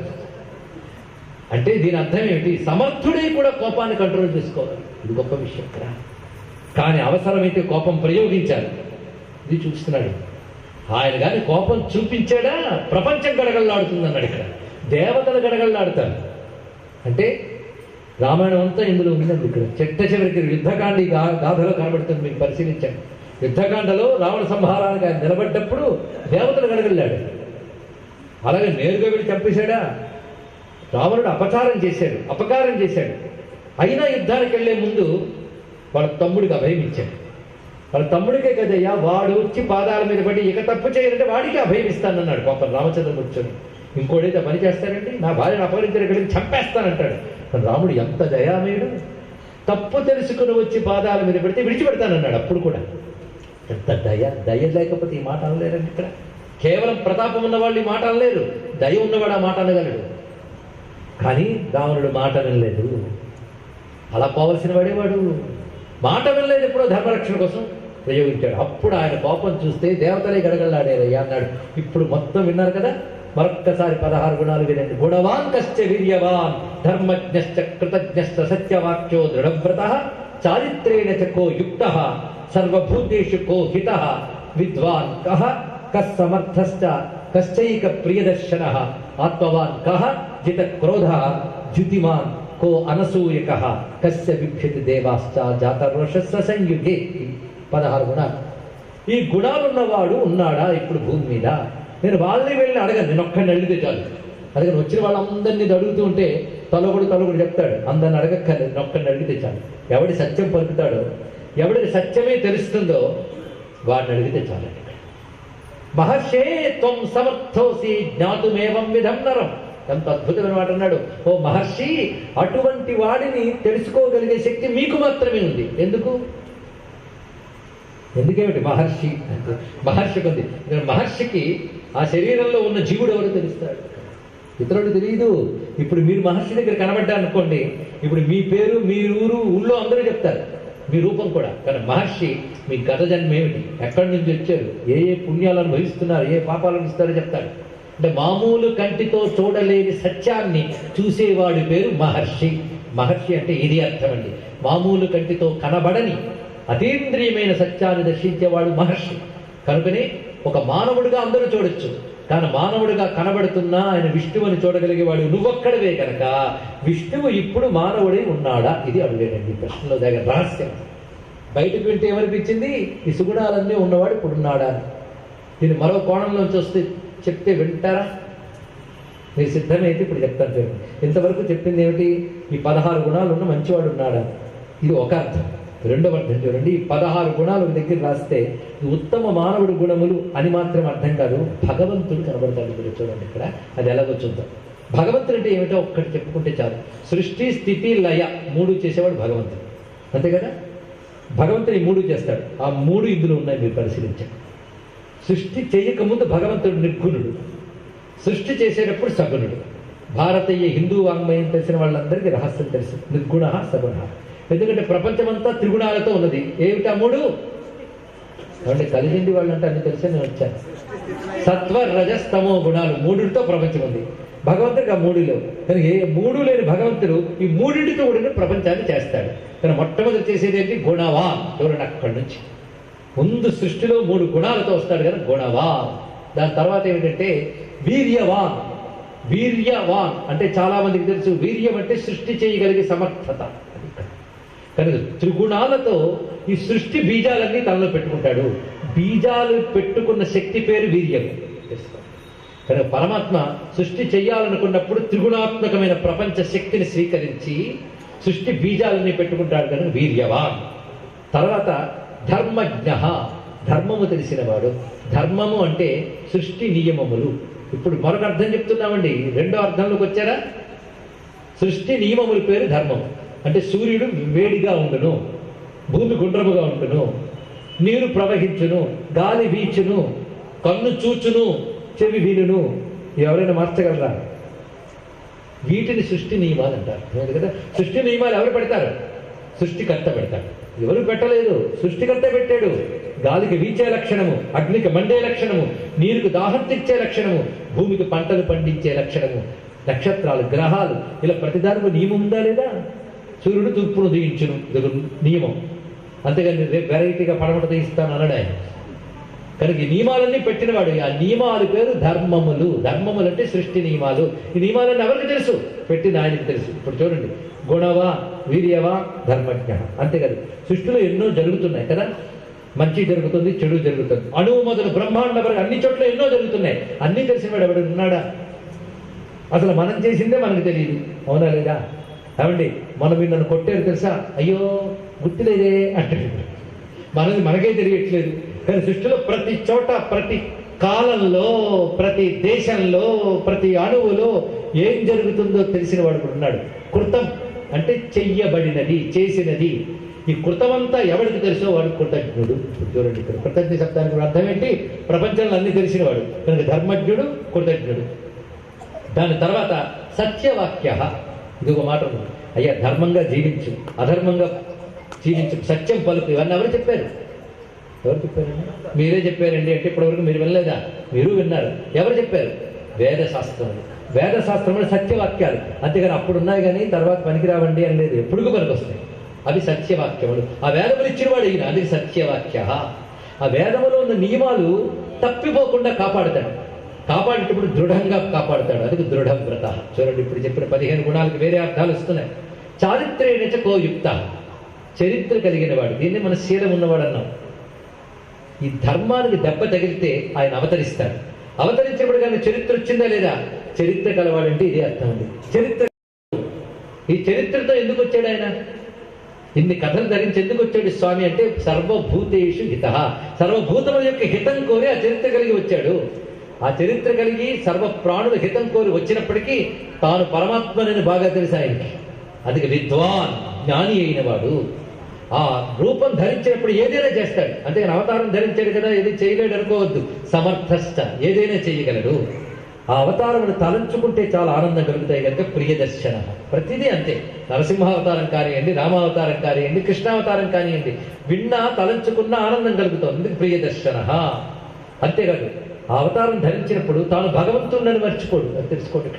[SPEAKER 1] అంటే దీని అర్థం ఏమిటి? సమర్థుడే కూడా కోపాన్ని కంట్రోల్ చేసుకోవాలి. ఇది గొప్ప విషయం కదా. కానీ అవసరమైతే కోపం ప్రయోగించాలి. ఇది చూస్తున్నాడు ఆయన. కానీ కోపం చూపించాడా ప్రపంచం గడగడలాడుతుంది అన్నాడు. ఇక్కడ దేవతలు గడగడలాడతారు. అంటే రామాయణం అంతా ఇందులో ఉందండి. ఇక్కడ చెట్ట చివరికి యుద్ధకాండ గాథలో కనబడుతుంది, మీకు పరిశీలించండి. యుద్ధకాండలో రావణ సంహారానికి ఆయన నిలబడ్డప్పుడు దేవతలు గడగడలాడు. అలాగే నేరుగా వెళ్ళి చంపేశాడా? రావణుడు అపచారం చేశాడు, అపకారం చేశాడు. అయినా యుద్ధానికి వెళ్లే ముందు వాళ్ళ తమ్ముడికి అభయం ఇచ్చాడు. వాళ్ళ తమ్ముడికే కదయ్యా, వాడు వచ్చి పాదాల మీద పడి ఇక తప్పు చేయాలంటే వాడికి అభయం ఇస్తానన్నాడు. పాపం రామచంద్రమూర్తి. ఇంకోడైతే పని చేస్తాడండి, నా భార్యను అపహరించిన కలిగి చంపేస్తానంటాడు. రాముడు ఎంత దయామయుడు. తప్పు తెలుసుకుని వచ్చి పాదాల మీద పెడితే విడిచిపెడతానన్నాడు. అప్పుడు కూడా ఎంత దయ. దయ లేకపోతే ఈ మాట అనలేరండి. ఇక్కడ కేవలం ప్రతాపం ఉన్నవాళ్ళు ఈ మాట అనలేరు, దయ ఉన్నవాడు ఆ మాట అనగలడు. కానీ రావణుడు మాట వినలేదు. అలా పోవలసిన వాడేవాడు మాట వినలేదు. ఎప్పుడో ధర్మరక్షణ కోసం ప్రయోగించాడు. అప్పుడు ఆయన కోపం చూస్తే దేవతలే గడగడలాడేరయ్యా అన్నాడు. ఇప్పుడు మొత్తం విన్నారు కదా. మరొక్కసారి 16 గుణాలు వినండి. గుణవాన్ కశ్చ వీర్యవాన్ ధర్మజ్ఞశ్చ కృతజ్ఞశ్చ సత్యవాక్యో దృఢవ్రతః చారిత్రేణ చ కో యుక్తః సర్వభూతేషు కో హితః విద్వాన్ కః కస్సమర్థశ్చ కశ్చైక ప్రియదర్శనః ఆత్మవాన్ కః జిత క్రోధః ద్యుతిమాన్ కో అనసూయకః కస్య బిభ్యతి దేవాశ్చ జాత రోషస్య సంయుగే. 16 గుణాలు. ఈ గుణాలున్నవాడు ఉన్నాడా ఇప్పుడు భూమి మీద? నేను వాళ్ళని వెళ్ళి అడగను, నేను ఒక్కడిని అడిగితే చాలు. అడగను. వచ్చిన వాళ్ళందరినీ అడుగుతూ ఉంటే తలొకడు చెప్తాడు. అందరిని అడగక్కర్లేదు, నేను ఒక్కడిని అడిగితే చాలు. ఎవడి సత్యం పలుకుతాడో, ఎవడికి సత్యమే తెలుస్తుందో వాడిని అడిగితే చాలు. మహర్షే త్వం సమర్థోసి జ్ఞాతుమేవం విధం నరం. ఎంత అద్భుతమైన మాట అన్నాడు. ఓ మహర్షి, అటువంటి వాడిని తెలుసుకోగలిగే శక్తి మీకు మాత్రమే ఉంది. ఎందుకేమిటి మహర్షి అంటే మహర్షికి ఉంది. మహర్షికి ఆ శరీరంలో ఉన్న జీవుడు ఎవరు తెలుస్తాడు, ఇతరుడు తెలియదు. ఇప్పుడు మీరు మహర్షి దగ్గర కనబడ్డా అనుకోండి, ఇప్పుడు మీ పేరు, మీ ఊళ్ళో అందరూ చెప్తారు, మీ రూపం కూడా. కానీ మహర్షి మీ గత జన్మ ఏమిటి, ఎక్కడి నుంచి వచ్చారు, ఏ ఏ పుణ్యాలను వహిస్తున్నారు, ఏ పాపాలను ఇస్తారో చెప్తాడు. అంటే మామూలు కంటితో చూడలేని సత్యాన్ని చూసేవాడి పేరు మహర్షి. మహర్షి అంటే ఇది అర్థం అండి. మామూలు కంటితో కనబడని అతీంద్రియమైన సత్యాన్ని దర్శించేవాడు మహర్షి. కనుకనే ఒక మానవుడిగా అందరూ చూడొచ్చు, కానీ మానవుడిగా కనబడుతున్నా ఆయన విష్ణువు అని చూడగలిగేవాడు నువ్వొక్కడవే కనుక విష్ణువు ఇప్పుడు మానవుడే ఉన్నాడా, ఇది అడిగాడండి ప్రశ్నలో దగ్గర రహస్యం. బయటకు వింటే ఏమనిపించింది, ఈ సుగుణాలన్నీ ఉన్నవాడు ఇప్పుడు ఉన్నాడా అని. దీన్ని మరో కోణంలోంచి వస్తే చెప్తే వింటారా? మీరు సిద్ధమైతే ఇప్పుడు చెప్తాను చూడండి. ఇంతవరకు చెప్పింది ఏమిటి, ఈ 16 గుణాలు ఉన్న మంచివాడు ఉన్నాడా, ఇది ఒక అర్థం. రెండవ అర్థం చూడండి, ఈ 16 గుణాలు దగ్గర రాస్తే ఉత్తమ మానవుడి గుణములు అని మాత్రం అర్థం కాదు, భగవంతుడు కనబడతాడు. మీరు చూడండి ఇక్కడ, అది ఎలాగో చూద్దాం. భగవంతుడు అంటే ఏమిటో ఒక్కటి చెప్పుకుంటే చాలు. సృష్టి, స్థితి, లయ 3 చేసేవాడు భగవంతుడు, అంతే కదా. భగవంతుడు ఈ 3 చేస్తాడు. ఆ 3 ఇందులో ఉన్నాయి, మీరు పరిశీలించండి. సృష్టి చేయకముందు భగవంతుడు నిర్గుణుడు, సృష్టి చేసేటప్పుడు సగుణుడు. భారతీయ హిందూ వాంగ్మయం తెలిసిన వాళ్ళందరికీ రహస్యం తెలుసు, నిర్గుణ సగుణ. ఎందుకంటే ప్రపంచమంతా త్రిగుణాలతో ఉన్నది. ఏమిటా 3? అంటే కలిగిండి వాళ్ళు అంటే అన్ని తెలిసి నేను వచ్చాను. సత్వ రజస్తమో గుణాలు 3తో ప్రపంచం ఉంది. భగవంతుడికి ఆ 3లో, కానీ ఏ 3 లేని భగవంతుడు ఈ 3తో కూడిన ప్రపంచాన్ని చేస్తాడు. కానీ మొట్టమొదటి చేసేది ఏంటి, గుణవాన్. చూడండి అక్కడి నుంచి ముందు సృష్టిలో 3 గుణాలతో వస్తాడు కదా, గుణవాన్. దాని తర్వాత ఏమిటంటే వీర్యవాన్. వీర్యవాన్ అంటే చాలా మందికి తెలుసు, వీర్యం అంటే సృష్టి చేయగలిగే సమర్థత. కానీ త్రిగుణాలతో ఈ సృష్టి బీజాలన్నీ తనలో పెట్టుకుంటాడు. బీజాలు పెట్టుకున్న శక్తి పేరు వీర్యం. కానీ పరమాత్మ సృష్టి చెయ్యాలనుకున్నప్పుడు త్రిగుణాత్మకమైన ప్రపంచ శక్తిని స్వీకరించి సృష్టి బీజాలన్నీ పెట్టుకుంటాడు కనుక వీర్యవాన్. తర్వాత ధర్మజ్ఞ, ధర్మము తెలిసినవాడు. ధర్మము అంటే సృష్టి నియమములు. ఇప్పుడు మరొక అర్థం చెప్తున్నామండి, రెండో అర్థంలోకి వచ్చారా. సృష్టి నియమముల పేరు ధర్మము. అంటే సూర్యుడు వేడిగా ఉండును, భూమి గుండ్రముగా ఉండును, నీరు ప్రవహించును, గాలి వీచును, కన్ను చూచును, చెవి వినును. ఎవరైనా మార్చగలరా? వీటిని సృష్టి నియమాలు అంటారు కదా. సృష్టి నియమాలు ఎవరు పెడతారు? సృష్టికర్త పెడతాడు. ఎవరు పెట్టలేదు, సృష్టికర్త పెట్టాడు. గాలికి వీచే లక్షణము, అగ్నికి మండే లక్షణము, నీరుకు దాహం తెచ్చే లక్షణము, భూమికి పంటలు పండించే లక్షణము, నక్షత్రాలు, గ్రహాలు, ఇలా ప్రతిదానికి నియమం ఉందా లేదా? సూర్యుడు తూర్పును ఉదయించును, ఇది నియమం. అంతేగాని రేపు వెరైటీగా పడమట తీస్తాను అనడు ఆయన. కనుక ఈ నియమాలన్నీ పెట్టినవాడు. ఆ నియమాలు పేరు ధర్మములు. ధర్మములు అంటే సృష్టి నియమాలు. ఈ నియమాలన్నీ ఎవరికి తెలుసు? పెట్టిన ఆయనకి తెలుసు. ఇప్పుడు చూడండి, గుణవా, వీర్యవా, ధర్మజ్ఞ. అంతేకాదు, సృష్టిలో ఎన్నో జరుగుతున్నాయి కదా. మంచి జరుగుతుంది, చెడు జరుగుతుంది. అణువు మొదలు బ్రహ్మాండ వరకు అన్ని చోట్ల ఎన్నో జరుగుతున్నాయి. అన్నీ తెలిసినవాడు ఎవడు ఉన్నాడా? అసలు మనం చేసిందే మనకు తెలియదు, అవునా లేదా? ఏమండి, మనం నన్ను కొట్టారు తెలుసా, అయ్యో గుర్తులేదే అంటాడు. మనకే తెలియట్లేదు. కానీ సృష్టిలో ప్రతి చోట, ప్రతి కాలంలో, ప్రతి దేశంలో, ప్రతి అణువులో ఏం జరుగుతుందో తెలిసిన వాడు కూడా ఉన్నాడు. కృతం అంటే చెయ్యబడినది, చేసినది. ఈ కృతమంతా ఎవరికి తెలుసో వాడు కృతజ్ఞుడు. చూడండి, ఇక్కడ కృతజ్ఞ శబ్దానికి అర్థం ఏంటి? ప్రపంచంలో అన్ని తెలిసినవాడు కనుక ధర్మజ్ఞుడు, కృతజ్ఞుడు. దాని తర్వాత సత్యవాక్య. ఇది ఒక మాట ఉంది, అయ్యా ధర్మంగా జీవించు, అధర్మంగా జీవించు, సత్యం పలుకు. ఇవన్నీ ఎవరు చెప్పారు? ఎవరు చెప్పారండి? మీరే చెప్పారండి. అంటే ఇప్పటివరకు మీరు వినలేదా? మీరు విన్నారు. ఎవరు చెప్పారు? వేదశాస్త్రములు. వేదశాస్త్రములు సత్యవాక్యాలు. అంతేగాని అప్పుడు ఉన్నాయి కానీ తర్వాత పనికిరావండి అని లేదు, ఎప్పుడుకు పనికి వస్తాయి. అవి సత్యవాక్యములు. ఆ వేదములు ఇచ్చినవాడు ఈయన, అది సత్యవాక్య. ఆ వేదములో ఉన్న నియమాలు తప్పిపోకుండా కాపాడుతాడు. కాపాడేటప్పుడు దృఢంగా కాపాడుతాడు, అది దృఢ వ్రత. చూడండి, ఇప్పుడు చెప్పిన 15 గుణాలకు వేరే అర్థాలు వస్తున్నాయి. చారిత్రేణ కోయుక్త, చరిత్ర కలిగిన వాడు. దీన్ని మన శీలం ఉన్నవాడు అన్నాం. ఈ ధర్మానికి దెబ్బ తగిలితే ఆయన అవతరిస్తాడు. అవతరించినప్పుడు కానీ చరిత్ర వచ్చిందా లేదా? చరిత్ర కలవాడంటే ఇదే అర్థం ఉంది. చరిత్ర, ఈ చరిత్రతో ఎందుకు వచ్చాడు ఆయన? ఇన్ని కథలు ధరించి ఎందుకు వచ్చాడు స్వామి అంటే సర్వభూతేషు హిత, సర్వభూతముల యొక్క హితం కోరి ఆ చరిత్ర కలిగి వచ్చాడు. ఆ చరిత్ర కలిగి సర్వ ప్రాణుల హితం కోరి వచ్చినప్పటికీ తాను పరమాత్మనని బాగా తెలుసు ఆయనకి. అందుకే విద్వాన్, జ్ఞాని అయిన వాడు ఆ రూపం ధరించినప్పుడు ఏదైనా చేస్తాడు. అంతేగాని అవతారం ధరించాడు కదా ఏది చేయలేడు అనుకోవద్దు. సమర్థస్థ, ఏదైనా చేయగలడు. ఆ అవతారమును తలంచుకుంటే చాలా ఆనందం కలుగుతాయి కనుక ప్రియదర్శన. ప్రతిదీ అంతే. నరసింహావతారం కానివ్వండి, రామావతారం కానివ్వండి, కృష్ణావతారం కానివ్వండి, విన్నా తలంచుకున్న ఆనందం కలుగుతుంది. ప్రియదర్శన. అంతేకాదు ఆ అవతారం ధరించినప్పుడు తాను భగవంతుడిని మర్చిపోడు. అది తెలుసుకోండి.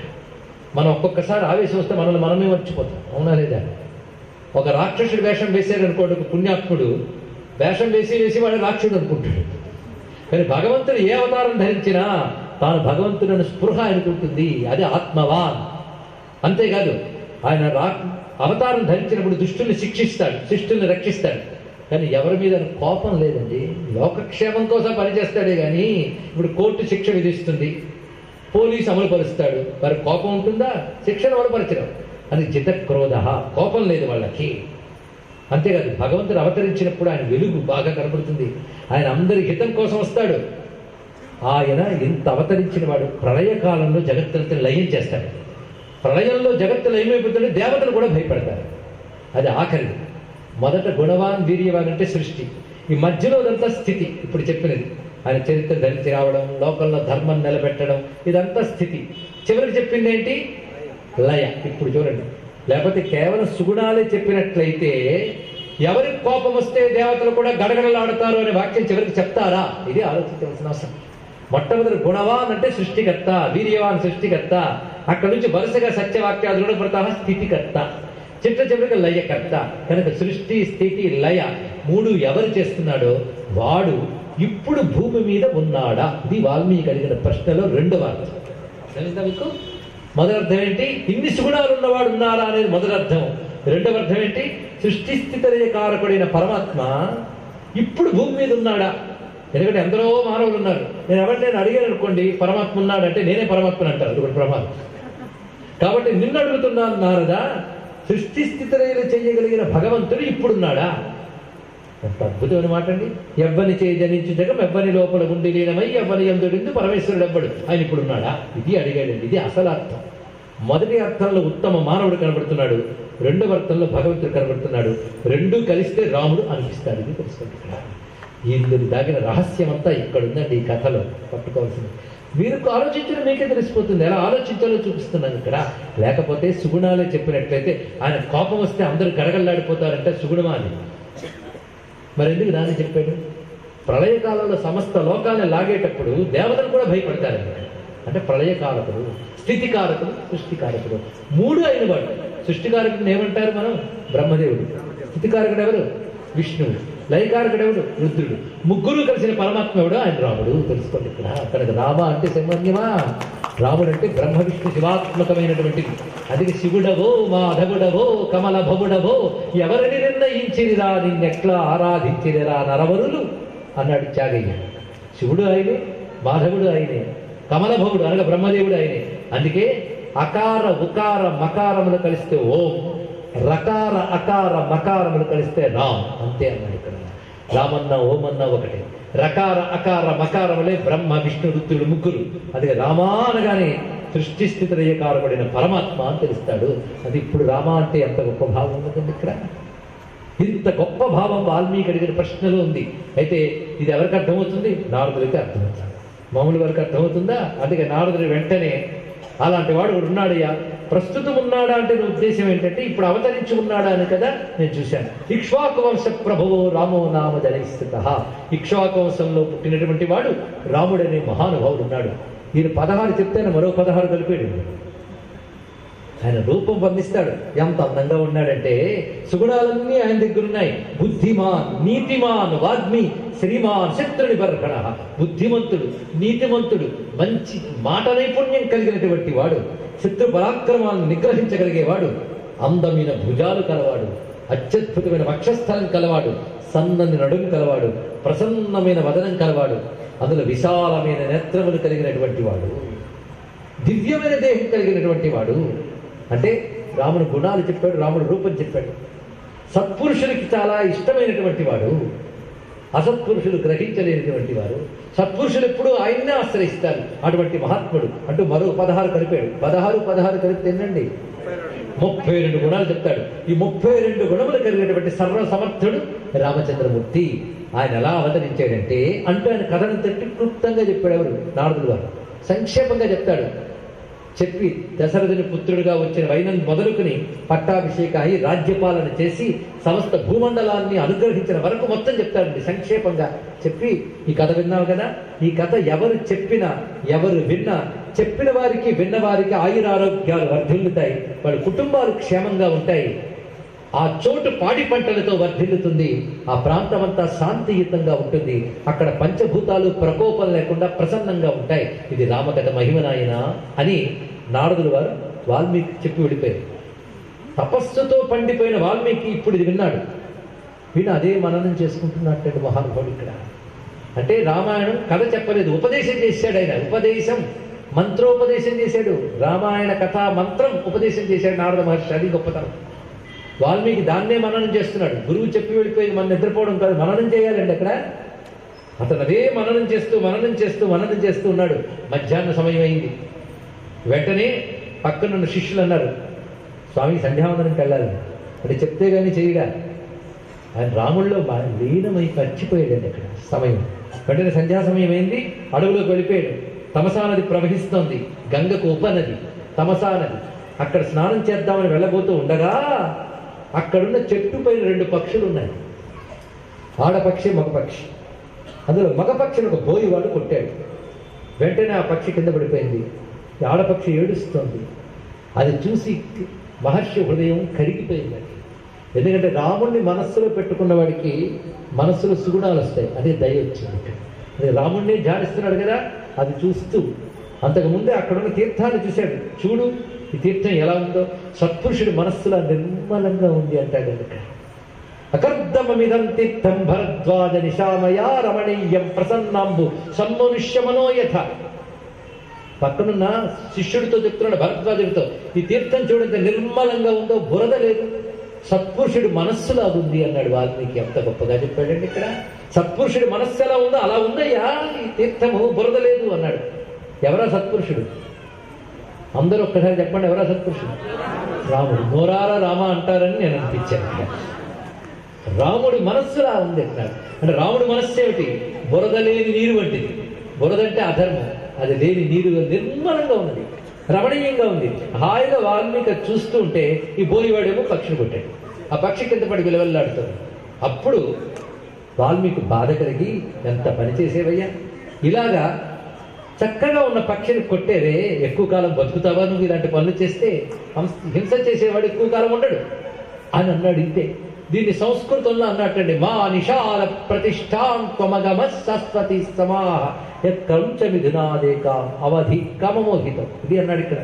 [SPEAKER 1] మనం ఒక్కొక్కసారి ఆవేశం వస్తే మనల్ని మనమే మర్చిపోతాం. అవునా లేదా? ఒక రాక్షసుడు వేషం వేసాడు అనుకోండి, ఒక పుణ్యాత్ముడు వేషం వేసి వాడు రాక్షసుడు అనుకుంటాడు. కానీ భగవంతుడు ఏ అవతారం ధరించినా తాను భగవంతుడని స్పృహ అనుకుంటుంది. అది ఆత్మవాన్. అంతేకాదు ఆయన అవతారం ధరించినప్పుడు దుష్టుల్ని శిక్షిస్తాడు, శిష్టుల్ని రక్షిస్తాడు. కానీ ఎవరి మీద కోపం లేదండి. లోకక్షేమం కోసం పనిచేస్తాడే కానీ ఇప్పుడు కోర్టు శిక్ష విధిస్తుంది, పోలీసు అమలుపరుస్తాడు, వారి కోపం ఉంటుందా? శిక్షను అమలుపరచడం. అది జితక్రోధ, కోపం లేదు వాళ్ళకి. అంతేకాదు భగవంతుడు అవతరించినప్పుడు ఆయన వెలుగు బాగా కనపడుతుంది. ఆయన అందరి హితం కోసం వస్తాడు. ఆయన ఇంత అవతరించిన వాడు ప్రళయకాలంలో జగత్తులను లయం చేస్తాడు. ప్రళయంలో జగత్తు లయమైపోతుంటే దేవతలు కూడా భయపడతారు. అది ఆఖరిది. మొదట గుణవాన్ వీర్యవాన్ అంటే సృష్టి, ఈ మధ్యలో అదంతా స్థితి. ఇప్పుడు చెప్పినది ఆయన చరిత్ర ధరించి రావడం, లోకంలో ధర్మం నిలబెట్టడం, ఇదంతా స్థితి. చివరికి చెప్పింది ఏంటి? లయ. ఇప్పుడు చూడండి, లేకపోతే కేవలం సుగుణాలే చెప్పినట్లయితే ఎవరికి కోపం వస్తే దేవతలు కూడా గడగడలాడతారు అనే వాక్యం చివరికి చెప్తారా? ఇది ఆలోచించవలసిన అవసరం. మొట్టమొదటి గుణవాన్ అంటే సృష్టికర్త, వీర్యవాన్ సృష్టికర్త. అక్కడ నుంచి వరుసగా సత్యవాక్యాలు దృఢపడతా స్థితికర్త, చివరికి లయకర్త. కనుక సృష్టి, స్థితి, లయ మూడు ఎవరు చేస్తున్నాడో వాడు ఇప్పుడు భూమి మీద ఉన్నాడా? ఇది వాల్మీకి అడిగిన ప్రశ్నలో రెండవ అర్థం. మీకు మొదటి అర్థం ఏంటి? ఇన్ని సుగుణాలు ఉన్నవాడు ఉన్నారా అనేది మొదటి అర్థం. రెండవ అర్థం ఏంటి? సృష్టి స్థితి లయ కారకుడైన పరమాత్మ ఇప్పుడు భూమి మీద ఉన్నాడా? ఎందుకంటే ఎందరో మానవులు ఉన్నారు. నేను అడిగాను అనుకోండి, పరమాత్మ ఉన్నాడంటే నేనే పరమాత్మని అంటారు. అది కూడా ప్రమాదం. కాబట్టి నిన్ను అడుగుతున్నాను నారదా, సృష్టి స్థితిలైన చేయగలిగిన భగవంతుడు ఇప్పుడున్నాడా? ఎంత అద్భుతమైన మాట అండి. ఎవ్వని చేయి జనించు జగం ఎవ్వని లోపల ఉండి లీనమై ఎవ్వని ఎందుడిందు పరమేశ్వరుడు ఎవ్వడు, ఆయన ఇప్పుడున్నాడా? ఇది అడిగాడండి. ఇది అసలు అర్థం. మొదటి అర్థంలో ఉత్తమ మానవుడు కనబడుతున్నాడు, రెండవ అర్థంలో భగవంతుడు కనబడుతున్నాడు. రెండూ కలిస్తే రాముడు అనిపిస్తాడు. ఇది తెలుసుకుంటున్నాడు. ఇందుకు దాగిన రహస్యం అంతా ఇక్కడ ఉందండి ఈ కథలో. పట్టుకోవాల్సింది మీరు ఆలోచించడం మీకే తెలిసిపోతుంది. ఎలా ఆలోచించాలో చూపిస్తున్నాను ఇక్కడ. లేకపోతే సుగుణాలే చెప్పినట్లయితే ఆయన కోపం వస్తే అందరూ గడగల్లాడిపోతారంటే సుగుణమా అది? మరి ఎందుకు దాన్ని చెప్పాడు? ప్రళయకాలంలో సమస్త లోకాలను లాగేటప్పుడు దేవతలు కూడా భయపడతారు. అంటే ప్రళయకారకుడు, స్థితికారకుడు, సృష్టికారకుడు మూడు అయిన వాడు. సృష్టికారకుడిని ఏమంటారు మనం? బ్రహ్మదేవుడు. స్థితికారకుడు ఎవరు? విష్ణువు. లయకారకుడు ఎవడు? రుద్రుడు. ముగ్గురు కలిసిన పరమాత్మ ఎవడు? ఆయన రాముడు. తెలుసుకోండి ఇక్కడ. అక్కడ రామ అంటే సంబంధ్యమా? రాముడు అంటే బ్రహ్మ విష్ణు శివాత్మకమైనటువంటిది. అది శివుడవో మాధవుడవో కమల భవుడవో ఎవరిని నిర్ణయించిరిరా నిన్నెట్లా ఆరాధించిరిరా నరవరులు అన్నాడు త్యాగయ్య. శివుడు ఆయనే, మాధవుడు ఆయనే, కమలభవుడు అనగా బ్రహ్మదేవుడు ఆయనే. అందుకే అకార ఉకార మకారములు కలిస్తే ఓం, రకార అకార మకారములు కలిస్తే రామ్, అంతే అన్నాడు ఇక్కడ. రామన్నా ఓమన్నా ఒకటే. రకార అకార మకారములే బ్రహ్మ విష్ణు రుద్రుడు ముగ్గురు. అది రామా అనగానే సృష్టి స్థితి లయకారకుడైన పరమాత్మ అని తెలుస్తాడు. అది ఇప్పుడు రామ అంటే ఎంత గొప్ప భావం ఉన్నదండి ఇక్కడ. ఇంత గొప్ప భావం వాల్మీకి అడిగిన ప్రశ్నలో ఉంది. అయితే ఇది ఎవరికి అర్థమవుతుంది? నారదుడికి అర్థమవుతుంది. మామూలు వారికి అర్థమవుతుందా? అందుకే నారదుడు వెంటనే అలాంటి వాడు ఉన్నాడయ్యా, ప్రస్తుతం ఉన్నాడా అంటే ఉద్దేశం ఏంటంటే ఇప్పుడు అవతరించి ఉన్నాడా అని కదా నేను చూశాను. ఇక్ష్వాకు వంశ ప్రభువో రామో నామ జనస్థిత. ఇక్ష్వాకు వంశంలో పుట్టినటువంటి వాడు రాముడనే మహానుభావుడు ఉన్నాడు. ఈయన 16 చెప్తే మరో 16 కలిపాడు. ఆయన రూపం వర్ణిస్తాడు. ఎంత అందంగా ఉన్నాడంటే సుగుణాలన్నీ ఆయన దగ్గర ఉన్నాయి. బుద్ధిమాన్, నీతిమాన్, వాగ్మి, శ్రీమాన్, శత్రుని బర్హణ. బుద్ధిమంతుడు, నీతిమంతుడు, మంచి మాట నైపుణ్యం కలిగినటువంటి వాడు, శత్రు పరాక్రమాలను నిగ్రహించగలిగేవాడు, అందమైన భుజాలు కలవాడు, అత్యద్భుతమైన వక్షస్థలం కలవాడు, సన్నని నడుము కలవాడు, ప్రసన్నమైన వదనం కలవాడు, అందులో విశాలమైన నేత్రములు కలిగినటువంటి వాడు, దివ్యమైన దేహం కలిగినటువంటి వాడు. అంటే రాముడు గుణాలు చెప్పాడు, రాముడు రూపం చెప్పాడు. సత్పురుషులకి చాలా ఇష్టమైనటువంటి వాడు, అసత్పురుషులు గ్రహించలేనటువంటి వారు, సత్పురుషులు ఎప్పుడు ఆయన్నే ఆశ్రయిస్తారు. అటువంటి మహాత్ముడు అంటూ మరో 16 కలిపాడు. 16 కలిపితే ఏంటండి 32 గుణాలు చెప్తాడు. ఈ 32 గుణములు కలిగినటువంటి సర్వసమర్థుడు రామచంద్రమూర్తి. ఆయన ఎలా అవతరించాడంటే అంటూ ఆయన కథను తట్టి క్లుప్తంగా చెప్పాడు. ఎవరు? నారదుడు గారు సంక్షేపంగా చెప్తాడు. చెప్పి దశరథుని పుత్రుడిగా వచ్చిన వైనం మొదలుకుని పట్టాభిషేక అయి రాజ్యపాలన చేసి సమస్త భూమండలాన్ని అనుగ్రహించిన వరకు మొత్తం చెప్తాడండి సంక్షేపంగా చెప్పి. ఈ కథ విన్నావు కదా, ఈ కథ ఎవరు చెప్పినా ఎవరు విన్నా చెప్పిన వారికి విన్న వారికి ఆయురారోగ్యాలు వర్ధిల్లుతాయి, వాళ్ళ కుటుంబాలు క్షేమంగా ఉంటాయి, ఆ చోటు పాడి పంటలతో వర్ధిల్లుతుంది, ఆ ప్రాంతమంతా శాంతియుతంగా ఉంటుంది, అక్కడ పంచభూతాలు ప్రకోపం లేకుండా ప్రసన్నంగా ఉంటాయి. ఇది రామకథ మహిమనాయన అని నారదుడు వారు వాల్మీకి చెప్పి వెళ్ళిపోయారు. తపస్సుతో పండిపోయిన వాల్మీకి ఇప్పుడు ఇది విన్నాడు. విని అదే మననం చేసుకుంటున్నట్టు మహానుభావుడు ఇక్కడ. అంటే రామాయణం కథ చెప్పలేదు, ఉపదేశం చేశాడు ఆయన. ఉపదేశం మంత్రోపదేశం చేశాడు. రామాయణ కథా మంత్రం ఉపదేశం చేశాడు నారద మహర్షి. అది గొప్పతనం. వాల్మీకి దాన్నే మననం చేస్తున్నాడు. గురువు చెప్పి వెళ్ళిపోయి మన నిద్రపోవడం కాదు, మననం చేయాలండి అక్కడ. అతను అదే మననం చేస్తూ ఉన్నాడు. మధ్యాహ్న సమయం అయింది. వెంటనే పక్కనున్న శిష్యులు అన్నారు, స్వామి సంధ్యావందనంకి వెళ్ళాలి అంటే చెప్తే కానీ చేయడా. ఆయన రాముల్లో లీనమై మర్చిపోయాడండి అక్కడ సమయం. వెంటనే సంధ్యా సమయం అయింది. అడవులోకి వెళ్ళిపోయాడు. తమసా నది ప్రవహిస్తోంది, గంగకు ఉపనది తమసా నది. అక్కడ స్నానం చేద్దామని వెళ్ళబోతూ ఉండగా అక్కడున్న చెట్టు పైన 2 పక్షులు ఉన్నాయి. ఆడపక్షి మగపక్షి. అందులో మగపక్షిని ఒక బోయివాడు కొట్టాడు. వెంటనే ఆ పక్షి కింద పడిపోయింది. ఆడపక్షి ఏడుస్తోంది. అది చూసి మహర్షి హృదయం కరిగిపోయింది. ఎందుకంటే రాముణ్ణి మనస్సులో పెట్టుకున్న వాడికి మనస్సులో సుగుణాలు వస్తాయి. అదే దయ వచ్చింది. అదే రాముణ్ణి ధ్యానిస్తున్నాడు కదా, అది చూస్తూ అంతకుముందే అక్కడున్న తీర్థాన్ని చూశాడు. చూడు ఈ తీర్థం ఎలా ఉందో, సత్పురుషుడి మనస్సులో నిర్మలంగా ఉంది అంటాడు. కనుక అకర్దమమిదం తీర్థం భరద్వాజ నిశామయా రమణీయం ప్రసన్నాంబు సన్మనుష్య మనోయథ. పక్కనున్న శిష్యుడితో చెప్తున్నాడు, భరద్వాజుడితో, ఈ తీర్థం చూడండి నిర్మలంగా ఉందో, బురద లేదు, సత్పురుషుడి మనస్సులా ఉంది అన్నాడు వాల్మీకి. ఎంత గొప్పగా చెప్పాడండి ఇక్కడ. సత్పురుషుడి మనస్సు ఎలా ఉందో అలా ఉందయ్యా ఈ తీర్థము, బురద లేదు అన్నాడు. ఎవరా సత్పురుషుడు? అందరూ ఒక్కసారి చెప్పండి, ఎవరా సత్పురుషుడు? రాముడు. నోరారా రామ అంటారని నేను అనిపించాను. రాముడి మనస్సులా ఉంది అన్నాడు. అంటే రాముడి మనస్సు ఏమిటి? బురద లేని నీరు వంటిది. బురద అంటే అధర్మం, అది లేని నీరు నిర్మలంగా ఉన్నది, రమణీయంగా ఉంది. హాయిగా వాల్మీకి చూస్తూ ఉంటే ఈ బోయివాడేమో పక్షిని కొట్టాడు. ఆ పక్షి కింద పడి విలవెల్లాడుతాడు. అప్పుడు వాల్మీకి బాధ కలిగి, ఎంత పని చేసేవయ్యా, ఇలాగా చక్కగా ఉన్న పక్షిని కొట్టేవే, ఎక్కువ కాలం బతుకుతావా నువ్వు ఇలాంటి పనులు చేస్తే? హింస చేసేవాడు ఎక్కువ కాలం ఉండడు అని అన్నాడు. ఇంతే. దీన్ని సంస్కృతంలో అన్నట్టండి, మా నిషాద ప్రతిష్టాం త్వమగమ శాశ్వతి సమాహ యత్కంచ మిథునాదేక అవధి కామమోహితం. ఇది అన్నాడు ఇక్కడ.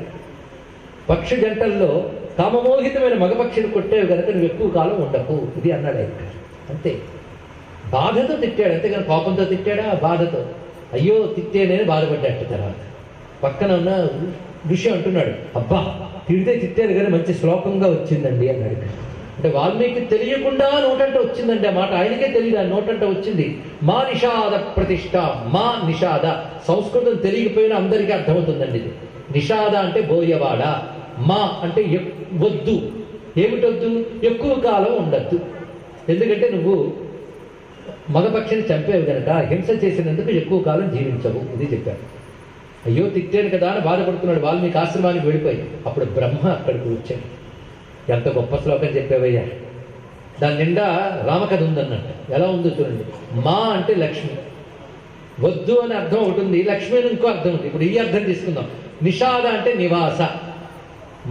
[SPEAKER 1] పక్షి జంటల్లో కామమోహితమైన మగపక్షిని కొట్టేవి కనుక నువ్వు ఎక్కువ కాలం ఉండకు, ఇది అన్నాడు ఇక్కడ. అంతే. బాధతో తిట్టాడు, అంతేగాని కోపంతో తిట్టాడా? బాధతో. అయ్యో తిట్టేనని బాధపడ్డాడు. తర్వాత పక్కన ఉన్న ఋషి అంటున్నాడు, అబ్బా తిడితే తిట్టారు కానీ మంచి శ్లోకంగా వచ్చిందండి అన్నాడు. అంటే వాల్మీకి తెలియకుండా నోటంట వచ్చిందండి ఆ మాట. ఆయనకే తెలియదు, ఆ నోటంట వచ్చింది. మా నిషాద ప్రతిష్ట. మా నిషాద సంస్కృతం తెలియకపోయినా అందరికీ అర్థమవుతుందండి ఇది. నిషాద అంటే బోయవాడ, మా అంటే వద్దు. ఏమిటొద్దు? ఎక్కువ కాలం ఉండద్దు. ఎందుకంటే నువ్వు మగపక్షిని చంపేవి కనుక, హింస చేసినందుకు ఎక్కువ కాలం జీవించవు, ఇది చెప్పాడు. అయ్యో తిట్టాను కదా అని బాధపడుతున్నాడు వాల్మీకి. ఆశ్రమానికి వెళ్ళిపోయి అప్పుడు బ్రహ్మ అక్కడికి వచ్చాడు. ఎంత గొప్ప శ్లోకం చెప్పావయ్యా. దాని నిండా రామకథ ఉందన్నట్టు. ఎలా ఉందో చూడండి. మా అంటే లక్ష్మి, వద్దు అని అర్థం ఒకటి ఉంది, లక్ష్మి అని ఇంకో అర్థం ఉంది. ఇప్పుడు ఈ అర్థం తీసుకుందాం. నిషాద అంటే నివాస,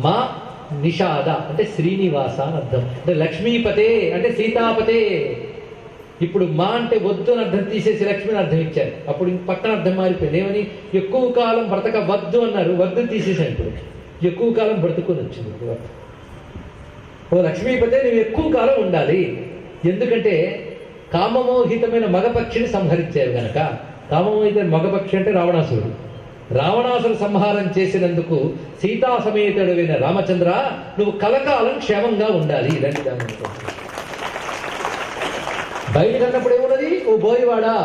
[SPEAKER 1] మా నిషాద అంటే శ్రీనివాస అని అర్థం. అంటే లక్ష్మీపతే అంటే సీతాపతే. ఇప్పుడు మా అంటే వద్దు అని అర్థం తీసేసి లక్ష్మిని అర్థం ఇచ్చారు. అప్పుడు ఇంక పక్కన అర్థం మారిపోయింది. ఏమని? ఎక్కువ కాలం బ్రతక వద్దు అన్నారు, వద్దు తీసేసాను. ఇప్పుడు ఎక్కువ కాలం బ్రతుకుని వచ్చింది. ఇప్పుడు ఓ లక్ష్మీపతే నువ్వు ఎక్కువ కాలం ఉండాలి. ఎందుకంటే కామమోహితమైన మగపక్షిని సంహరించారు గనక. కామమోహితమైన మగపక్షి అంటే రావణాసురుడు. రావణాసురు సంహారం చేసినందుకు సీతా సమేతుడైన రామచంద్ర నువ్వు కలకాలం క్షేమంగా ఉండాలి. ఇలాంటి దాని బయటకు అన్నప్పుడు ఏమున్నది? ఓ బోయివాడా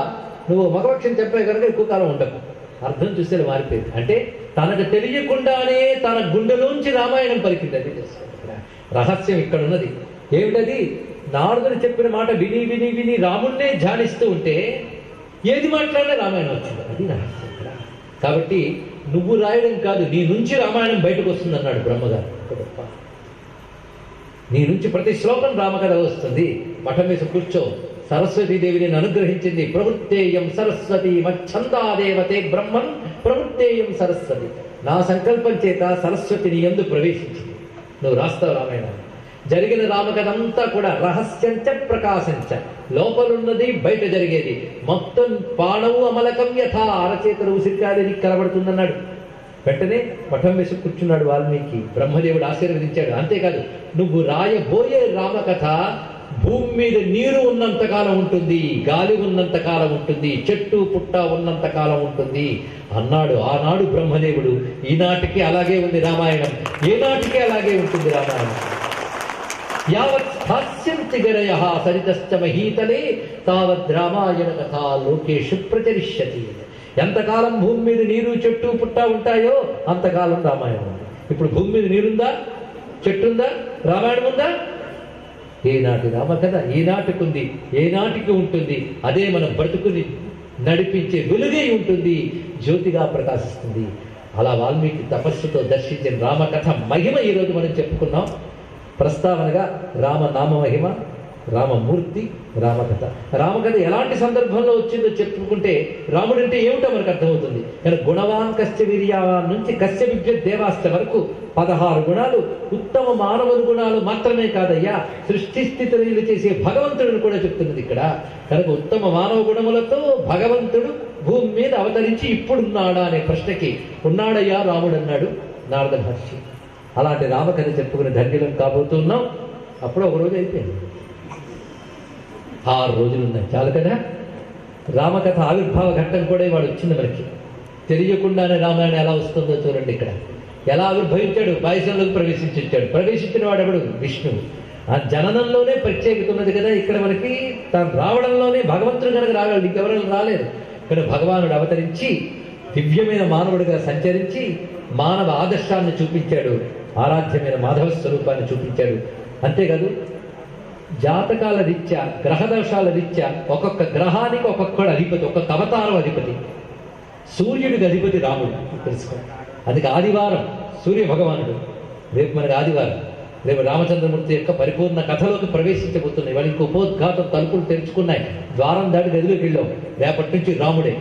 [SPEAKER 1] నువ్వు మగపక్షం చెప్పే కనుక ఎక్కువ కాలం ఉండకు. అర్థం చూస్తే మారిపోయింది. అంటే తనకు తెలియకుండానే తన గుండెలోంచి రామాయణం పలికింది. అది రహస్యం ఇక్కడ ఉన్నది. ఏమిటది? నారదుడు చెప్పిన మాట విని విని విని రాముణ్ణే ధ్యానిస్తూ ఉంటే ఏది మాట్లాడినా రామాయణం వచ్చింది. అది రహస్యం ఇక్కడ. కాబట్టి నువ్వు రాయడం కాదు, నీ నుంచి రామాయణం బయటకు వస్తుంది అన్నాడు బ్రహ్మగారు. నీ నుంచి ప్రతి శ్లోకం రామకథ వస్తుంది. మఠం వేసి కూర్చో. సరస్వతీదేవి నేను అనుగ్రహించింది. ప్రవృత్తేయం సరస్వతి మచ్చందాదేవతే బ్రహ్మన్ ప్రవృత్తేయం సరస్వతి. నా సంకల్పం చేత సరస్వతి నీ యందు ప్రవేశించింది. నువ్వు రాస్తావు రామాయణం. జరిగిన రామకథ అంతా కూడా రహస్యంచ ప్రకాశంచ, లోపలున్నది బయట జరిగేది మొత్తం పాణవు అమలకం యథా, అరచేతులు ఉసిరికాయని కలబడుతుందన్నాడు. వెంటనే పఠం వేసి కూర్చున్నాడు వాల్మీకి. బ్రహ్మదేవుడు ఆశీర్వదించాడు. అంతేకాదు, నువ్వు రాయబోయే రామకథ భూమి మీద నీరు ఉన్నంతకాలం ఉంటుంది, గాలి ఉన్నంతకాలం ఉంటుంది, చెట్టు పుట్ట ఉన్నంతకాలం ఉంటుంది అన్నాడు ఆనాడు బ్రహ్మదేవుడు. ఈనాటికి అలాగే ఉంది రామాయణం, ఏనాటికి అలాగే ఉంటుంది రామాయణం. యావత్ స్థాస్యంతి గరయః సరితశ్చ మహీతలే తావద్ రామాయణ కథ లోకేషు ప్రచరిష్యతి. ఎంతకాలం భూమి మీద నీరు చెట్టు పుట్ట ఉంటాయో అంతకాలం రామాయణం ఉంది. ఇప్పుడు భూమి మీద నీరుందా, చెట్టుందా, రామాయణం ఉందా? ఏనాటి రామకథ ఈనాటికి ఉంది, ఏనాటికి ఉంటుంది. అదే మన బ్రతుకుని నడిపించే వెలుగై ఉంటుంది, జ్యోతిగా ప్రకాశిస్తుంది. అలా వాల్మీకి తపస్సుతో దర్శించిన రామకథ మహిమ ఈరోజు మనం చెప్పుకున్నాం. ప్రస్తావనగా రామనామ మహిమ, రామమూర్తి, రామకథ. రామకథ ఎలాంటి సందర్భంలో వచ్చిందో చెప్పుకుంటే రాముడు అంటే ఏమిటో మనకు అర్థమవుతుంది. కానీ గుణవాన్ కశ్య వీర్యావాన్ నుంచి కశ్య విద్య దేవాస్త వరకు 16 గుణాలు ఉత్తమ మానవుని గుణాలు మాత్రమే కాదయ్యా, సృష్టి స్థితులు చేసే భగవంతుడిని కూడా చెప్తున్నది ఇక్కడ. కనుక ఉత్తమ మానవ గుణములతో భగవంతుడు భూమి మీద అవతరించి ఇప్పుడున్నాడా అనే ప్రశ్నకి ఉన్నాడయ్యా రాముడు అన్నాడు నారద మహర్షి. అలాంటి రామకథ చెప్పుకుని ధన్యులం కాబోతున్నాం. అప్పుడు ఒక రోజు అయిపోయింది, 6 రోజులు ఉన్నాయి చాలు కదా. రామకథ ఆవిర్భావ ఘట్టం కూడా ఇవాడు వచ్చింది మనకి. తెలియకుండానే రామాయణం ఎలా వస్తుందో చూడండి. ఇక్కడ ఎలా ఆవిర్భవించాడు, పాయసంలోకి ప్రవేశించాడు. ప్రవేశించిన వాడు ఎవడు? విష్ణువు. ఆ జననంలోనే ప్రత్యేకత ఉన్నది కదా ఇక్కడ మనకి. తాను రావడంలోనే భగవంతుడు కనుక రాగలడు, ఇంకెవరైనా రాలేదు. కానీ భగవానుడు అవతరించి దివ్యమైన మానవుడిగా సంచరించి మానవ ఆదర్శాన్ని చూపించాడు, ఆరాధ్యమైన మాధవ స్వరూపాన్ని చూపించాడు. అంతేకాదు, జాతకాల రీత్యా, గ్రహదోషాల రీత్యా ఒక్కొక్క గ్రహానికి ఒక్కొక్కడు అధిపతి, ఒక్కొక్క అవతారం అధిపతి. సూర్యుడికి అధిపతి రాముడు తెలుసుకో. అందుకే ఆదివారం సూర్య భగవానుడు. రేపు మనకి ఆదివారం. రేపు రామచంద్రమూర్తి యొక్క పరిపూర్ణ కథలోకి ప్రవేశించబోతున్నాయి. వాళ్ళు ఇంకో ఉపోద్ఘాతం తలుపులు తెరుచుకున్నాయి. ద్వారం దాటి గదిలోకి వెళ్ళాం. రేపటి నుంచి రాముడే.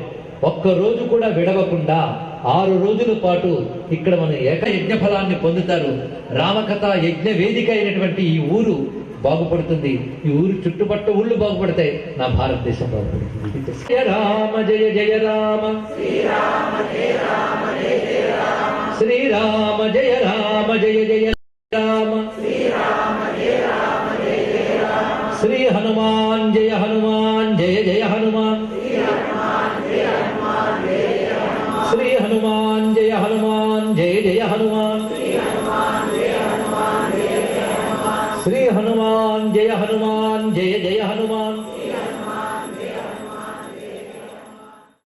[SPEAKER 1] ఒక్కరోజు కూడా విడవకుండా 6 రోజుల పాటు ఇక్కడ మన యజ్ఞ ఫలాన్ని పొందుతారు. రామకథ యజ్ఞ వేదిక అయినటువంటి ఈ ఊరు బాగుపడుతుంది. ఈ ఊరు చుట్టుపట్ల ఊళ్ళు బాగుపడతాయి. నా భారతదేశం బాగుపడుతుంది. జయ రామ జయ జయ రామ, శ్రీరామ జయ రామ జయ జయ రామ, శ్రీ హనుమాన్ జయ హనుమాన్ జయ జయ హనుమాన్, శ్రీ హనుమాన్